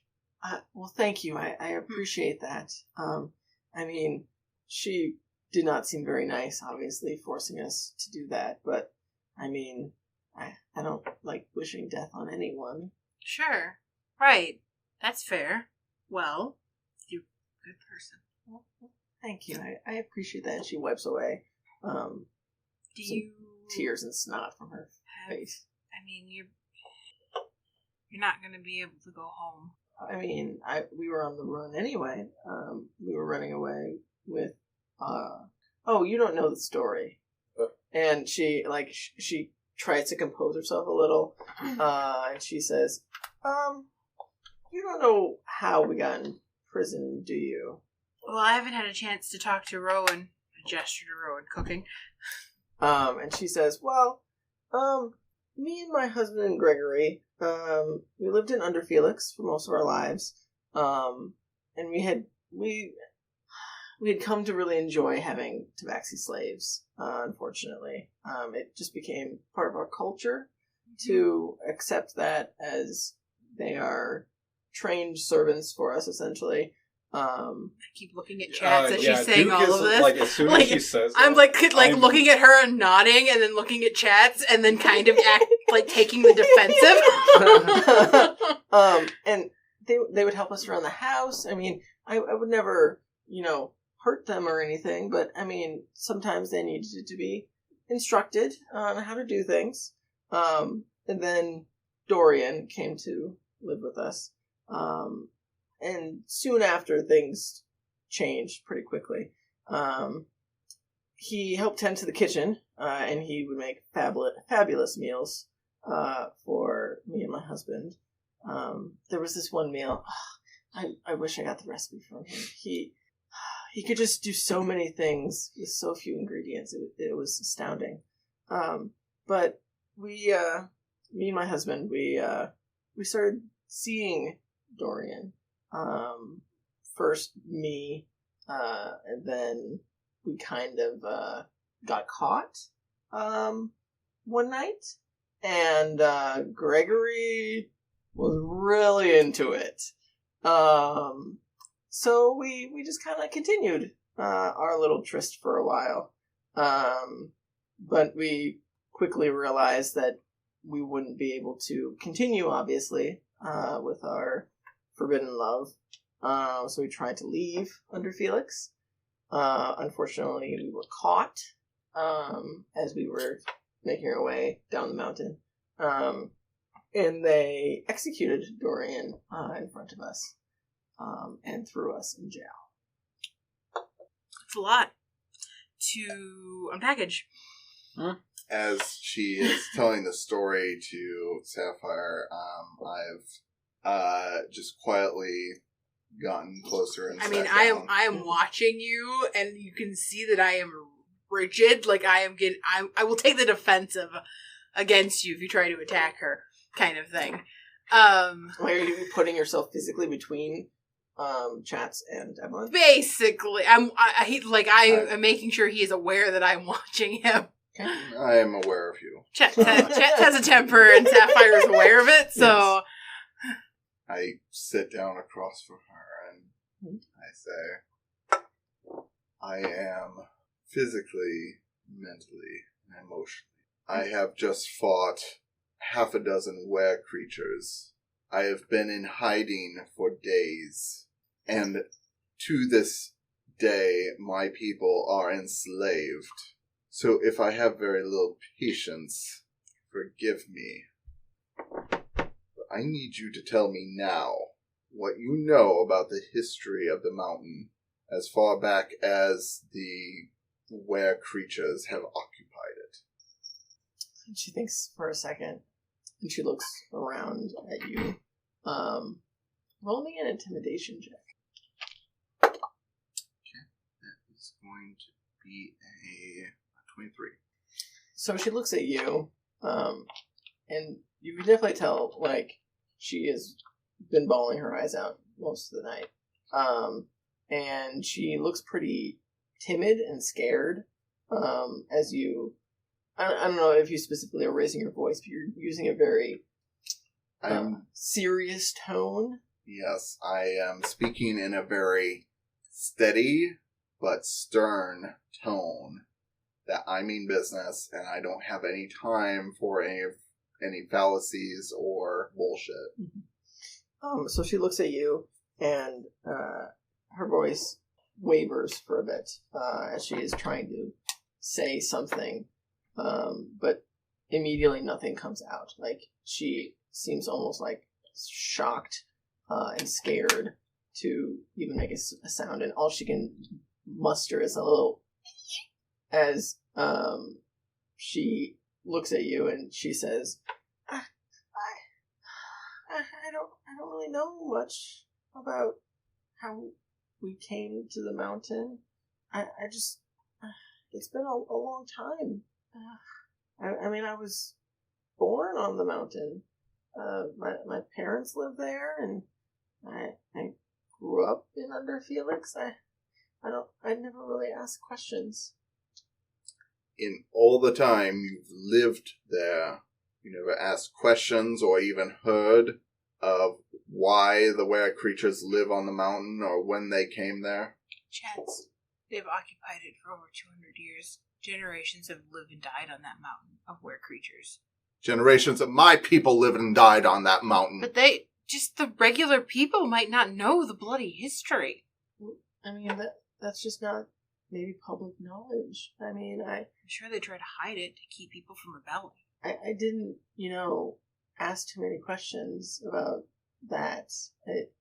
Well, thank you. I appreciate that. I mean, she did not seem very nice, obviously, forcing us to do that. But, I mean, I don't like wishing death on anyone. Sure. Right. That's fair. Well, you're a good person. Well, thank you. I appreciate that. And she wipes away tears and snot from her face. I mean, you're not going to be able to go home. I mean, we were on the run anyway. We were running away with, you don't know the story. And she tries to compose herself a little, and she says, you don't know how we got in prison, do you? Well, I haven't had a chance to talk to Rowan. I gesture to Rowan cooking. And she says, well, me and my husband Gregory, we lived in Under Felix for most of our lives, and we had come to really enjoy having tabaxi slaves. Unfortunately, it just became part of our culture to accept that as they are trained servants for us, essentially. I keep looking at chats as she's saying Duke all of this. Like as soon as she says, I'm that, I'm looking at her and nodding, and then looking at chats, and then kind of taking the defensive. And they would help us around the house. I mean, I would never, hurt them or anything, but I mean, sometimes they needed to be instructed on how to do things. And then Dorian came to live with us. And soon after, things changed pretty quickly. He helped tend to the kitchen, and he would make fabulous meals for me and my husband. There was this one meal. I wish I got the recipe from him. He could just do so many things with so few ingredients. It was astounding. But me and my husband, we started seeing Dorian. First me, and then we kind of got caught one night, and Gregory was really into it. So we just kind of continued our little tryst for a while. But we quickly realized that we wouldn't be able to continue, obviously, with our forbidden love. So we tried to leave under Felix. Unfortunately, we were caught as we were making our way down the mountain. And they executed Dorian in front of us and threw us in jail. It's a lot to unpackage. As she is telling the story to Sapphire, I've just quietly gotten closer and I mean, sat I down. am watching you, and you can see that I am rigid. Like I will take the defensive against you if you try to attack her, kind of thing. Why are you putting yourself physically between Chats and Evelyn? Basically, I'm making sure he is aware that I'm watching him. Okay. I am aware of you. Chet has a temper, and Sapphire is aware of it. So I sit down across from her and I say, I am physically, mentally, and emotionally. I have just fought half a dozen were creatures. I have been in hiding for days, and to this day my people are enslaved. So if I have very little patience, forgive me. But I need you to tell me now what you know about the history of the mountain as far back as the were creatures have occupied it. And she thinks for a second, and she looks around at you. Roll me an intimidation check. Okay, that is going to be a 23. So she looks at you, and you can definitely tell, like, she has been bawling her eyes out most of the night. And she looks pretty timid and scared, as you... I don't know if you specifically are raising your voice, but you're using a very serious tone. Yes, I am speaking in a very steady but stern tone that I mean business, and I don't have any time for any fallacies or bullshit. Mm-hmm. So she looks at you, and her voice wavers for a bit as she is trying to say something, but immediately nothing comes out. Like, she seems almost like shocked and scared to even make a sound, and all she can muster is a little as she looks at you and she says, I don't really know much about how we came to the mountain. I just, it's been a long time. I mean, I was born on the mountain. My parents lived there, and I grew up in under Felix. I never really asked questions. In all the time you've lived there, you never asked questions or even heard of why the were creatures live on the mountain or when they came there? Chats, they've occupied it for over 200 years. Generations have lived and died on that mountain of were creatures. Generations of my people lived and died on that mountain. But just the regular people might not know the bloody history. I mean, that's just not maybe public knowledge. I mean, I'm sure they try to hide it to keep people from rebelling. I didn't, ask too many questions about that it,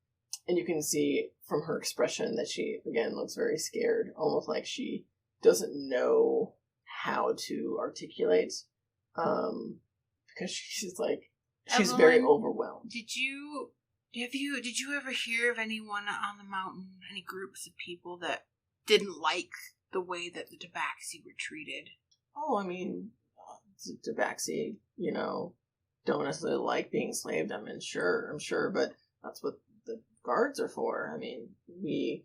and you can see from her expression that she, again, looks very scared, almost like she doesn't know how to articulate, because she's like, she's very Evelyn, overwhelmed. Did you ever hear of anyone on the mountain, any groups of people that didn't like the way that the Tabaxi were treated? Oh, I mean, Tabaxi, don't necessarily like being enslaved. I'm sure, but that's what the guards are for. I mean, the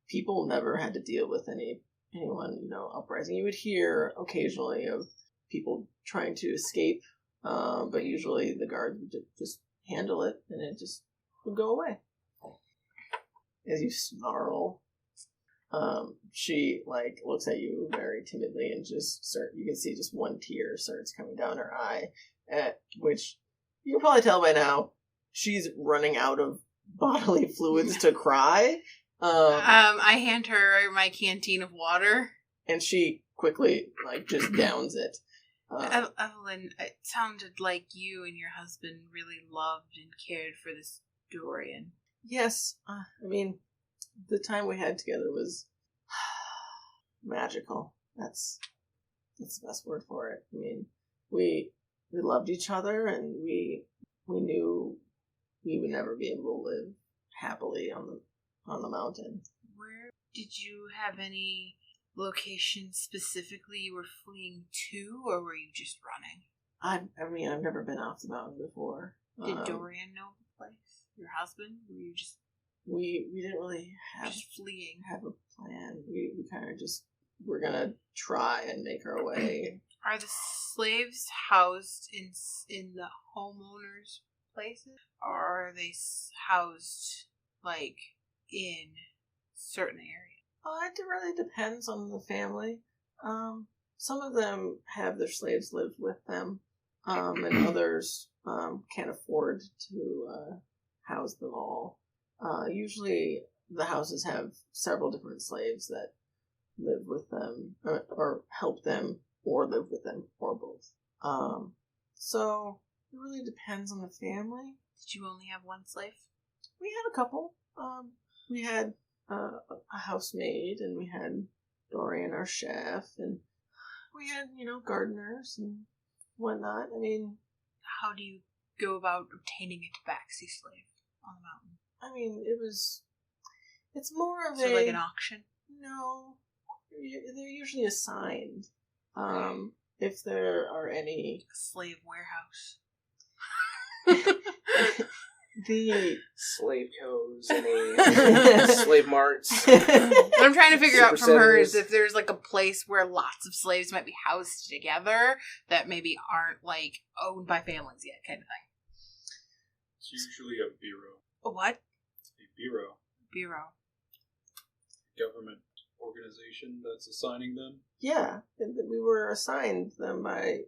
people never had to deal with anyone, uprising. You would hear occasionally of people trying to escape, but usually the guards would just handle it, and it just would go away. As you snarl, she looks at you very timidly and you can see just one tear starts coming down her eye, at which you can probably tell by now she's running out of bodily fluids to cry. I hand her my canteen of water, and she quickly just downs it. Evelyn, it sounded like you and your husband really loved and cared for this Dorian. Yes, I mean, the time we had together was magical. That's the best word for it. I mean, we loved each other, and we knew we would never be able to live happily on the mountain. Where did you have any location specifically you were fleeing to, or were you just running? I mean, I've never been off the mountain before. Did Dorian know the place? Your husband? Were you just we didn't really have fleeing? Have a plan. We kind of just we're gonna try and make our way. Are the slaves housed in the homeowners' places, or are they housed in certain areas? It really depends on the family. Some of them have their slaves live with them, and others can't afford to house them all. Usually the houses have several different slaves that live with them, or help them, or live with them, or both. So it really depends on the family. Did you only have one slave? We had a couple. We had a housemaid, and we had Dorian, our chef, and we had, gardeners and whatnot. I mean, how do you go about obtaining a Tabaxi slave on the mountain? I mean, it's more of so like an auction? No, they're usually assigned. If there are any slave warehouse. The slave codes, any slave marts. What I'm trying to figure out from her is if there's a place where lots of slaves might be housed together that maybe aren't owned by families yet, kind of thing. It's usually a bureau. A what? A bureau. Bureau. Government organization that's assigning them. Yeah, we were assigned them by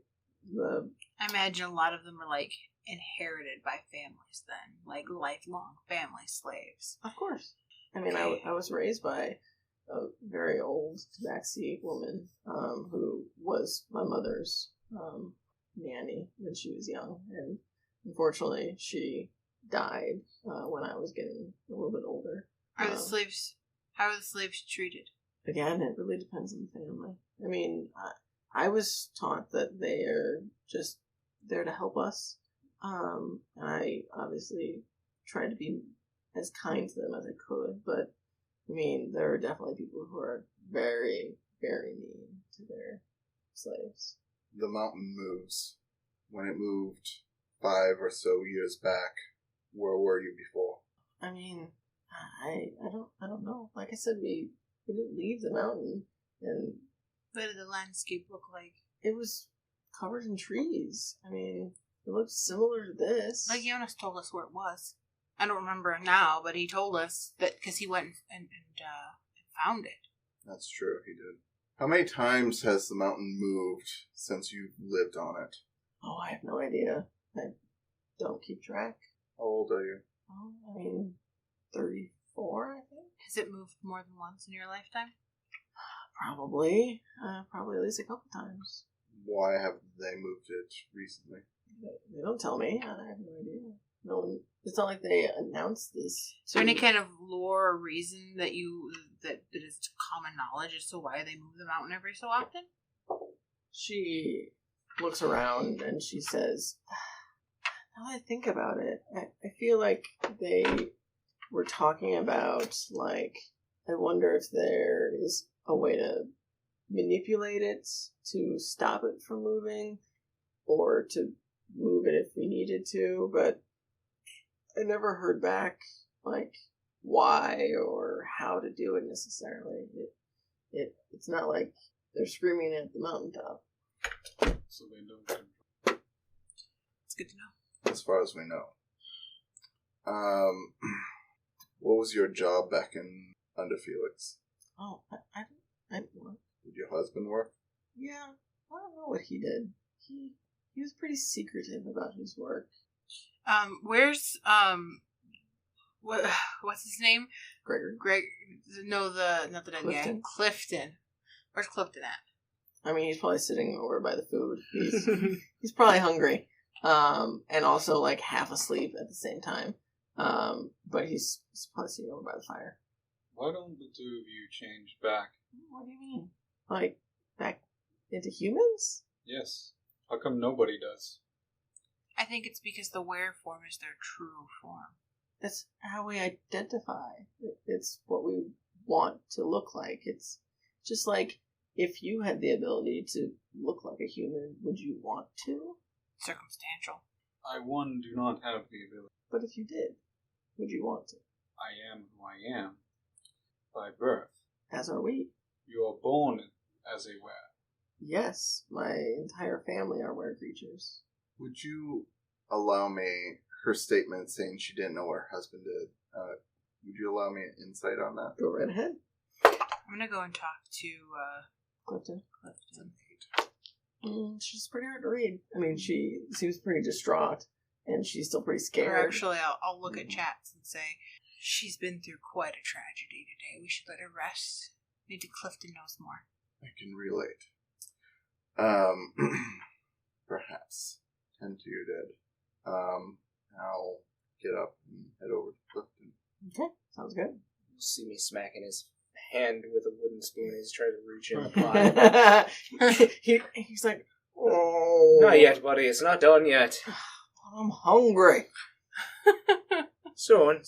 the. I imagine a lot of them are inherited by families then, lifelong family slaves. Of course. I mean, I was raised by a very old Tabaxi woman who was my mother's nanny when she was young, and unfortunately she died when I was getting a little bit older. How are the slaves treated? Again, it really depends on the family. I mean, I was taught that they are just there to help us. I obviously tried to be as kind to them as I could, but I mean, there are definitely people who are very, very mean to their slaves. The mountain moves. When it moved 5 or so years back, where were you before? I mean, I don't know. Like I said, we didn't leave the mountain, and what did the landscape look like? It was covered in trees. I mean, it looked similar to this. Jonas told us where it was. I don't remember now, but he told us that because he went and found it. That's true, he did. How many times has the mountain moved since you've lived on it? Oh, I have no idea. I don't keep track. How old are you? Oh, I mean, 34, I think. Has it moved more than once in your lifetime? Probably. Probably at least a couple times. Why have they moved it recently? They don't tell me. I have no idea. No one. It's not like they announced this. Is there any kind of lore or reason that is common knowledge as to why they move the mountain every so often? She looks around and she says, now that I think about it, I feel like they were talking about, like, I wonder if there is a way to manipulate it to stop it from moving, or to move it if we needed to, but I never heard back, like, why or how to do it necessarily. It's not like they're screaming at the mountaintop. So they don't control. It's good to know. As far as we know. What was your job back under Felix? Oh, I didn't work. Did your husband work? Yeah, I don't know what he did. He was pretty secretive about his work. Where's what's his name? Gregory. Not the dead guy. Clifton. Where's Clifton at? I mean, he's probably sitting over by the food. He's probably hungry. And also, like, half asleep at the same time. But he's probably sitting over by the fire. Why don't the two of you change back? What do you mean? Like, back into humans? Yes. How come nobody does? I think it's because the were form is their true form. That's how we identify. It's what we want to look like. It's just like, if you had the ability to look like a human, would you want to? Circumstantial. I, one, do not have the ability. But if you did, would you want to? I am who I am. By birth. As are we. You are born as a were. Yes, my entire family are were creatures. Would you allow me her statement saying she didn't know what her husband did? Would you allow me an insight on that? Go right ahead. I'm gonna go and talk to Clifton. She's pretty hard to read. I mean, she seems pretty distraught, and she's still pretty Or scared. actually, I'll look at chats and say, she's been through quite a tragedy today. We should let her rest. Maybe Clifton knows more. I can relate. Perhaps. Tend to your dead. I'll get up and head over to Clifton. Okay, sounds good. You'll see me smacking his hand with a wooden spoon as he tries to reach in and apply. He's like, oh. Not yet, buddy. It's not done yet. I'm hungry. Soon.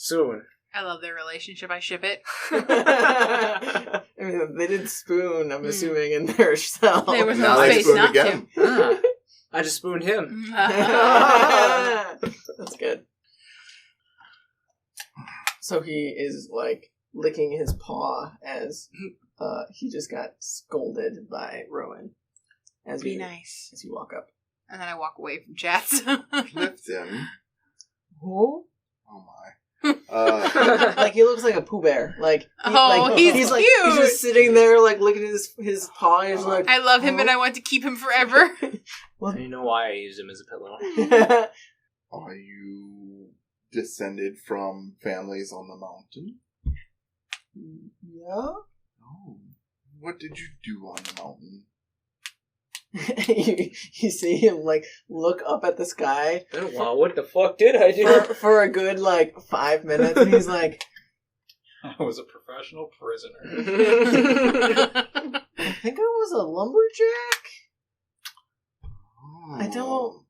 I love their relationship. I ship it. I mean, they did spoon, I'm assuming, in their shell. There was Now no they space spoon not again. I just spooned him. That's good. So he is, like, licking his paw as he just got scolded by Rowan. As Be nice. As you walk up. And then I walk away from chats. Clifton. Who? Oh my. Like, he looks like a Pooh Bear. Like, he's like, cute. He's just sitting there, like, licking his paw, and he's like, I love him and I want to keep him forever. What? You know why I used him as a pillow. Are you descended from families on the mountain? Yeah? Oh. What did you do on the mountain? you see him, like, look up at the sky. Wow, what the fuck did I do? For a good, like, 5 minutes, and he's like, I was a professional prisoner. I think I was a lumberjack? Oh. I don't...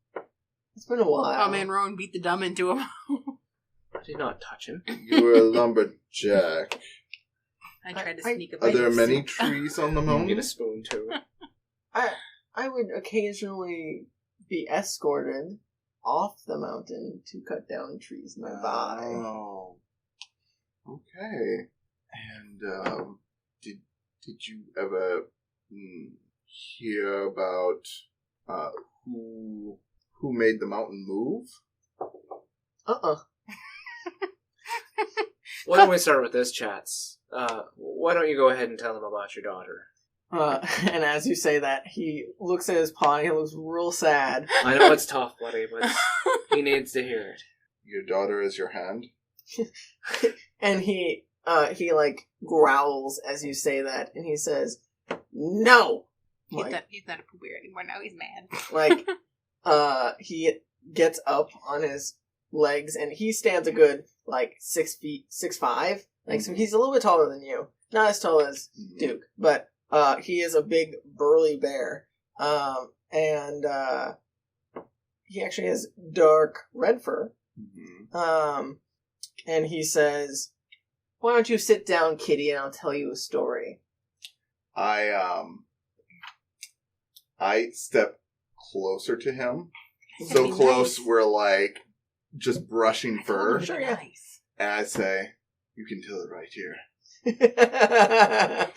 It's been a while. Oh man, Rowan beat the dumb into him. I did not touch him. You were a lumberjack. I tried to sneak a Are there bite. many trees on the Get mountain? a spoon too. I would occasionally be escorted off the mountain to cut down trees nearby. Oh. Okay. And did you ever hear about who made the mountain move? Why don't we start with this, chats? Why don't you go ahead and tell them about your daughter? And as you say that, he looks at his paw and he looks real sad. I know it's tough, buddy, but he needs to hear it. Your daughter is your hand? And he like growls as you say that, and he says, "No!" He's Like, not a Pooh Bear anymore. Now he's mad. like, he gets up on his legs, and he stands a good, 6'5". So he's a little bit taller than you. Not as tall as Duke, but he is a big, burly bear. And he actually has dark red fur. And he says, "Why don't you sit down, kitty, and I'll tell you a story." I step closer to him. So close we're just brushing fur. Sure, yeah. And I say, "You can tell it right here." And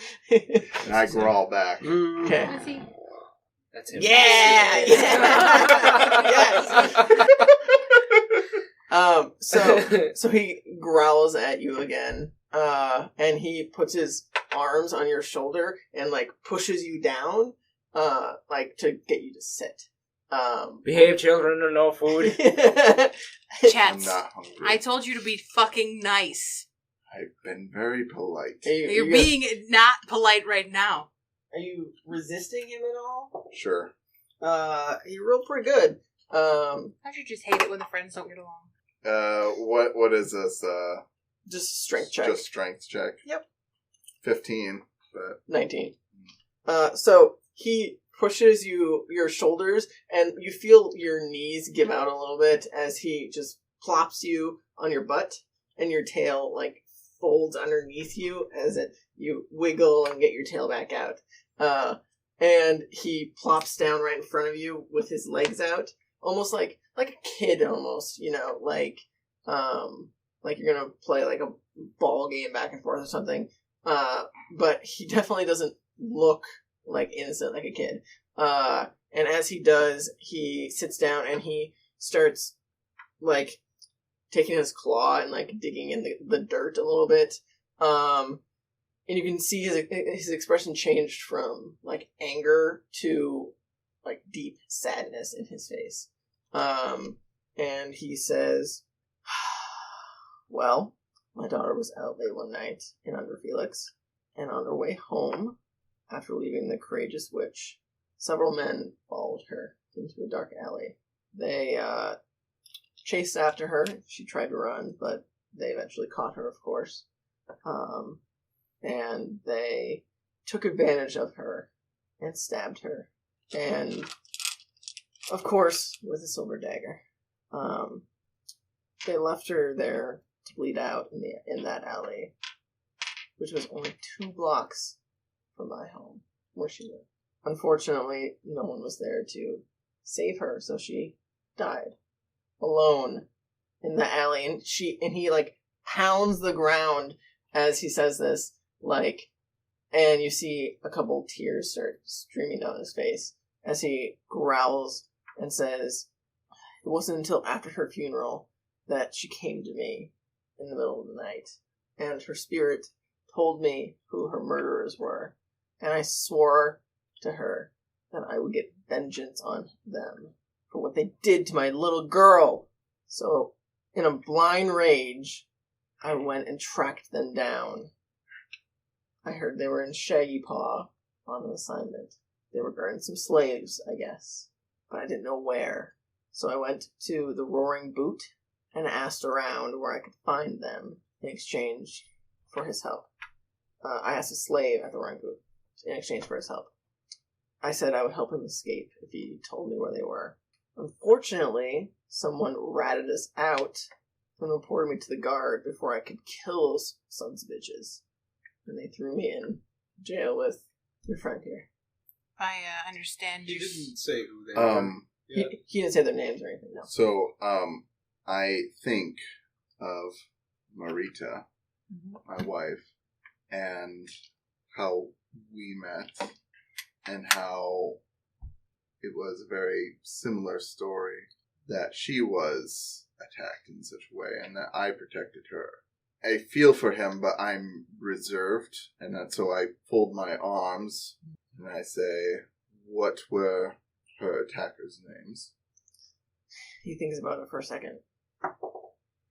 I growl back. Okay. That's him. Yeah! Yes! So he growls at you again, and he puts his arms on your shoulder and pushes you down, to get you to sit. Behave, children, or no food. I'm Chats. not hungry. I told you to be fucking nice. I've been very polite. You're being not polite right now. Are you resisting him at all? Sure. He rolled pretty good. Don't you just hate it when the friends don't get along? What is this? Just a strength check. Just strength check. Yep. 15, but 19. So he pushes your shoulders, and you feel your knees give out a little bit as he just plops you on your butt, and your tail folds underneath you as you wiggle and get your tail back out. And he plops down right in front of you with his legs out, almost like a kid, almost, like you're gonna play a ball game back and forth or something. But he definitely doesn't look innocent like a kid. And as he does, he sits down and he starts taking his claw and digging in the dirt a little bit. And you can see his expression changed from anger to deep sadness in his face. And he says, "Well, my daughter was out late one night in Under Felix, and on her way home, after leaving the courageous witch, several men followed her into a dark alley. They chased after her. She tried to run, but they eventually caught her, of course. And they took advantage of her and stabbed her. And, of course, with a silver dagger. They left her there to bleed out in that alley, which was only 2 blocks from my home, where she lived. Unfortunately, no one was there to save her, so she died alone in the alley. And he pounds the ground as he says this, and you see a couple tears start streaming down his face as he growls and says, "It wasn't until after her funeral that she came to me in the middle of the night, and her spirit told me who her murderers were, and I swore to her that I would get vengeance on them for what they did to my little girl. So, in a blind rage, I went and tracked them down. I heard they were in Shaggy Paw on an assignment. They were guarding some slaves, I guess, but I didn't know where. So I went to the Roaring Boot and asked around where I could find them in exchange for his help. I asked a slave at the Roaring Boot in exchange for his help. I said I would help him escape if he told me where they were. Unfortunately, someone ratted us out and reported me to the guard before I could kill those sons of bitches. And they threw me in jail with your friend here." I understand He you. didn't say who they were. Yeah. He didn't say their names or anything, no. So, I think of Marita, my wife, and how we met, and how it was a very similar story, that she was attacked in such a way, and that I protected her. I feel for him, but I'm reserved, and that's so I fold my arms, and I say, "What were her attackers' names?" He thinks about it for a second.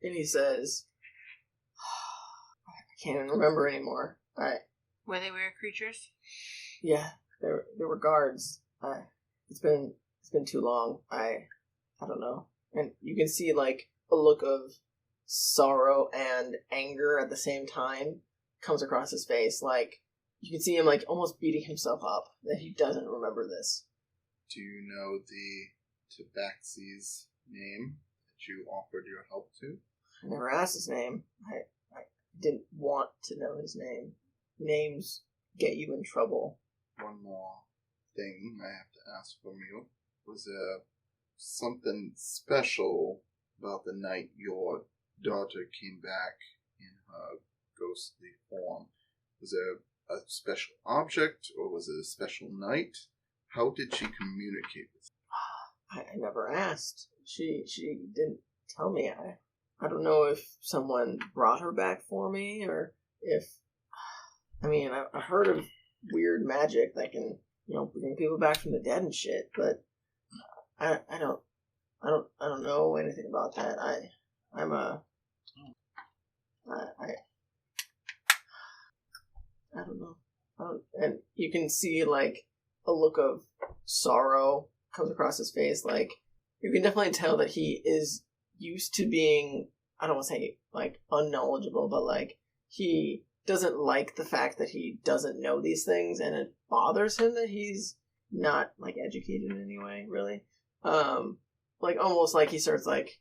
And he says, "I can't even remember anymore. Were they weird creatures? Yeah, there were guards. It's been too long. I don't know." And you can see a a look of sorrow and anger at the same time comes across his face. Like, you can see him, like, almost beating himself up that he doesn't remember this. Do you know the Tabaxi's name that you offered your help to? I never asked his name. I didn't want to know his name. Names get you in trouble. One more thing I have to ask from you. Was there something special about the night your daughter came back in her ghostly form? Was there a special object, or was it a special night? How did she communicate with you? I never asked. She didn't tell me. I don't know if someone brought her back for me, or if... I mean, I've heard of weird magic that can, bring people back from the dead and shit, but I don't know anything about that. I don't know. And you can see, like, a look of sorrow comes across his face. Like, you can definitely tell that he is used to being, I don't want to say, like, unknowledgeable, but, like, he doesn't like the fact that he doesn't know these things, and it bothers him that he's not, like, educated in any way, really. Like, almost like he starts, like,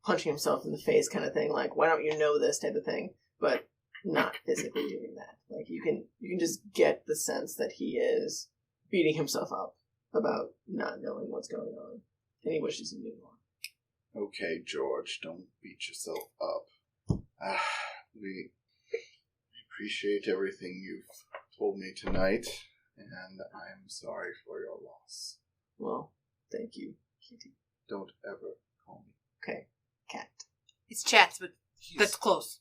punching himself in the face kind of thing, like, why don't you know this type of thing, but not physically doing that. Like, you can just get the sense that he is beating himself up about not knowing what's going on, and he wishes he knew more. Okay, George, don't beat yourself up. We appreciate everything you've told me tonight, and I'm sorry for your loss. Well, thank you, Kitty. Don't ever call me. Okay, Cat. It's Chats, but that's close.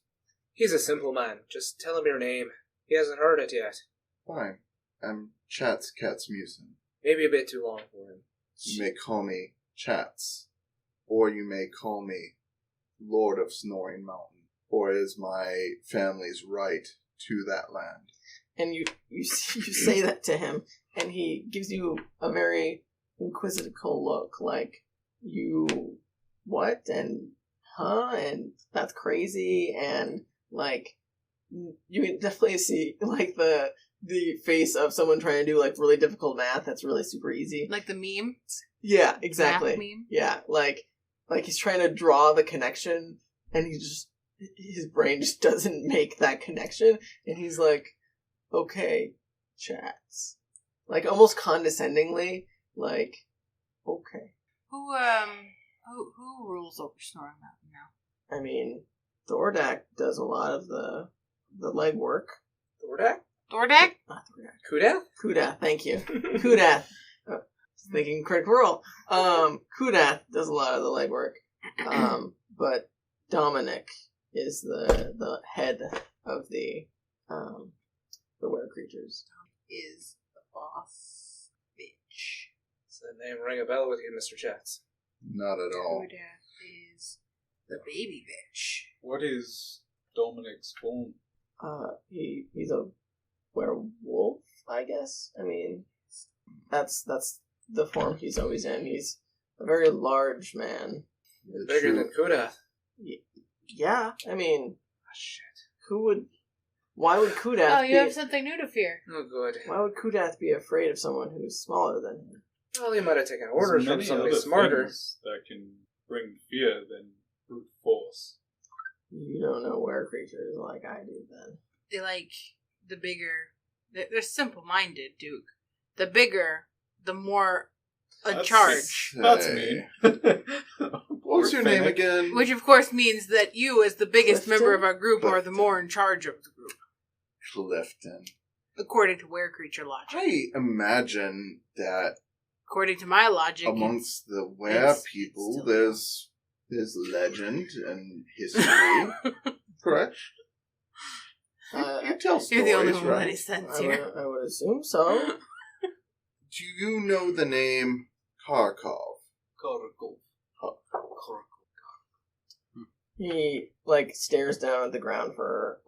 He's a simple man. Just tell him your name. He hasn't heard it yet. Fine. I'm Chats Catsmusen. Maybe a bit too long for him. You may call me Chats, or you may call me Lord of Snoring Mountain, or is my family's right to that land. And you say that to him, and he gives you a very inquisitive look, like, you, what, and, huh, and that's crazy, and, like, you can definitely see, like, the face of someone trying to do, like, really difficult math that's really super easy. Like the meme? Yeah, exactly. Math meme? Yeah, like he's trying to draw the connection, and his brain just doesn't make that connection, and he's like, okay, Chats. Like, almost condescendingly, like, okay. Who rules over Snoring Mountain now? I mean, Thordak does a lot of the legwork. Thordak? Thordak? Not Thordak. Kudath? Kudath, thank you. Kudath. Thinking critical role. Kudath does a lot of the legwork. But Dominic is the head of the were creatures. Is the boss bitch. Does that name ring a bell with you, Mr. Chats? Not at all. Kudath is the baby bitch. What is Dominic's form? He's a werewolf, I guess. I mean, that's the form he's always in. He's a very large man. Bigger than Kudath. Yeah, I mean, shit. Why would Kudath Oh, you have something new to fear. Oh, good. Why would Kudath be afraid of someone who's smaller than him? Well, he might have taken orders from There's somebody many other smarter. things that can bring fear than brute force. You don't know were creatures like I do, then. They like the bigger. They're simple-minded, Duke. The bigger, the more in That's- charge. That's mean. What's your name again? Which, of course, means that you, as the biggest Clifton? member of our group, are the Clifton. more in charge of the group, Clifton. according to were creature logic. I imagine that According to my logic, amongst the were it's people, still- there's legend and history. Correct? You tell stories, you're the only one with right? any sense here. I would assume so. Do you know the name Kharkov? He, like, stares down at the ground for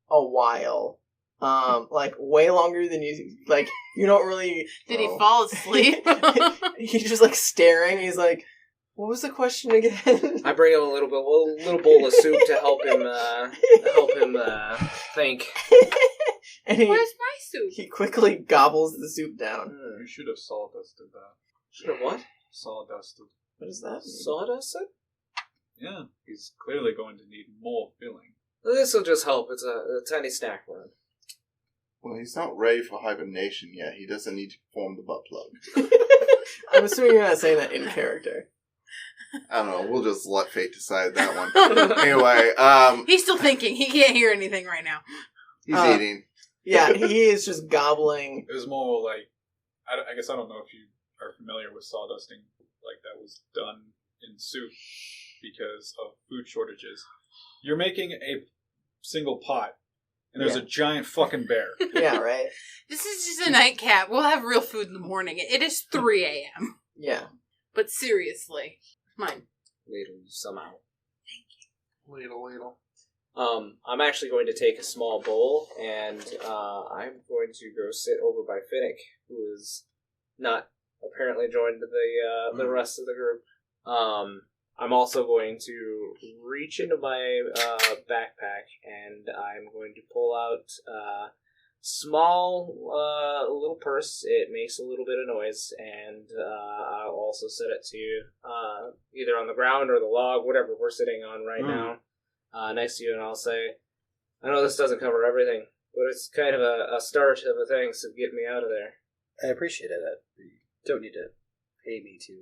a while. Like, way longer than you, like, you don't really... Did he fall asleep? He's just, like, staring. He's like, What was the question again? I bring him a little bowl of soup to help him think. And Where's my soup? he quickly gobbles the soup down. You should have sawdusted that. Should have what? Sawdusted. What does that mean? Sawdust? Yeah, he's clearly going to need more filling. This will just help. It's a tiny snack for him. Well, he's not ready for hibernation yet. He doesn't need to form the butt plug. I'm assuming you're not saying that in character. I don't know. We'll just let fate decide that one. Anyway, He's still thinking. He can't hear anything right now. he's eating. Yeah, he is just gobbling. It was more like, I guess I don't know if you are familiar with sawdusting, like that was done in soup because of food shortages. You're making a single pot, and there's a giant fucking bear. Yeah, right? This is just a nightcap. We'll have real food in the morning. It is 3 a.m. Yeah. But seriously. Mine. Ladle somehow. Ladle. I'm actually going to take a small bowl, and I'm going to go sit over by Finnick, who is not apparently joined the rest of the group. I'm also going to reach into my backpack, and I'm going to pull out a small little purse. It makes a little bit of noise, and I'll also set it to either on the ground or the log, whatever we're sitting on right now, next to you, and I'll say, I know this doesn't cover everything, but it's kind of a start of a thing, so get me out of there. I appreciate it. You don't need to pay me to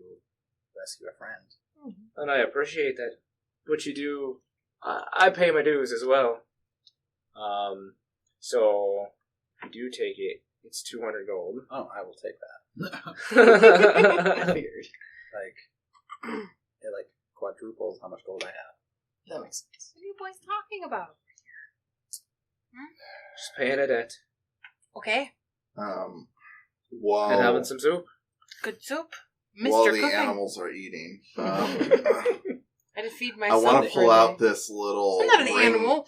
rescue a friend. And I appreciate that. What you do, I pay my dues as well. So, if you do take it, it's 200 gold. Oh, I will take that. I figured. It quadruples how much gold I have. That makes sense. What are you boys talking about? Just paying a debt. Okay. While And having some soup. Good soup. while Mr. the Cooking. animals are eating, I had to feed I myself. want to pull for out this little. I'm not an ring. animal.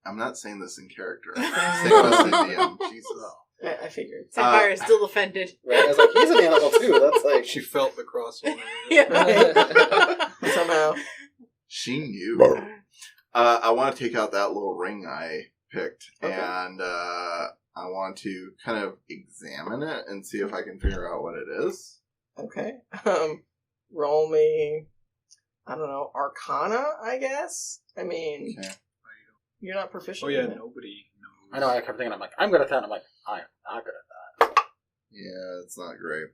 I'm not saying this in character. I'm saying this in DM. Jesus. I figured. Sapphire is still offended. Right? I was like, he's an animal too. That's like... She felt the crosswind. Yeah. Somehow. She knew. I want to take out that little ring I picked, Okay. and I want to kind of examine it and see if I can figure out what it is. Okay. Roll me, I don't know, Arcana, I guess? I mean, Okay. you're not proficient Oh yeah, in it. nobody knows. I know, I kept thinking, I'm like, I'm good at that. And I'm like, I'm not good at that. Yeah, it's not great.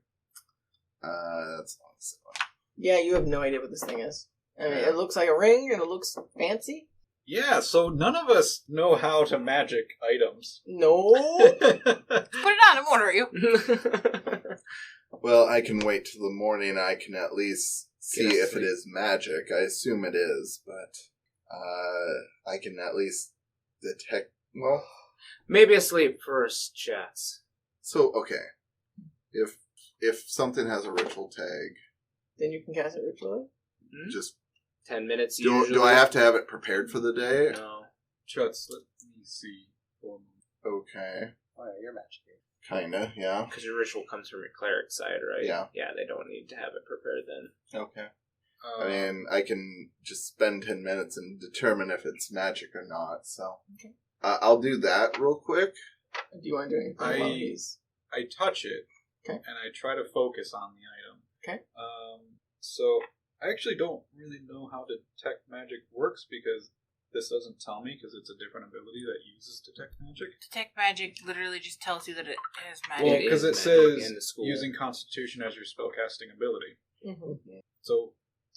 That's not the same one. Yeah, you have no idea what this thing is. I mean, Yeah. it looks like a ring, and it looks fancy. Yeah, so none of us know how to magic items. No. Put it on. It won't hurt you. Well, I can wait till the morning and I can at least see Get a if it sleep. is magic. I assume it is, but I can at least detect. Well, Maybe asleep first, chats. so okay. If something has a ritual tag, Then you can cast it ritually. just 10 minutes do usually. I have to have it prepared for the day? No. Chuts, let me see. For a moment. Okay, Oh, yeah, you're magic. kinda, yeah. Because your ritual comes from your cleric side, right? Yeah. Yeah, they don't need to have it prepared then. Okay. I mean, I can just spend 10 minutes and determine if it's magic or not. So, Okay. I'll do that real quick. Do you want to do anything while he's... I touch it, Okay. and I try to focus on the item. Okay. So I actually don't really know how detect magic works because this doesn't tell me because it's a different ability that uses detect magic. Detect magic literally just tells you that it is Well, magic. because it magic says in the school. using Constitution as your spellcasting ability. Mm-hmm. So,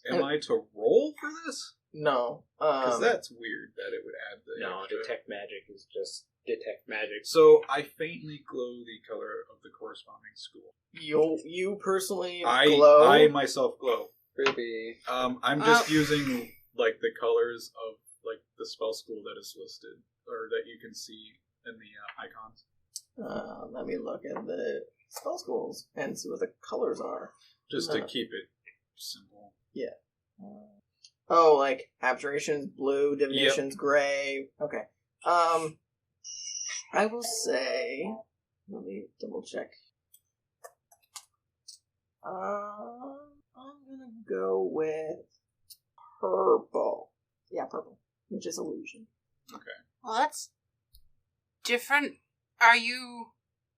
am I to roll for this? No. Because that's weird that it would add the No, extra. detect magic is just detect magic. So I faintly glow the color of the corresponding school. You personally I glow. myself glow. Creepy. I'm just using like the colors of like the spell school that is listed or that you can see in the icons, Let me look at the spell schools and see what the colors are. just to keep it simple. Oh, like abjurations blue, divinations gray. Okay. I will say. Let me double check. I'm gonna go with purple. Yeah, purple, which is illusion. Well, that's different. Are you...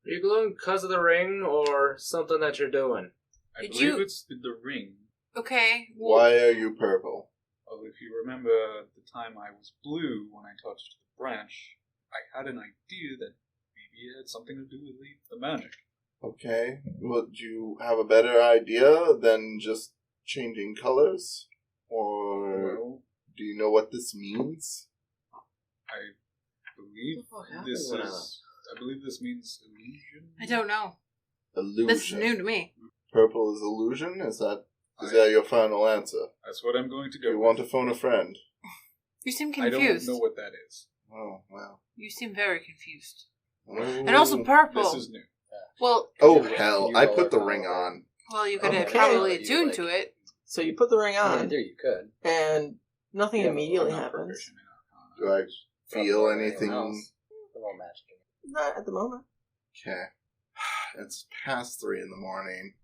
Are you glowing because of the ring or something that you're doing? I Did believe you- it's the ring. Okay. Well, Why are you purple? Well, if you remember the time I was blue when I touched the branch, I had an idea that maybe it had something to do with the magic. Okay. Well, do you have a better idea than just changing colors? Or Well, do you know what this means? I believe What happened this when I is. I believe this means illusion. I don't know. Illusion. This is new to me. Purple is illusion? Is that your final answer? That's what I'm going to Do go. you with. want to phone a friend? You seem I confused. don't know what that is. Oh, wow. You seem very confused. Oh. And also purple. This is new. Well, Oh, Could you- hell. could you I roll put the a ring power? on. well, you could Okay. have probably You, attuned like- to it. So you put the ring I on, mean, there you could. and nothing Yeah, immediately I'm not happens. proficient in Do I feel Or anything? anyone else. A little magic. Not at the moment. Okay. It's past 3 in the morning.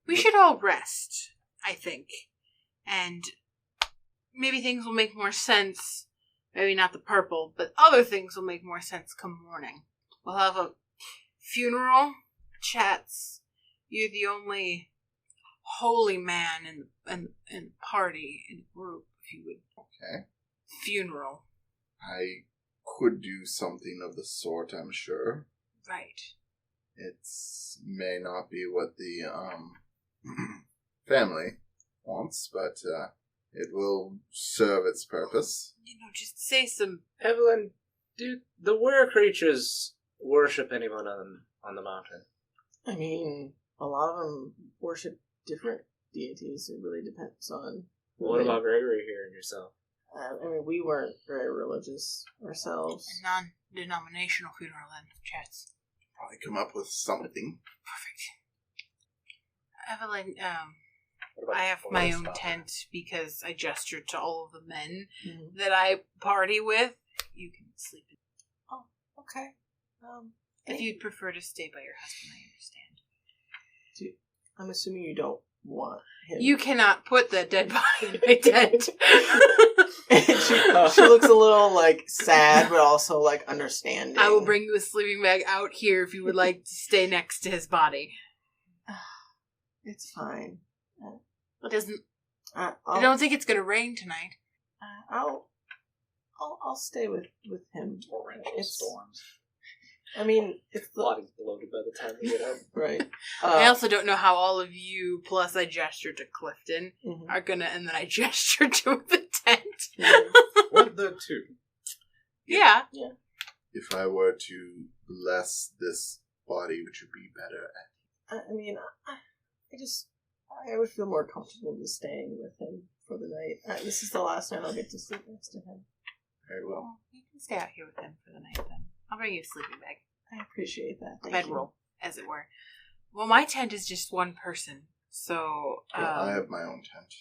We should all rest, I think. And maybe things will make more sense. Maybe not the purple, but other things will make more sense come morning. We'll have a funeral, chats. You're the only holy man in the party, in the group, if you would. Okay. Funeral. I could do something of the sort, I'm sure. Right. It's may not be what the family wants, but it will serve its purpose. Just say some... Evelyn, do the were creatures worship anyone on the mountain? I mean, a lot of them worship different deities. It really depends on. who What they- about Gregory here and yourself? I mean, we weren't very religious ourselves. A non-denominational funeral then, chats. Probably come up with something. Perfect. Evelyn, What about I have the my forest own fire? tent because I gestured to all of the men Mhm. that I party with. You can sleep in. Okay. If you'd prefer to stay by your husband, I understand. I'm assuming you don't want him. You cannot put that dead body in my tent. she looks a little like sad, but also like understanding. I will bring you a sleeping bag out here if you would like to stay next to his body. It's fine. It doesn't. I I'll, don't think it's going to rain tonight. I'll stay with him. torrential It's- storms. I mean, it's the Body's bloated by the time we get up. right. I also don't know how all of you, plus I gestured to Clifton, Mhm. are gonna, and then I gestured to the tent. What the two? Yeah. If I were to bless this body, would you be better at I mean, I would feel more comfortable just staying with him for the night. This is the last night I'll get to sleep next to him. very well? Well, you can stay out here with him for the night then. I'll bring you a sleeping bag. I appreciate that. Thank you. Bedroll, as it were. Well, my tent is just one person, so... I have my own tent.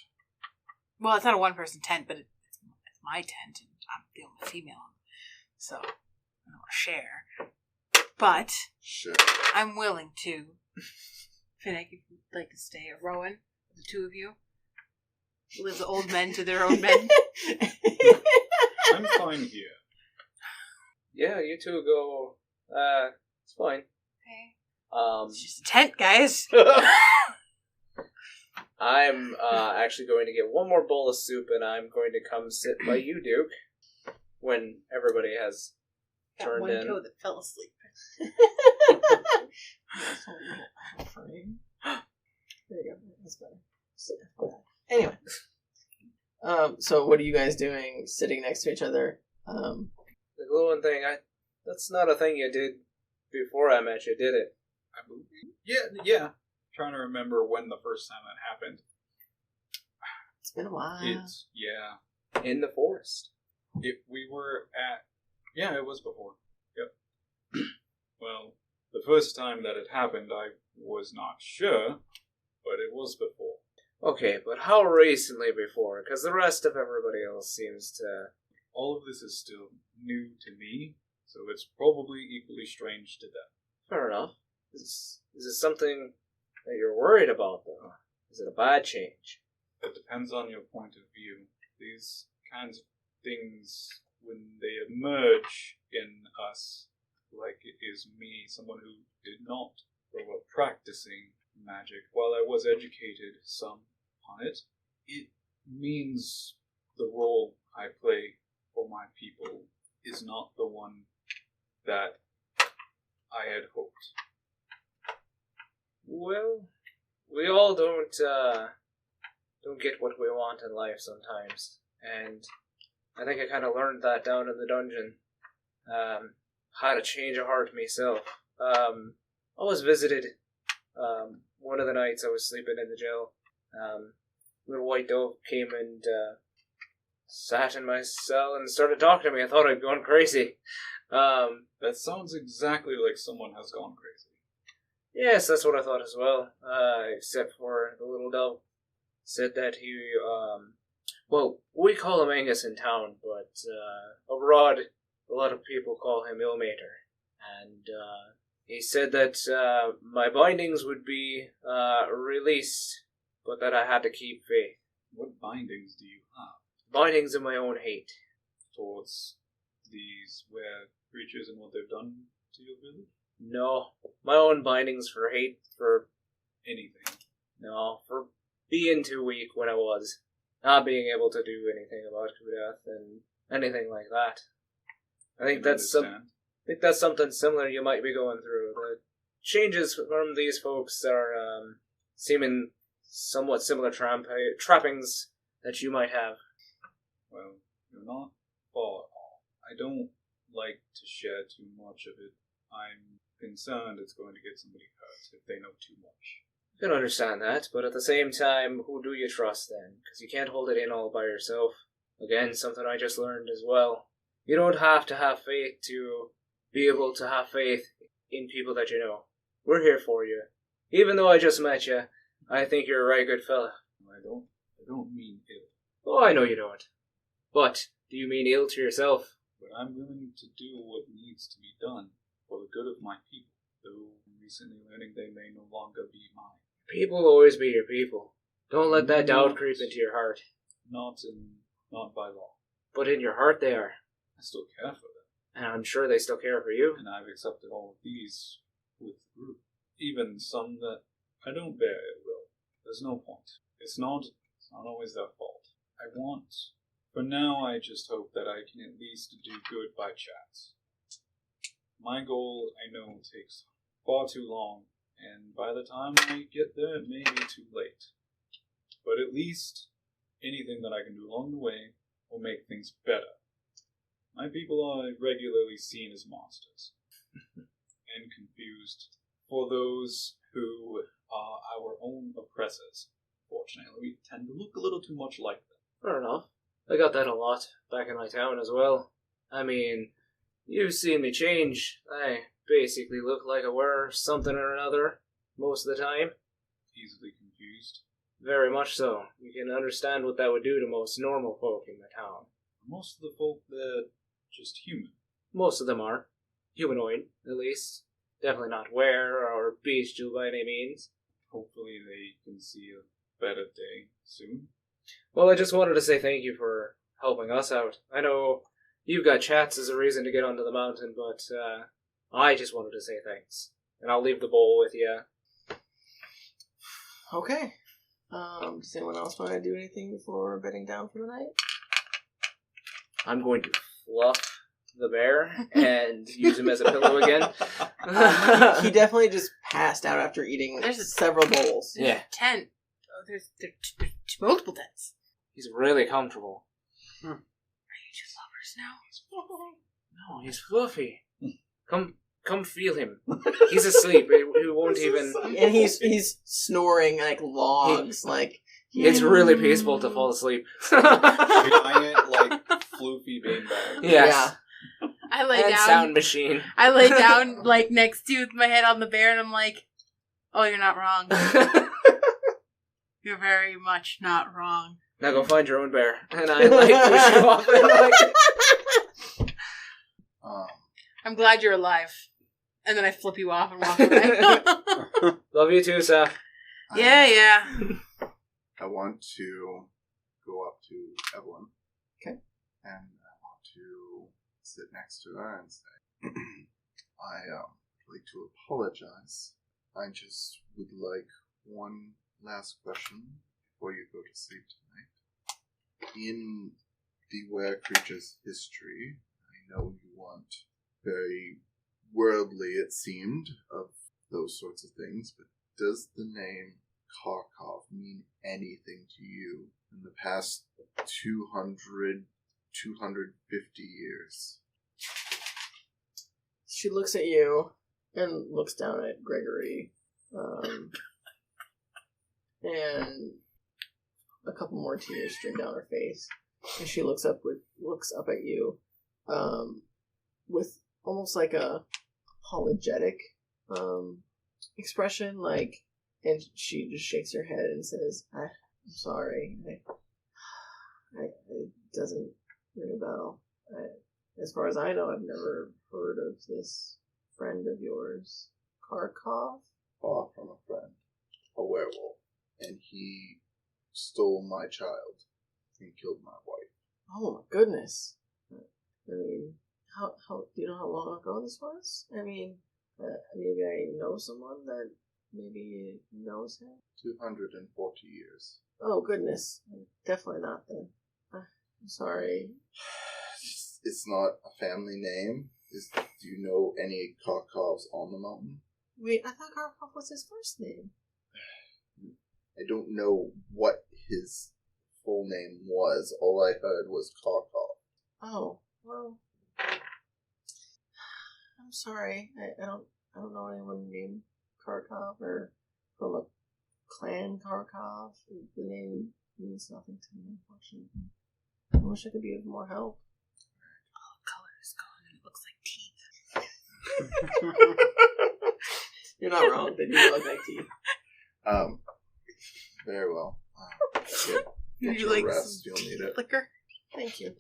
well, it's not a one-person tent, but it's my tent, and I'm the only female, so I don't want to share. But Sure. I'm willing to. Finnick, if you'd like to stay at Rowan, the two of you. Leave the old men to their own bed. I'm fine here. Yeah, you two go. It's fine. Okay. It's just a tent, guys. I'm actually going to get one more bowl of soup, and I'm going to come sit by you, Duke, when everybody has Got turned one in. toe that fell asleep. There you go. That's better. Anyway. So what are you guys doing sitting next to each other? The glowing thing, that's not a thing you did before I met you, did it? I believe. Yeah. Trying to remember when the first time that happened. It's been a while. It's In the forest. we were at. Yeah, it was before. Yep. Well, the first time that it happened, I was not sure, but it was before. Okay, but how recently before? Because the rest of everybody else seems to... All of this is still new to me, so it's probably equally strange to them. Fair enough. Is this something that you're worried about, though? Is it a bad change? It depends on your point of view. These kinds of things, when they emerge in us, like it is me, someone who did not grow up practicing magic, while I was educated some on it, it means the role I play for my people is not the one that I had hoped. Well, we all don't get what we want in life sometimes, and I think I kind of learned that down in the dungeon. How to change a heart myself. I was visited one of the nights I was sleeping in the jail. Little white dove came and sat in my cell and started talking to me. I thought I'd gone crazy. That sounds exactly like someone has gone crazy. Yes, that's what I thought as well. Except for the little dove said that he, well, we call him Angus in town, but abroad, a lot of people call him Illmater. And he said that my bindings would be released, but that I had to keep faith. What bindings do you have Bindings of my own hate. towards these weird creatures and what they've done to your village? No, my own bindings for hate for Anything. No, for being too weak when I was. Not being able to do anything about Kudath and anything like that. I think that's something similar you might be going through. The changes from these folks are seeming somewhat similar trappings that you might have. Well, you're not far off. I don't like to share too much of it. I'm concerned it's going to get somebody hurt if they know too much. I can understand that, but at the same time, who do you trust then? Because you can't hold it in all by yourself. Again, something I just learned as well. You don't have to have faith to be able to have faith in people that you know. We're here for you. Even though I just met you, I think you're a right good fella. I don't mean ill. Oh, I know you don't. But, do you mean ill to yourself? But I'm willing to do what needs to be done for the good of my people, though I'm recently learning they may no longer be mine. People will always be your people. Don't let that doubt creep into your heart. Not by law. But in your heart they are. I still care for them. And I'm sure they still care for you. And I've accepted all of these with the group. Even some that I don't bear ill will. There's no point. It's not always their fault. For now, I just hope that I can at least do good by chance. My goal, I know, takes far too long, and by the time I get there, it may be too late. But at least, anything that I can do along the way will make things better. My people are regularly seen as monsters, and confused for those who are our own oppressors. Fortunately, we tend to look a little too much like them. Fair enough. I got that a lot back in my town as well. I mean, you've seen me change. I basically look like I wear something or another most of the time. Easily confused. Very much so. You can understand what that would do to most normal folk in the town. Most of the folk, they're just human. Most of them are. Humanoid, at least. Definitely not were or bestial by any means. Hopefully they can see a better day soon. Well, I just wanted to say thank you for helping us out. I know you've got chats as a reason to get onto the mountain, but I just wanted to say thanks. And I'll leave the bowl with you. Okay. Does anyone else want to do anything before bedding down for the night? I'm going to fluff the bear and use him as a pillow again. He definitely just passed out after eating several bowls. Yeah. Tent. Oh, there's multiple tents. He's really comfortable. Are you two lovers now? No, he's fluffy. Come feel him. He's asleep. He won't even... And he's snoring like logs. It's really peaceful to fall asleep. Giant, floofy beanbag. Yes. Yeah. I lay And down. sound machine. I lay down next to you with my head on the bear, and I'm like, "Oh, you're not wrong. You're very much not wrong." Now go find your own bear. And I push him off and I'm glad you're alive. And then I flip you off and walk away. love you too, Seth. Yeah. I want to go up to Evelyn. Okay. And I want to sit next to her and say, I would like to apologize. I just would like one last question before you go to sleep tonight. In the Were Creatures history, I know you want very worldly, it seemed, of those sorts of things, but does the name Kharkov mean anything to you in the past 250 years? She looks at you and looks down at Gregory. And a couple more tears stream down her face. And she looks up at you with almost like a apologetic expression, like, and she just shakes her head and says, I'm sorry. It doesn't ring a bell. As far as I know, I've never heard of this friend of yours, Kharkov. Far from a friend. A werewolf. And he stole my child and killed my wife. Oh my goodness. I mean, how do you know how long ago this was? I mean, maybe I know someone that maybe knows him? 240 years. Oh goodness. Definitely not then. I'm sorry. It's not a family name. Do you know any Kharkovs on the mountain? Wait, I thought Kharkov was his first name. I don't know what his full name was. All I heard was Kharkov. Oh, well, I'm sorry. I don't know anyone named Kharkov or from a clan Kharkov. The name means nothing to me, unfortunately. I wish I could be of more help. All color is gone and it looks like teeth. You're not wrong. They do look like teeth. Very well. Get You your like rest. some You'll need it. liquor? Thank you.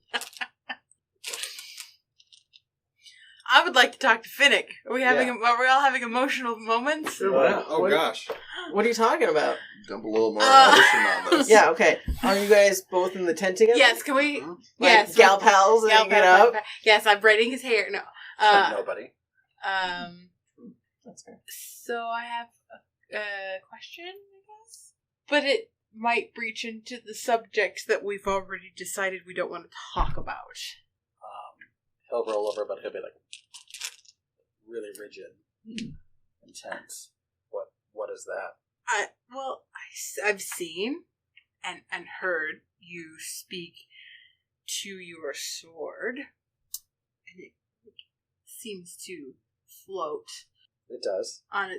I would like to talk to Finnick. Are we all having emotional moments? Oh gosh. What are you talking about? Dump a little more emotion on this. Yeah, okay. Are you guys both in the tent together? Yes, can we? Like Yes. gal pals and hanging out? Yes, I'm braiding his hair. No. Nobody. That's fair. So I have a question, I guess? But it might breach into the subjects that we've already decided we don't want to talk about. He'll roll over, but he'll be like really rigid, intense. What is that? I've seen and heard you speak to your sword, and it seems to float. It does. On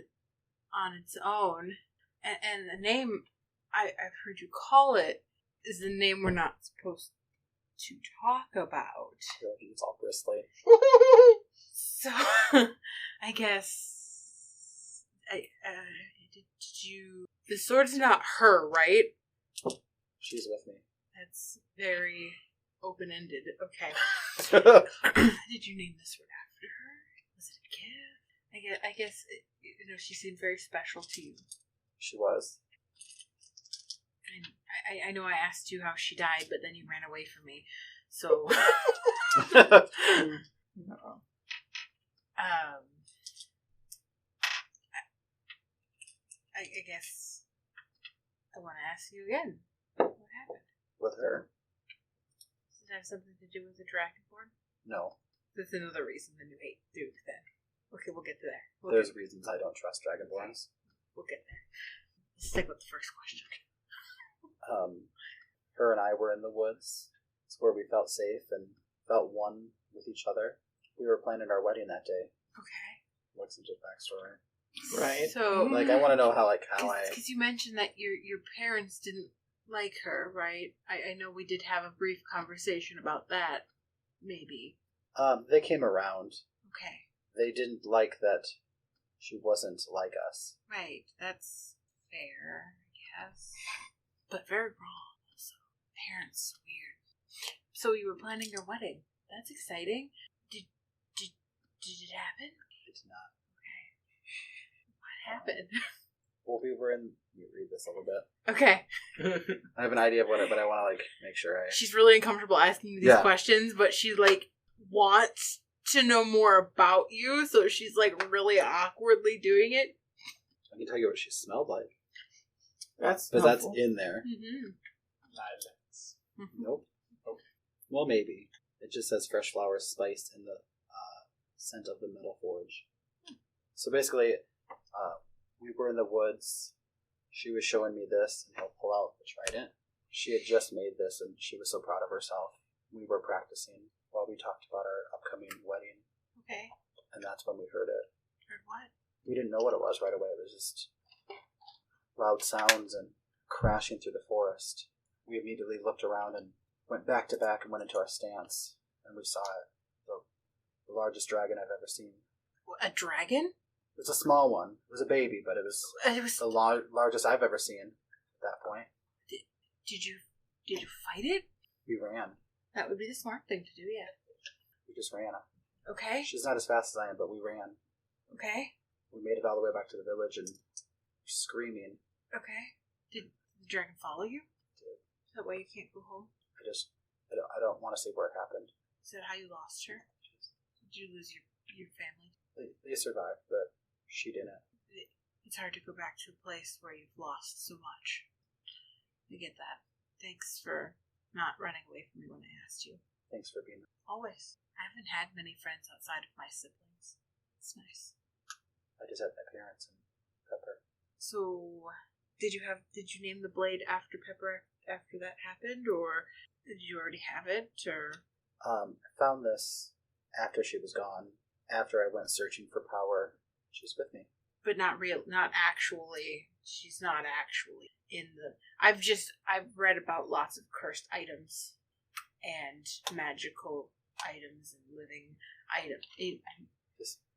its own, and the name I've heard you call it is the name we're not supposed to talk about. It's all bristly. So I guess did you? The sword's not her, right? She's with me. That's very open-ended. Okay. Did you name the sword after her? Was it a gift? I guess she seemed very special to you. She was. And I know I asked you how she died, but then you ran away from me. So, I guess I want to ask you again. What happened? With her? Does it have something to do with the Dragonborn? No. That's another reason then you hate Duke then. Okay, we'll get to there. There's reasons I don't trust Dragonborns. We'll get there. Let's stick with the first question. Her and I were in the woods. It's where we felt safe and felt one with each other. We were planning our wedding that day. Okay. What's the backstory? Right. So, Like, I want to know how I... Because you mentioned that your parents didn't like her, right? I know we did have a brief conversation about that, maybe. They came around. Okay. They didn't like that she wasn't like us. Right, that's fair, I guess. But very wrong, also. Parents, weird. So you were planning your wedding. That's exciting. Did it happen? It did not. Okay. What happened? Well, we were in Let me read this a little bit. Okay. I have an idea of what it, but I want to like make sure I. She's really uncomfortable asking you these questions, but she like wants to know more about you, so she's like really awkwardly doing it. I can tell you what she smelled like. That's Because that's helpful. in there. Mm-hmm. Nope. Okay. Well, maybe. It just says fresh flowers spiced in the scent of the metal forge. So basically, we were in the woods. She was showing me this and helped pull out the trident. She had just made this and she was so proud of herself. We were practicing while we talked about our upcoming wedding. Okay. And that's when we heard it. Heard what? We didn't know what it was right away. It was just loud sounds and crashing through the forest. We immediately looked around and went back to back and went into our stance. And we saw it. The largest dragon I've ever seen. A dragon? It was a small one. It was a baby, but it was the largest I've ever seen at that point. Did you fight it? We ran. That would be the smart thing to do, yeah. We just ran. Okay. She's not as fast as I am, but we ran. Okay. We made it all the way back to the village and screaming. Okay. Did the dragon follow you? Did. That way you can't go home? I don't want to say where it happened. Is that how you lost her? Did you lose your family? They survived, but she didn't. It's hard to go back to a place where you've lost so much. I get that. Thanks for not running away from me when I asked you. Thanks for being there. Always. I haven't had many friends outside of my siblings. It's nice. I just had my parents and Pepper. So, did you name the blade after Pepper after that happened, or did you already have it, or? I found this after she was gone. After I went searching for power, she's with me. But not actually. She's not actually in the. I've read about lots of cursed items and magical items and living items.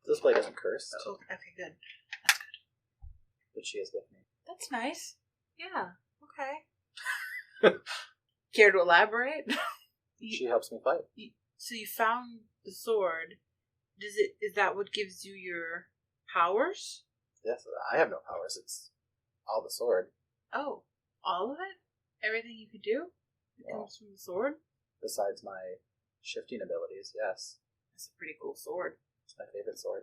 This blade isn't cursed. Oh, okay, good. That's good. But she is with me. That's nice. Yeah. Okay. Care to elaborate? She helps me fight. So you found the sword. Is that what gives you your powers? Yes, I have no powers. It's all the sword. Oh, all of it? Everything you could do? It comes from the sword? Besides my shifting abilities, yes. That's a pretty cool sword. It's my favorite sword.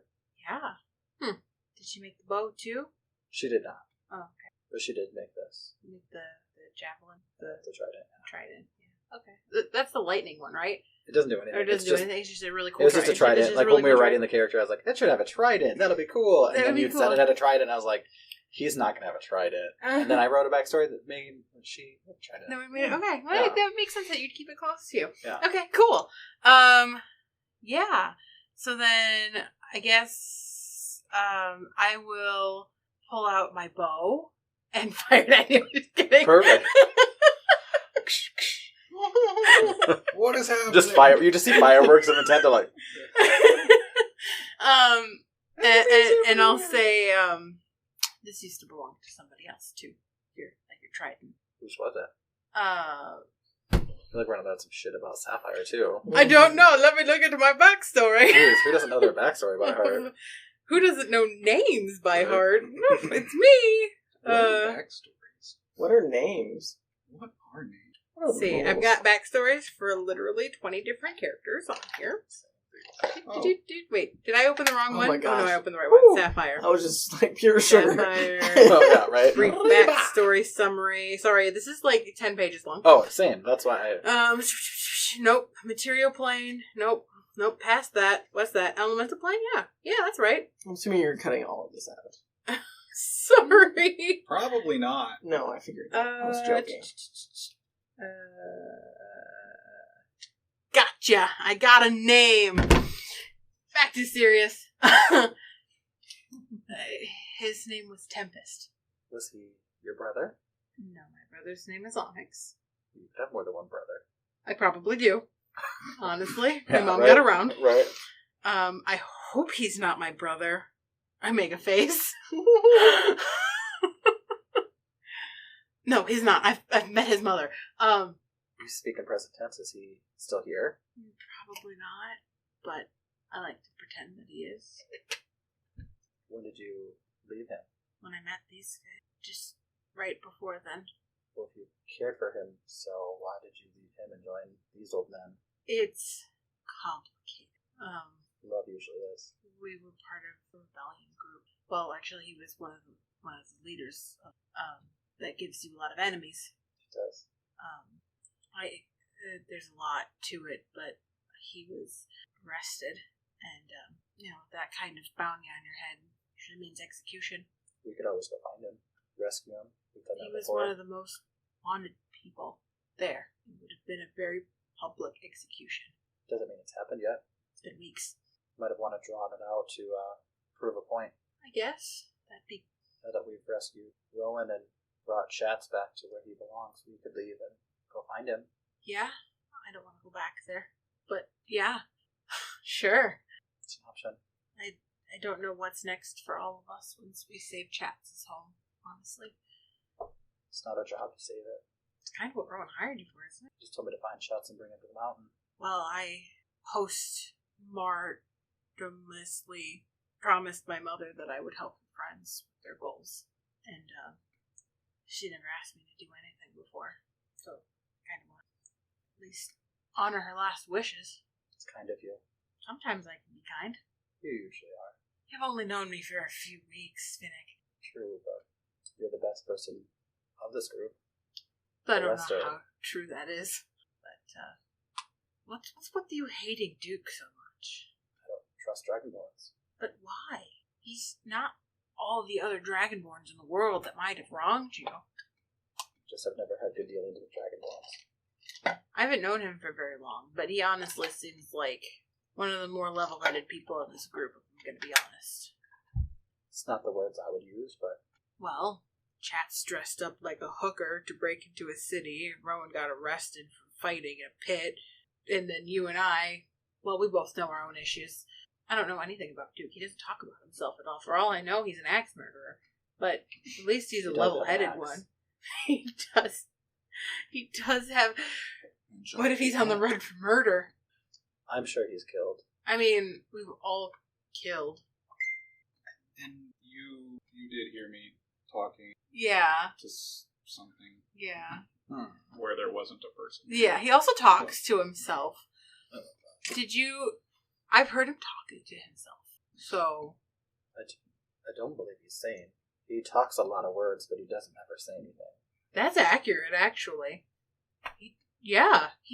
Yeah. Did she make the bow too? She did not. Oh, okay. But she did make this. Make the javelin? The trident. Trident, yeah. Okay. That's the lightning one, right? It doesn't do anything. Or it doesn't do anything. It's just a really cool It was just a trident. Like when we were writing the character, I was like, that should have a trident. That'll be cool. And then you said it had a trident, and I was like, he's not going to have a trident. And then I wrote a backstory that made she had a trident. No, we made it. Okay. Well, Yeah. that makes sense that you'd keep it close to you. Yeah. Okay, cool. Yeah. So then I guess I will pull out my bow and fire it at you. Just kidding. Perfect. What is happening? Just fire. You just see fireworks in the tent. They're like, and I'll say, this used to belong to somebody else too. Your trident. whose was that? Uh, I feel like we're gonna learn some shit about Sapphire too. I don't know. Let me look into my backstory. Jeez, who doesn't know their backstory by heart? Who doesn't know names by Right. heart? It's me. What are backstories? What are names? What are names? Let's see, I've got backstories for literally 20 different characters on here. Oh. Wait, did I open the wrong Oh one? my Oh no, gosh. I opened the right Woo. one. Sapphire. I was just like pure sugar. Sapphire. Oh yeah, right. Brief backstory summary. Sorry, this is like 10 pages long. Oh, same. That's why I. Nope. Material plane. Nope. Past that. What's that? Elemental plane? Yeah, that's right. I'm assuming you're cutting all of this out. Sorry. Probably not. No, I figured. I was joking. Gotcha. I got a name. Back to serious. His name was Tempest. Was he your brother? No, my brother's name is Onyx. You have more than one brother. I probably do. Honestly. Yeah, My mom right. got around. Right. I hope he's not my brother. I make a face. No, he's not. I've met his mother. You speak in present tense. Is he still here? Probably not, but I like to pretend that he is. When did you leave him? When I met these guys, just right before then. Well, if you cared for him, so why did you leave him and join these old men? It's complicated. Love usually is. We were part of the rebellion group. Well, actually, he was one of the leaders of, that gives you a lot of enemies. It does. There's a lot to it, but he was arrested, and that kind of bounty on your head usually means execution. We could always go find him, rescue him. He was one of the most wanted people there. It would have been a very public execution. Doesn't mean it's happened yet. It's been weeks. Might have wanted to draw it out to prove a point. I guess that'd be. Now that we've rescued Rowan and brought Chats back to where he belongs, we could leave and go find him. Yeah, I don't want to go back there, but yeah, sure. It's an option. I don't know what's next for all of us once we save Chats' home. Honestly, it's not our job to save it. It's kind of what Rowan hired you for, isn't it? He just told me to find Chats and bring him to the mountain. Well, I postmartymously promised my mother that I would help her friends with their goals, and she never asked me to do anything before, so I kind of want to at least honor her last wishes. It's kind of you. Sometimes I can be kind. You usually are. You've only known me for a few weeks, Finnick. True, but you're the best person of this group. I don't know how true that is, but what's with you hating Duke so much? I don't trust Dragonborns. But why? He's not all the other Dragonborns in the world that might have wronged you. Just have never had good dealings with Dragonborns. I haven't known him for very long, but he honestly seems like one of the more level-headed people in this group, if I'm going to be honest. It's not the words I would use, but... Well, Chat's dressed up like a hooker to break into a city, Rowan got arrested for fighting in a pit, and then you and I, well, we both know our own issues. I don't know anything about Duke. He doesn't talk about himself at all. For all I know, he's an axe murderer. But at least he's a level-headed one. He does. He does have... What if he's on the run for murder? I'm sure he's killed. I mean, we were all killed. And you did hear me talking Yeah. to something. Yeah. Where there wasn't a person. Yeah, he also talks to himself. Did you... I've heard him talking to himself. So... I don't believe he's sane. He talks a lot of words, but he doesn't ever say anything. That's accurate, actually. He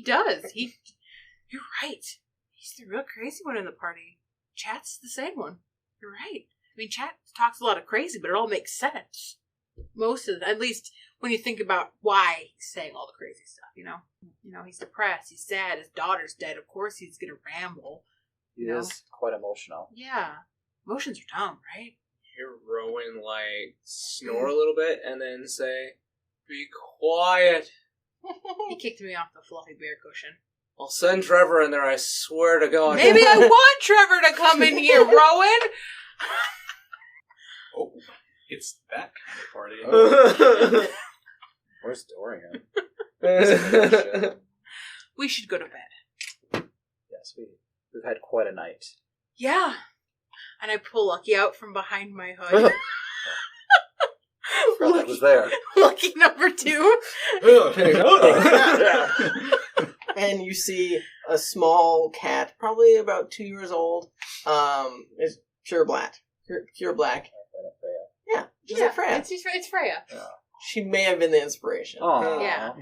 does. You're right. He's the real crazy one in the party. Chat's the same one. You're right. I mean, Chat talks a lot of crazy, but it all makes sense. Most of it, at least when you think about why he's saying all the crazy stuff, you know? You know, he's depressed, he's sad, his daughter's dead, of course he's gonna ramble. He is quite emotional. Yeah. Emotions are dumb, right? Hear Rowan, snore a little bit and then say, "Be quiet." He kicked me off the fluffy bear cushion. I'll send Trevor in there, I swear to God. Maybe I want Trevor to come in here, Rowan! Oh, it's that kind of party. Where's Dorian? We should go to bed. Yes, we've had quite a night. Yeah. And I pull Lucky out from behind my hood. Forgot that was there. Lucky number 2. And you see a small cat, probably about 2 years old. Is pure black. Pure black. Yeah, just like Freya. It's Freya. Yeah. She may have been the inspiration. Aww. Yeah.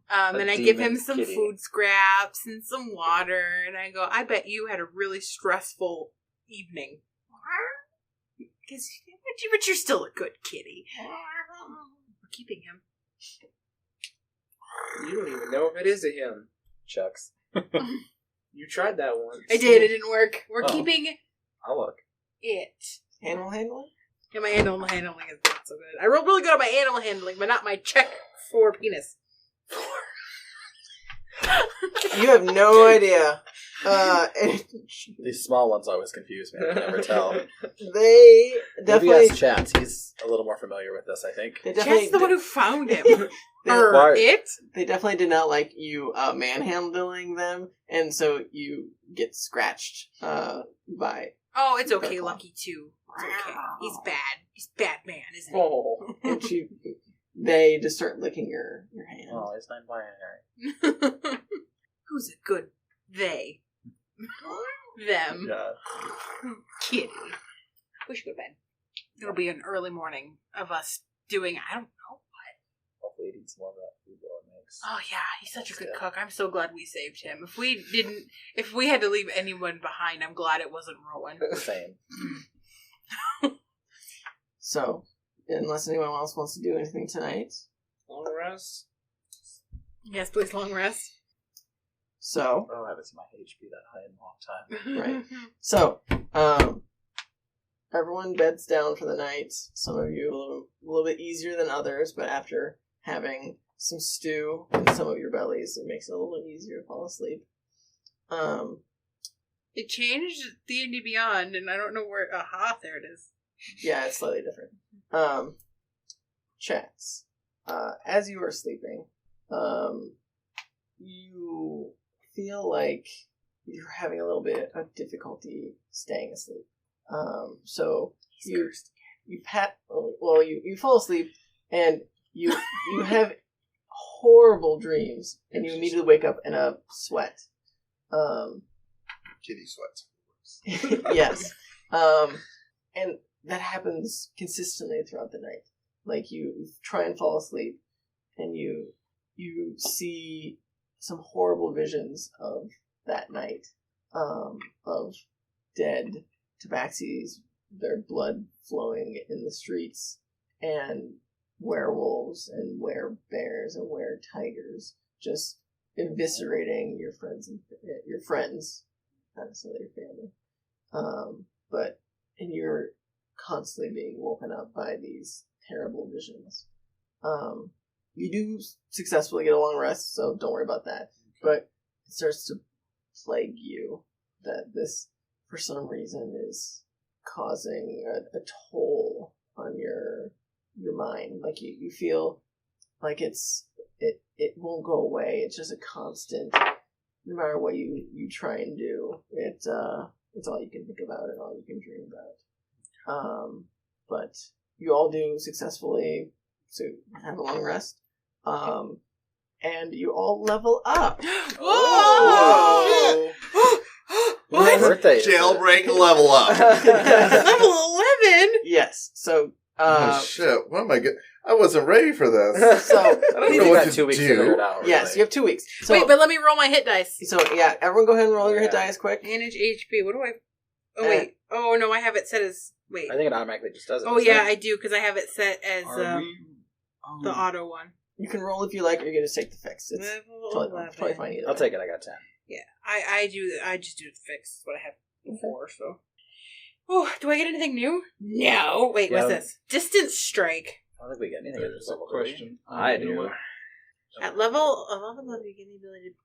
A And I give him demon some kitty. food scraps and some water, and I go, I bet you had a really stressful evening. But you're still a good kitty. We're keeping him. You don't even know if it is a him. Chucks. You tried that once. I did, it didn't work. We're keeping I'll look. it. Animal handling? Yeah, my animal handling is not so good. I rolled really good on my animal handling, but not my check for penis. You have no idea. These small ones always confuse me. I can never tell. They Maybe definitely... ask Chance. He's a little more familiar with this, I think. They definitely Chad's the one who found him. Why- It? They definitely did not like you manhandling them, and so you get scratched by... Oh, it's okay, Lucky too. It's okay. He's bad. He's bad man, isn't he? Oh. And she they just start licking your hand. Oh, it's non-binary. Who's a good they? Them. Yeah. Kitty. We should go to bed. It'll be an early morning of us doing, I don't know. Hopefully eating some more of that food Rowan makes. Oh yeah, he's such a good cook. I'm so glad we saved him. If we had to leave anyone behind, I'm glad it wasn't Rowan. Same. So, unless anyone else wants to do anything tonight. Long rest. Yes, please, long rest. So, Oh, I haven't seen my HP that high in a long time. Right. So, everyone beds down for the night. Some of you a little bit easier than others, but after having some stew in some of your bellies, it makes it a little easier to fall asleep. It changed D&D Beyond, and I don't know where. Aha, there it is. Yeah, it's slightly different. Chats. As you are sleeping, you feel like you're having a little bit of difficulty staying asleep. So you fall asleep and you have horrible dreams and you immediately wake up in a sweat. Kitty sweats. Yes. And that happens consistently throughout the night. Like you try and fall asleep and you see some horrible visions of that night, of dead tabaxis, their blood flowing in the streets, and werewolves and werebears and were-tigers just eviscerating your friends, not necessarily your family. And you're constantly being woken up by these terrible visions. You do successfully get a long rest, so don't worry about that. But it starts to plague you that this, for some reason, is causing a toll on your mind. Like you feel like it won't go away. It's just a constant. No matter what you try and do, it's all you can think about and all you can dream about. But you all do successfully have a long rest. And you all level up. Whoa! My birthday. Jailbreak level up. Level 11? Yes. So, Oh shit! What am I getting? I wasn't ready for this. so I don't know You what got to 2 weeks to do. figure it out. yes, really. you have 2 weeks. So, Wait, but let me roll my hit dice. so yeah, everyone go ahead and roll your hit Yeah. dice quick. Manage HP. What do I... Oh, wait. Oh, no, I have it set as... Wait. I think it automatically just does it. Oh, doesn't yeah, it? I do, because I have it set as Are we? the auto one. You can roll if you like, or you can just take the fix. It's Level totally 11. fine either I'll way. take it. I got 10. Yeah, I just do the fix. That's what I had before, so... Oh, do I get anything new? No. Wait, Yeah. what's this? Distance strike. I don't think we get anything at this There's a level. do we? question. I You know do. what? At level 11, you get the ability to...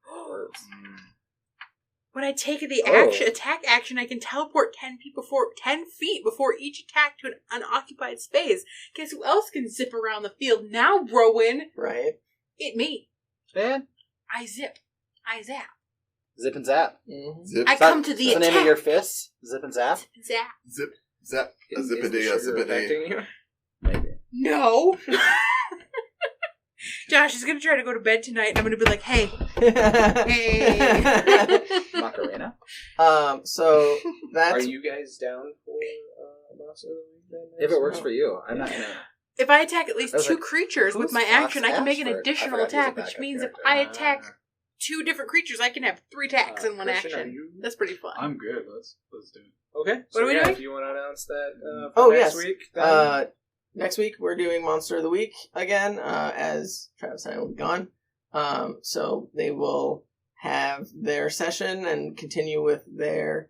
When I take the Oh. attack action, I can teleport 10 feet before each attack to an unoccupied space. Guess who else can zip around the field now, Rowan? Right. It me. Man, I zip. I zap. zip and zap. Mm-hmm. Zip, I Is that- come to the is the attack. name of your fists? Zip and zap? Zap. zip, zap, a Is the zippity, a sugar zippity. affecting you? Maybe. No. Josh is going to try to go to bed tonight, and I'm going to be like, hey. Macarena? So that's Are you guys down for Monster of the Week then? If it works for you. I'm not gonna... If I attack at least That was 2 like, creatures with who's my Fox action, I can make an Ashford? additional I forgot he was a attack, which backup means if character. I attack 2 different creatures, I can have 3 attacks in one Christian, action. are you- That's pretty fun. I'm good. Let's do it. Okay. What are we doing? If you want to announce that for Oh, next yes. week, then Next week we're doing Monster of the Week again, as Travis and I will be gone. So they will have their session and continue with their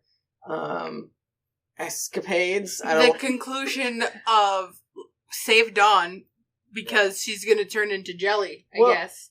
escapades. The conclusion of Save Dawn, because she's going to turn into jelly, I Well, guess.